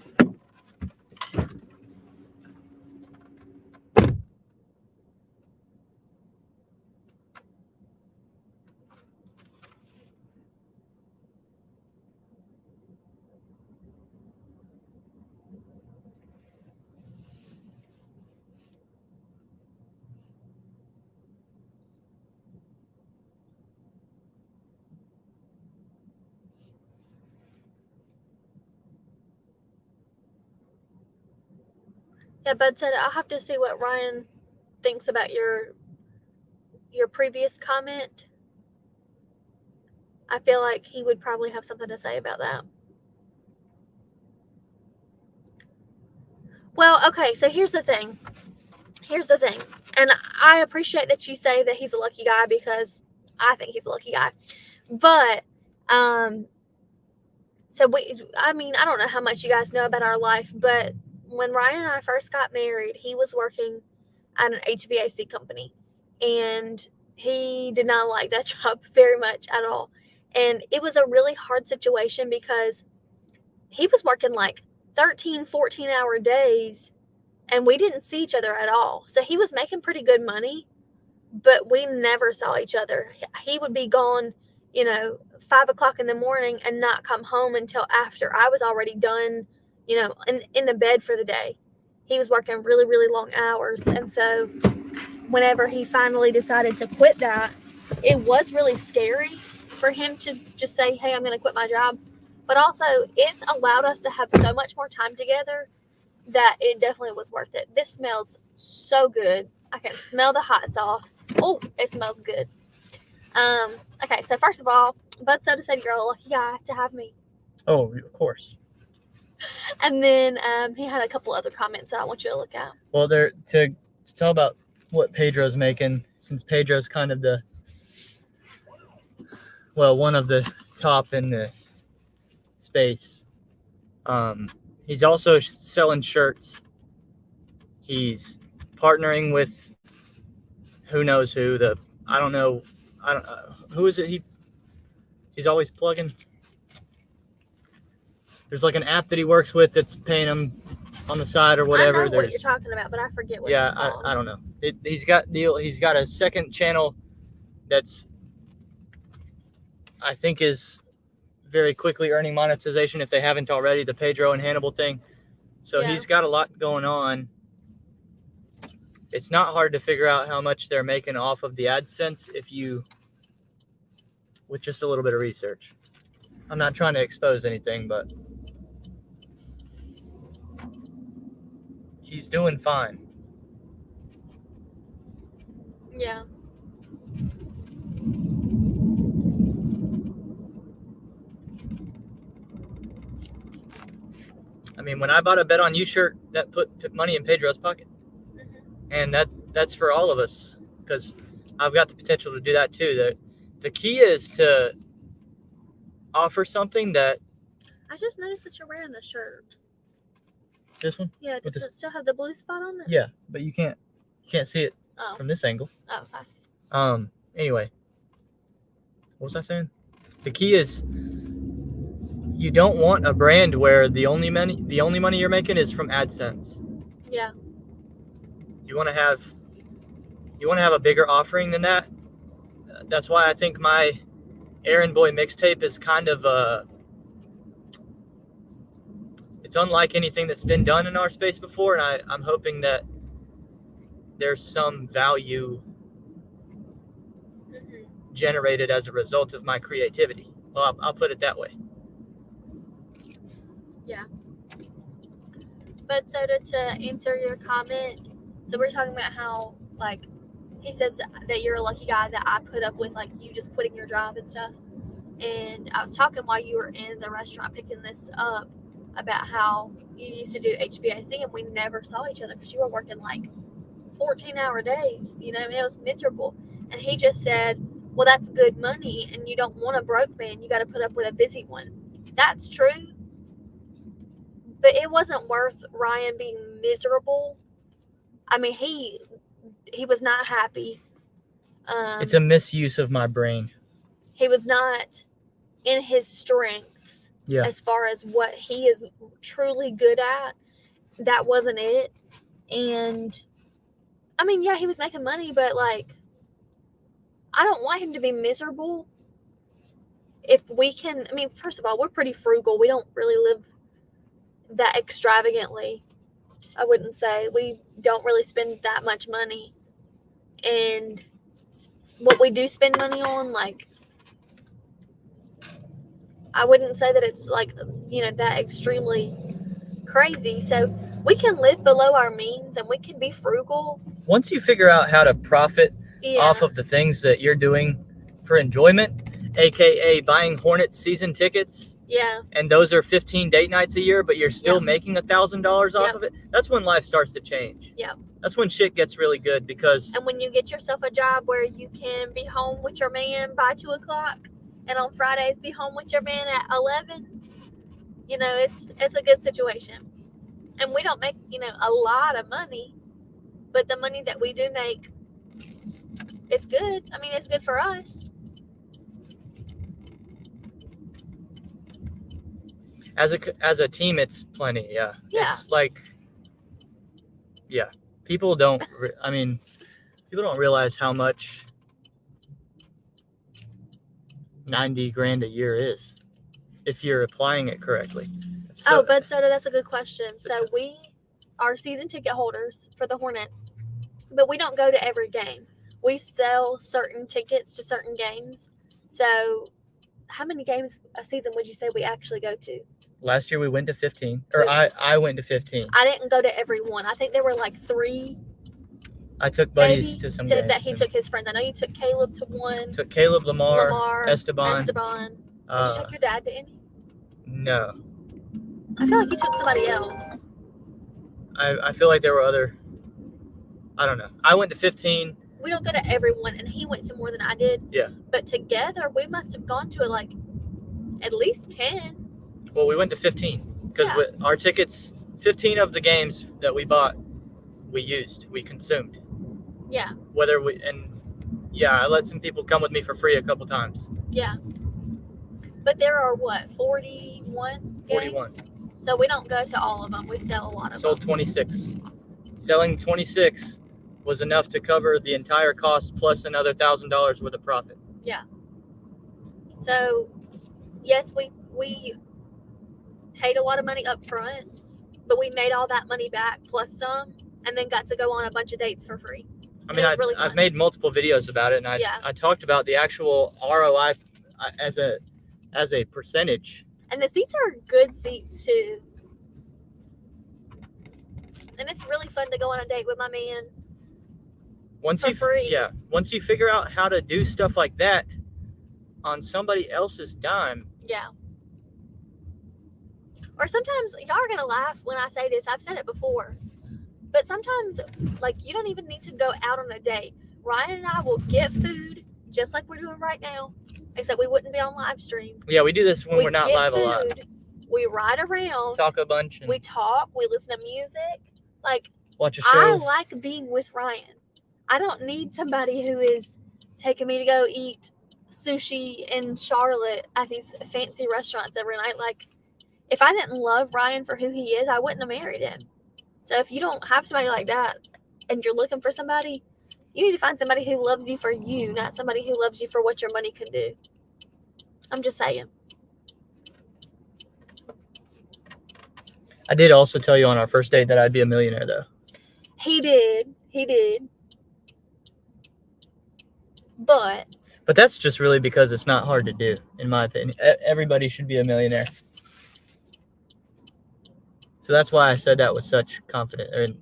Yeah, Bud said, I'll have to see what Ryan thinks about your previous comment. I feel like he would probably have something to say about that. Well, okay, so here's the thing. And I appreciate that you say that he's a lucky guy because I think he's a lucky guy. But, I don't know how much you guys know about our life, but when Ryan and I first got married, he was working at an HVAC company. And he did not like that job very much at all. And it was a really hard situation because he was working like 13, 14-hour days, and we didn't see each other at all. So he was making pretty good money, but we never saw each other. He would be gone, 5 o'clock in the morning and not come home until after I was already done, in the bed for the day. He was working really, really long hours. And so whenever he finally decided to quit that, it was really scary for him to just say, hey, I'm going to quit my job. But also, it's allowed us to have so much more time together that it definitely was worth it. This smells so good. I can smell the hot sauce. Oh, it smells good. Okay, so first of all, Bud Soda said you're a lucky guy to have me. Oh, of course. And then he had a couple other comments that I want you to look at. Well, to tell about what Pedro's making, since Pedro's kind of one of the top in the space. He's also selling shirts. He's partnering with who knows who. Who is it? He's always plugging. There's like an app that he works with that's paying him on the side or whatever. I know what you're talking about, but I forget what it's called. I don't know. He's got a second channel that's, I think, is very quickly earning monetization if they haven't already, the Pedro and Hannibal thing. So he's got a lot going on. It's not hard to figure out how much they're making off of the AdSense with just a little bit of research. I'm not trying to expose anything, but he's doing fine. Yeah. I mean, when I bought a Bet on You shirt, that put money in Pedro's pocket. Mm-hmm. And that's for all of us, because I've got the potential to do that too. The key is to offer something that... I just noticed that you're wearing the shirt. This one? Yeah, does it still have the blue spot on it? Yeah, but you can't see it from this angle. Oh, okay. Anyway, what was I saying? The key is you don't want a brand where the only money you're making is from AdSense. Yeah. You want to have a bigger offering than that. That's why I think my Errand Boy mixtape is kind of it's unlike anything that's been done in our space before, and I'm hoping that there's some value generated as a result of my creativity. Well, I'll put it that way. Yeah. But so to answer your comment, so we're talking about how, like, he says that you're a lucky guy that I put up with, like, you just quitting your job and stuff. And I was talking while you were in the restaurant picking this up about how you used to do HVAC and we never saw each other because you were working like 14-hour days, and it was miserable. And he just said, well, that's good money and you don't want a broke man. You got to put up with a busy one. That's true. But it wasn't worth Ryan being miserable. I mean, he was not happy. It's a misuse of my brain. He was not in his strengths as far as what he is truly good at. That wasn't it. And I mean, yeah, he was making money, but like, I don't want him to be miserable. If we can, I mean, first of all, we're pretty frugal. We don't really live that extravagantly. I wouldn't say. We don't really spend that much money. And what we do spend money on, like, I wouldn't say that it's like, that extremely crazy. So we can live below our means and we can be frugal. Once you figure out how to profit off of the things that you're doing for enjoyment, aka buying Hornets season tickets, and those are 15 date nights a year, but you're still making $1,000 off of it, that's when life starts to change. That's when shit gets really good, because... And when you get yourself a job where you can be home with your man by 2 o'clock, and on Fridays be home with your man at 11, it's a good situation. And we don't make, a lot of money, but the money that we do make it's good. I mean, it's good for us. As a team, it's plenty. Yeah. Yeah. It's like, yeah. People don't realize how much 90 grand a year is if you're applying it correctly. Oh, but Soda, that's a good question. So we are season ticket holders for the Hornets, but we don't go to every game. We sell certain tickets to certain games. So how many games a season would you say we actually go to? Last year we went to 15, or I went to 15. I didn't go to every one. I think there were like 3. I took buddies to some games. That he took his friends. I know you took Caleb to one. Took Caleb, Lamar, Esteban. Did you take your dad to any? No. I feel like you took somebody else. I feel like there were other. I don't know. I went to 15. We don't go to everyone, and he went to more than I did. Yeah. But together, we must have gone to like at least 10. Well, we went to 15 because our tickets, 15 of the games that we bought, we consumed. Yeah. I let some people come with me for free a couple times. Yeah. But there are what, 41 games? 41. So we don't go to all of them. We sell a lot of Sold them. 26. Selling 26 was enough to cover the entire cost plus another $1,000 worth of profit. Yeah. So, yes, we paid a lot of money up front, but we made all that money back plus some, and then got to go on a bunch of dates for free. I mean, I've made multiple videos about it, and I talked about the actual ROI as a percentage. And the seats are good seats too. And it's really fun to go on a date with my man. Once you figure out how to do stuff like that on somebody else's dime. Yeah. Or sometimes, y'all are going to laugh when I say this. I've said it before. But sometimes, like, you don't even need to go out on a date. Ryan and I will get food, just like we're doing right now, except we wouldn't be on live stream. Yeah, we do this when we're not live a lot. We ride around. Talk a bunch. We talk. We listen to music. Like, watch a show. I like being with Ryan. I don't need somebody who is taking me to go eat sushi in Charlotte at these fancy restaurants every night. Like, if I didn't love Ryan for who he is, I wouldn't have married him. So if you don't have somebody like that and you're looking for somebody, you need to find somebody who loves you for you, not somebody who loves you for what your money can do. I'm just saying. I did also tell you on our first date that I'd be a millionaire, though. He did. But that's just really because it's not hard to do, in my opinion. Everybody should be a millionaire. So that's why I said that with such confidence.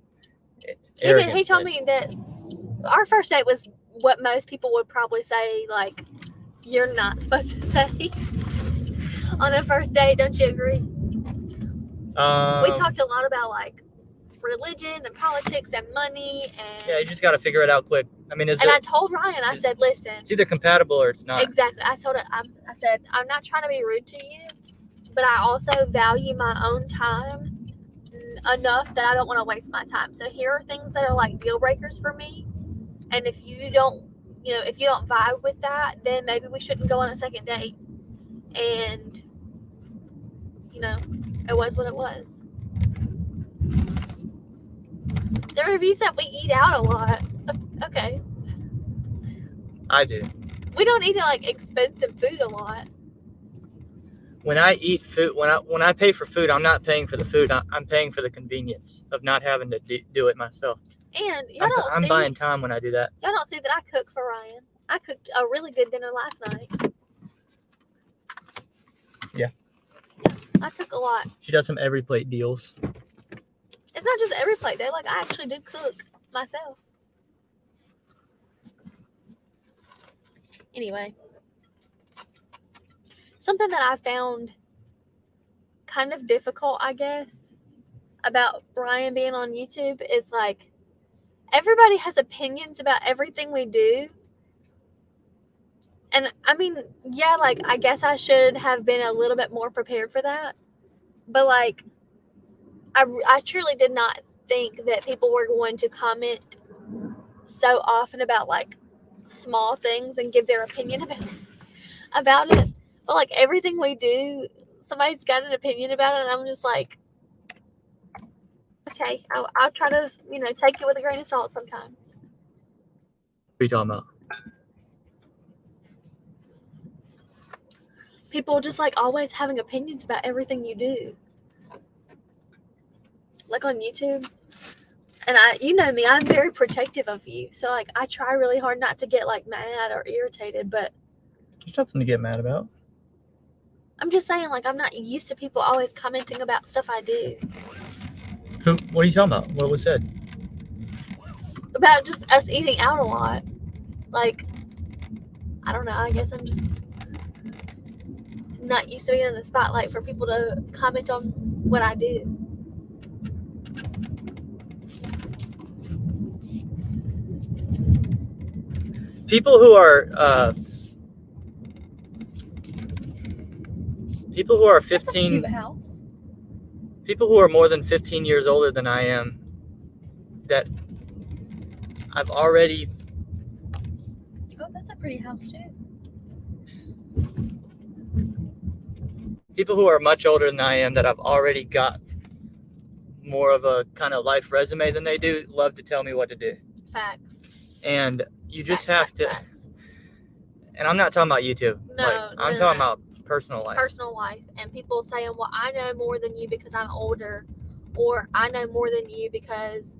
He told me that our first date was what most people would probably say, like, you're not supposed to say on a first date. Don't you agree? We talked a lot about, like, religion and politics and money and you just got to figure it out quick. I mean, I told Ryan, I said, listen, it's either compatible or it's not. Exactly. I said, I'm not trying to be rude to you, but I also value my own time enough that I don't want to waste my time. So here are things that are like deal breakers for me. And if you don't vibe with that, then maybe we shouldn't go on a second date. And, it was what it was. The review said we eat out a lot. Okay. I do. We don't eat like expensive food a lot. When I eat food, when I pay for food, I'm not paying for the food. I'm paying for the convenience of not having to do it myself. And I'm buying time when I do that. Y'all don't see that I cook for Ryan. I cooked a really good dinner last night. Yeah. I cook a lot. She does some every plate deals. It's not just every plate day. Like, I actually do cook myself. Anyway. Something that I found kind of difficult, I guess, about Ryan being on YouTube is, like, everybody has opinions about everything we do. And, I mean, yeah, like, I guess I should have been a little bit more prepared for that. But, like, I truly did not think that people were going to comment so often about, like, small things and give their opinion about it. But like everything we do, somebody's got an opinion about it, and I'm just like, okay, I'll try to, take it with a grain of salt sometimes. What are you talking about? People just like always having opinions about everything you do. Like on YouTube. And you know me, I'm very protective of you. So like I try really hard not to get like mad or irritated, but There's nothing to get mad about. I'm just saying, like, I'm not used to people always commenting about stuff I do. What are you talking about? What was said? About just us eating out a lot. Like, I don't know, I guess I'm just not used to being in the spotlight for people to comment on what I do. People who are 15, House. people who are more than 15 years older than I am, that I've already. Oh, that's a pretty house too. People who are much older than I am that I've already got more of a kind of life resume than they do love to tell me what to do. Facts. And you just Facts. and I'm not talking about YouTube. No, I'm talking about personal life. Personal life. And people saying, well, I know more than you because I'm older. Or I know more than you because,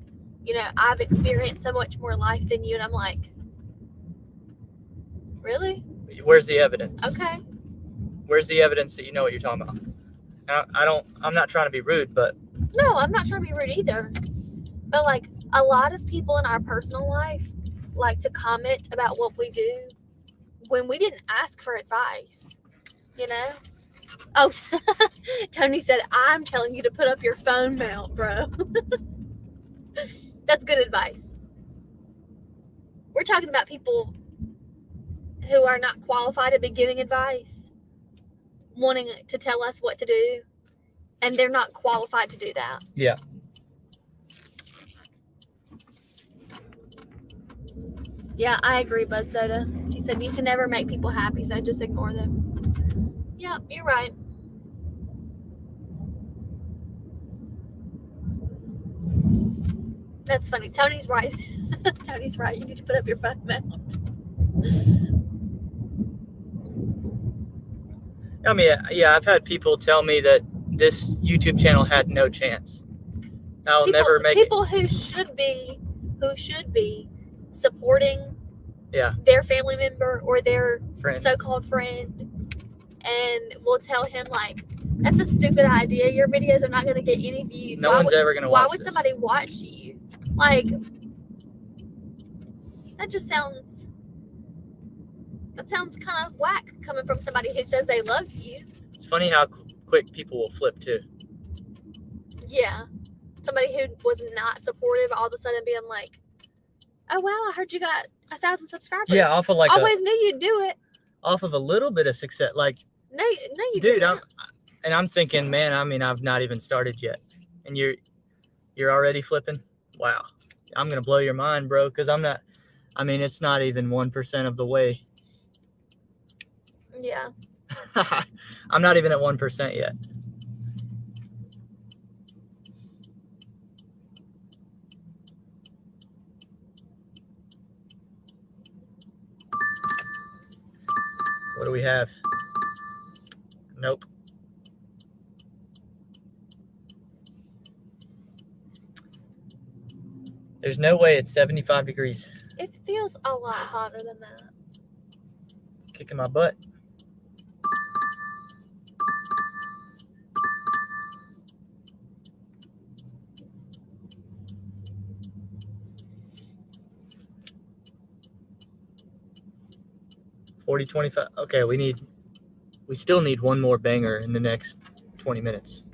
I've experienced so much more life than you. And I'm like, really? Where's the evidence? Okay. Where's the evidence that you know what you're talking about? And I'm not trying to be rude, but. No, I'm not trying to be rude either. But like a lot of people in our personal life like to comment about what we do when we didn't ask for advice, Oh, Tony said, I'm telling you to put up your phone mount, bro. That's good advice. We're talking about people who are not qualified to be giving advice, wanting to tell us what to do, and they're not qualified to do that. Yeah. Yeah, I agree, Bud Soda. He said you can never make people happy, so just ignore them. Yeah, you're right. That's funny. Tony's right. Tony's right. You need to put up your phone mount. I mean, yeah, I've had people tell me that this YouTube channel had no chance. I'll never make people who should be supporting their family member or their so-called friend, and will tell him like, that's a stupid idea. Your videos are not going to get any views. No one's ever going to watch. Why would somebody watch you? Like, that sounds kind of whack coming from somebody who says they love you. It's funny how quick people will flip too. Yeah. Somebody who was not supportive all of a sudden being like, oh wow, I heard you got 1,000 subscribers. Yeah, off of like always knew you'd do it. Off of a little bit of success. Like, no, you dude, didn't. I'm thinking, man, I mean, I've not even started yet. And you're already flipping? Wow. I'm going to blow your mind, bro, because it's not even 1% of the way. Yeah. I'm not even at 1% yet. What do we have? Nope. There's no way it's 75 degrees. It feels a lot hotter than that. It's kicking my butt. $40.25. Okay, we still need one more banger in the next 20 minutes.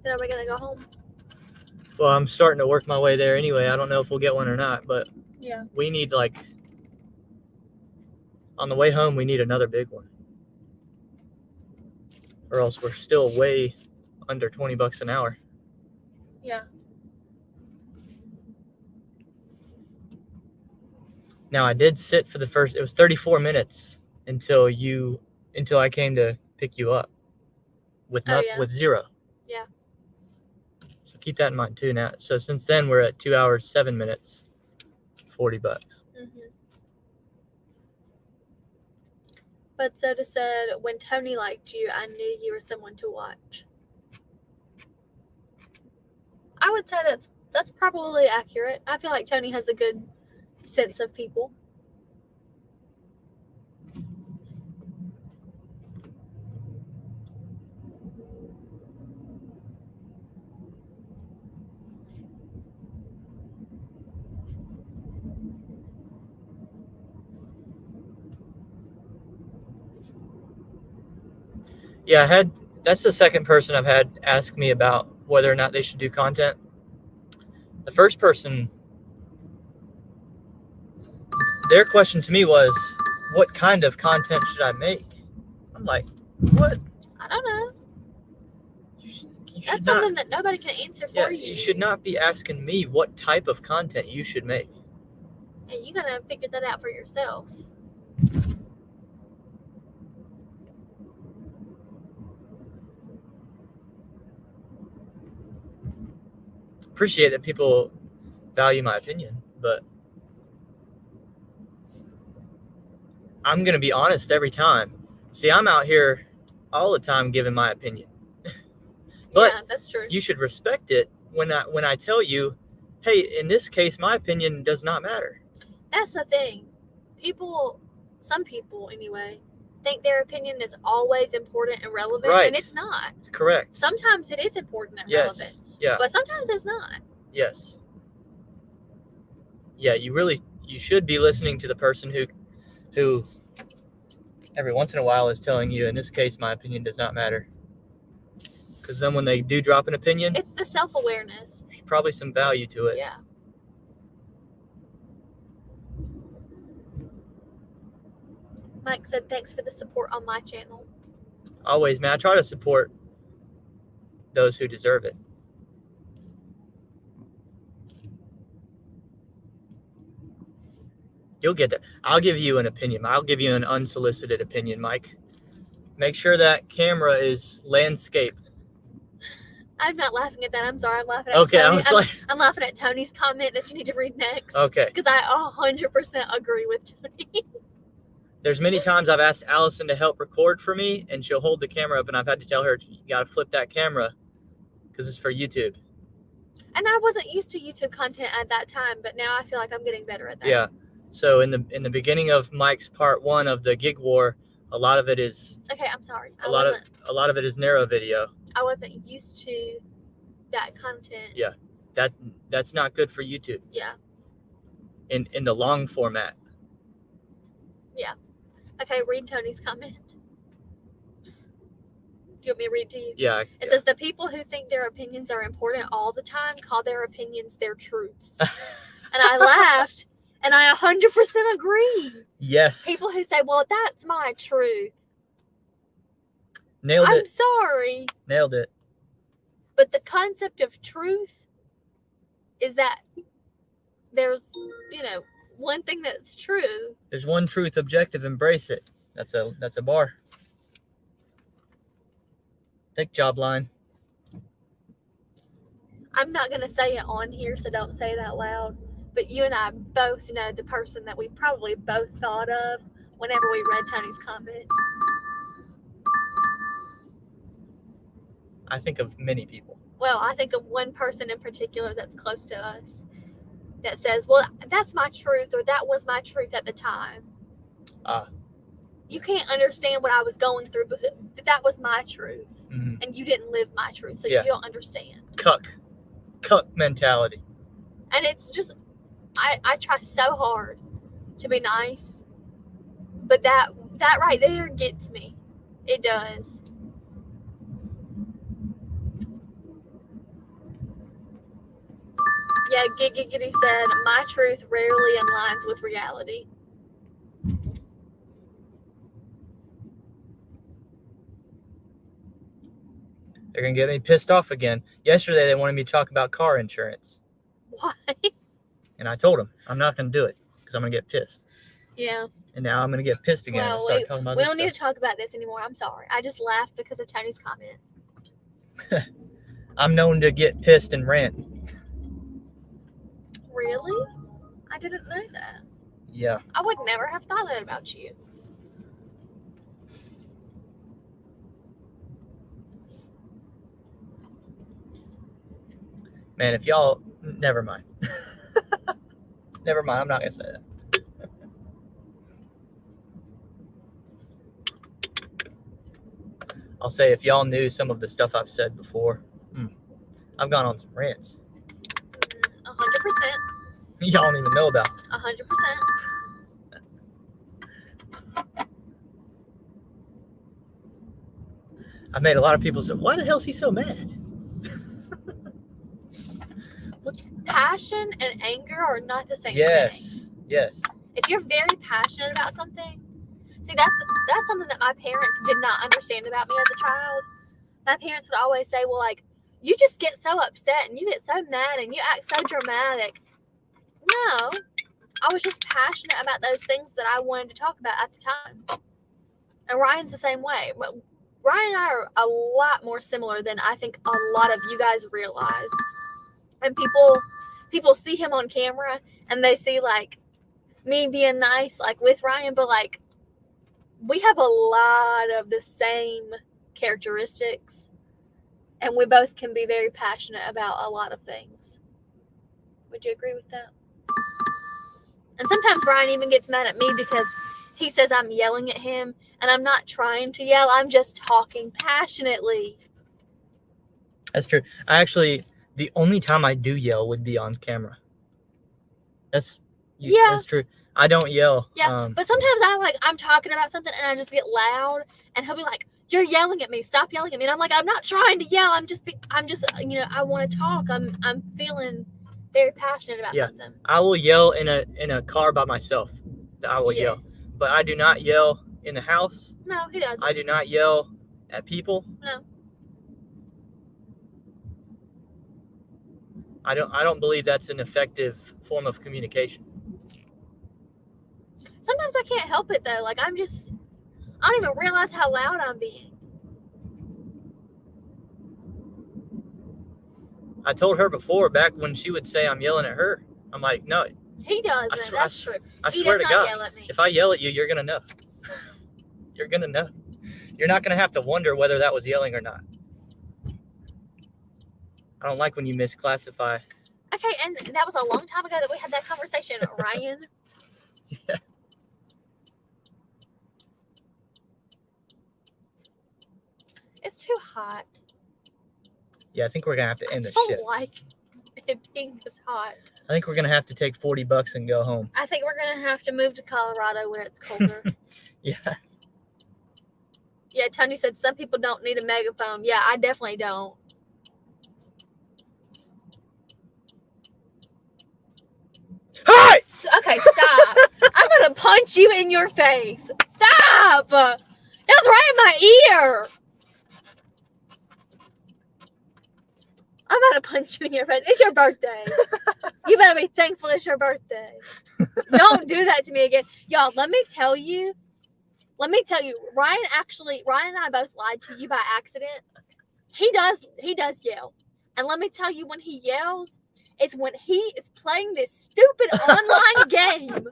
Then are we gonna go home? Well, I'm starting to work my way there anyway. I don't know if we'll get one or not, but yeah, we need on the way home, we need another big one. Or else we're still way under $20 an hour. Yeah. Now I did sit for it was 34 minutes until I came to pick you up with with 0. Yeah. So keep that in mind too now. So since then we're at 2 hours, 7 minutes, $40. But Soda said, when Tony liked you, I knew you were someone to watch. I would say that's probably accurate. I feel like Tony has a good sense of people. Yeah, that's the second person I've had ask me about whether or not they should do content. The first person, their question to me was, what kind of content should I make? I'm like, what? I don't know. You That's something that nobody can answer for you. You should not be asking me what type of content you should make. And you gotta figure that out for yourself. Appreciate that people value my opinion, but I'm going to be honest every time. See, I'm out here all the time giving my opinion. But yeah, that's true. You should respect it when I tell you, hey, in this case, my opinion does not matter. That's the thing. Some people anyway, think their opinion is always important and relevant, Right. And it's not. Correct. Sometimes it is important and relevant. Yeah. But sometimes it's not. Yes. Yeah, you should be listening to the person who every once in a while is telling you, in this case, my opinion does not matter. Because then when they do drop an opinion, it's the self-awareness. There's probably some value to it. Yeah. Mike said, thanks for the support on my channel. Always, man. I try to support those who deserve it. You'll get that. I'll give you an opinion. I'll give you an unsolicited opinion, Mike. Make sure that camera is landscape. I'm not laughing at that. I'm sorry. I'm laughing at Tony. I'm laughing at Tony's comment that you need to read next. Okay. Because I 100% agree with Tony. There's many times I've asked Allison to help record for me, and she'll hold the camera up, and I've had to tell her, you got to flip that camera because it's for YouTube. And I wasn't used to YouTube content at that time, but now I feel like I'm getting better at that. Yeah. So in the beginning of Mike's part 1 of the gig war, a lot of it is okay. I'm sorry. A lot of it is narrow video. I wasn't used to that content. Yeah, that's not good for YouTube. Yeah. In the long format. Yeah. Okay. Read Tony's comment. Do you want me to read to you? Yeah. It says the people who think their opinions are important all the time call their opinions their truths. And I laughed. And I 100% agree. Yes. People who say, well, that's my truth. Nailed it. I'm sorry. Nailed it. But the concept of truth is that there's, one thing that's true. There's one truth, objective, embrace it. That's a bar. Thick job line. I'm not going to say it on here, so don't say it out loud. But you and I both know the person that we probably both thought of whenever we read Tony's comment. I think of many people. Well, I think of one person in particular that's close to us that says, well, that's my truth, or that was my truth at the time. You can't understand what I was going through, but that was my truth. Mm-hmm. And you didn't live my truth, so you don't understand. Cuck mentality. And it's just, I try so hard to be nice, but that right there gets me. It does. Yeah, Giggity said, my truth rarely aligns with reality. They're going to get me pissed off again. Yesterday, they wanted me to talk about car insurance. Why? And I told them, I'm not going to do it. because I'm gonna get pissed. Yeah. And now I'm gonna get pissed again. Well, and start talking about we this don't need to stuff. talk about this anymore. I'm sorry. I just laughed because of Tony's comment. I'm known to get pissed and rant. Really? I didn't know that. Yeah. I would never have thought that about you. Man, if y'all, never mind. Never mind. I'm not gonna say that. I'll say if y'all knew some of the stuff I've said before, I've gone on some rants. 100%. Y'all don't even know about. 100%. I've made a lot of people say, "Why the hell is he so mad?" Passion and anger are not the same thing. Yes. Yes. If you're very passionate about something, see, that's something that my parents did not understand about me as a child. My parents would always say, well, like, you just get so upset and you get so mad and you act so dramatic. No, I was just passionate about those things that I wanted to talk about at the time. And Ryan's the same way. Ryan and I are a lot more similar than I think a lot of you guys realize. And people see him on camera and they see like me being nice, like with Ryan, but like we have a lot of the same characteristics and we both can be very passionate about a lot of things. Would you agree with that? And sometimes Ryan even gets mad at me because he says I'm yelling at him and I'm not trying to yell. I'm just talking passionately. That's true. The only time I do yell would be on camera. That's true. I don't yell. Yeah, but sometimes I'm talking about something and I just get loud and he'll be like, "You're yelling at me. Stop yelling at me." And I'm like, "I'm not trying to yell. I'm just I want to talk. I'm feeling very passionate about something." I will yell in a car by myself. I will yell, but I do not yell in the house. No, he doesn't. I do not yell at people. No. I don't believe that's an effective form of communication. Sometimes I can't help it though. Like I don't even realize how loud I'm being. I told her before, back when she would say I'm yelling at her, I'm like, no. He doesn't. That's true. I He swear does to not God, yell at me. if I yell at you, you're gonna know. You're gonna know. You're not gonna have to wonder whether that was yelling or not. I don't like when you misclassify. Okay, and that was a long time ago that we had that conversation, Ryan. Yeah. It's too hot. Yeah, I think we're gonna have to end I this don't shit. like it being this hot. I think we're gonna have to take $40 and go home. I think we're gonna have to move to Colorado where it's colder. Yeah. Yeah, Tony said some people don't need a megaphone. Yeah, I definitely don't. Hi! Okay, stop. I'm gonna punch you in your face. Stop! That was right in my ear. I'm gonna punch you in your face. It's your birthday. You better be thankful it's your birthday. Don't do that to me again. Y'all, let me tell you, Ryan and I both lied to you by accident. He does yell. And let me tell you, when he yells, it's when he is playing this stupid online game.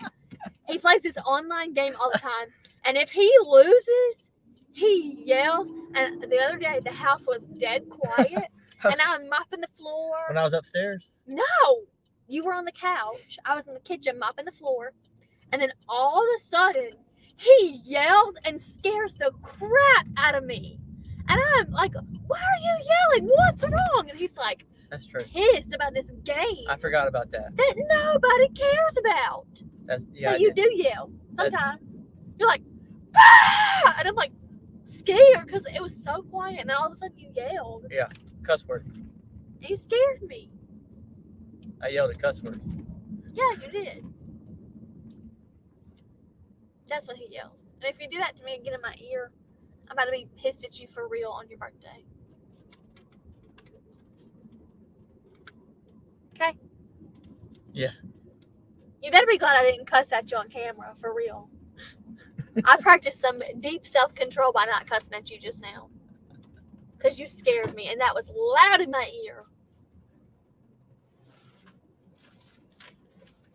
He plays this online game all the time. And if he loses, he yells. And the other day, the house was dead quiet. And I'm mopping the floor. When I was upstairs? No, you were on the couch. I was in the kitchen mopping the floor. And then all of a sudden, he yells and scares the crap out of me. And I'm like, "Why are you yelling? What's wrong?" And he's like, That's true. pissed about this game I forgot about that. that nobody cares about. So you do yell sometimes. You're like, "Ah!" And I'm like scared because it was so quiet. And then all of a sudden you yelled. Yeah, cuss word. And you scared me. I yelled a cuss word. Yeah, you did. That's when he yells. And if you do that to me again in my ear, I'm about to be pissed at you for real on your birthday. Okay? Yeah. You better be glad I didn't cuss at you on camera, for real. I practiced some deep self-control by not cussing at you just now. Because you scared me, and that was loud in my ear.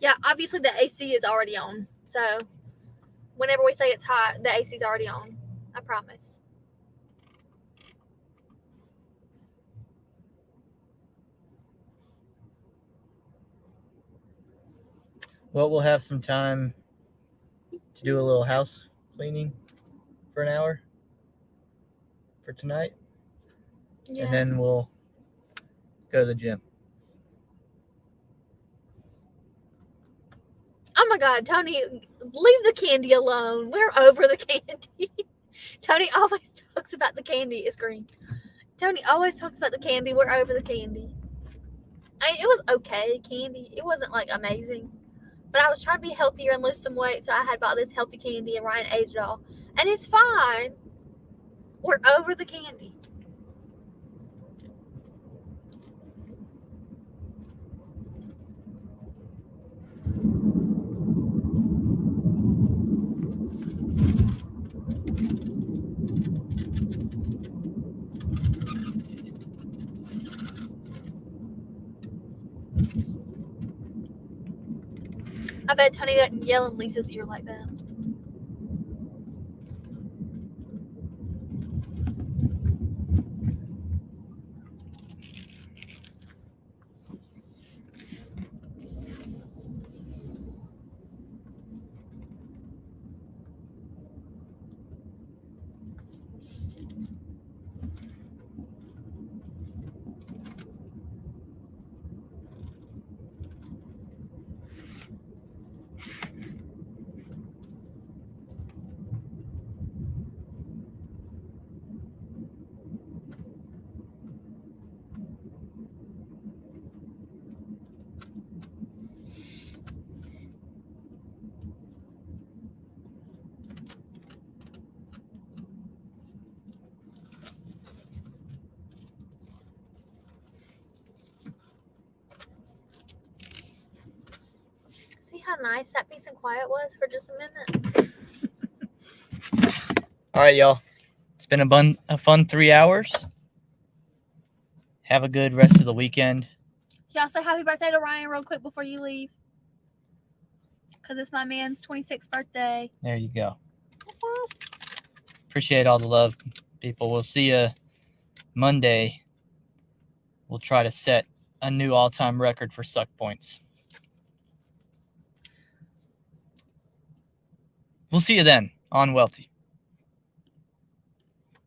Yeah, obviously the AC is already on. So, whenever we say it's hot, the AC is already on. I promise. Well, we'll have some time to do a little house cleaning for an hour for tonight. Yeah. And then we'll go to the gym. Oh my God, Tony, leave the candy alone. We're over the candy. Tony always talks about the candy. It's green. Tony always talks about the candy. We're over the candy. I mean, it was okay candy. It wasn't like amazing. But I was trying to be healthier and lose some weight, so I had bought this healthy candy, and Ryan ate it all. And it's fine. We're over the candy. I bet Tony doesn't yell in Lisa's ear like that. See how nice that peace and quiet was for just a minute? All right, y'all. It's been a fun 3 hours. Have a good rest of the weekend. Y'all say happy birthday to Ryan real quick before you leave. Because it's my man's 26th birthday. There you go. Appreciate all the love, people. We'll see you Monday. We'll try to set a new all-time record for suck points. We'll see you then on UUELTE.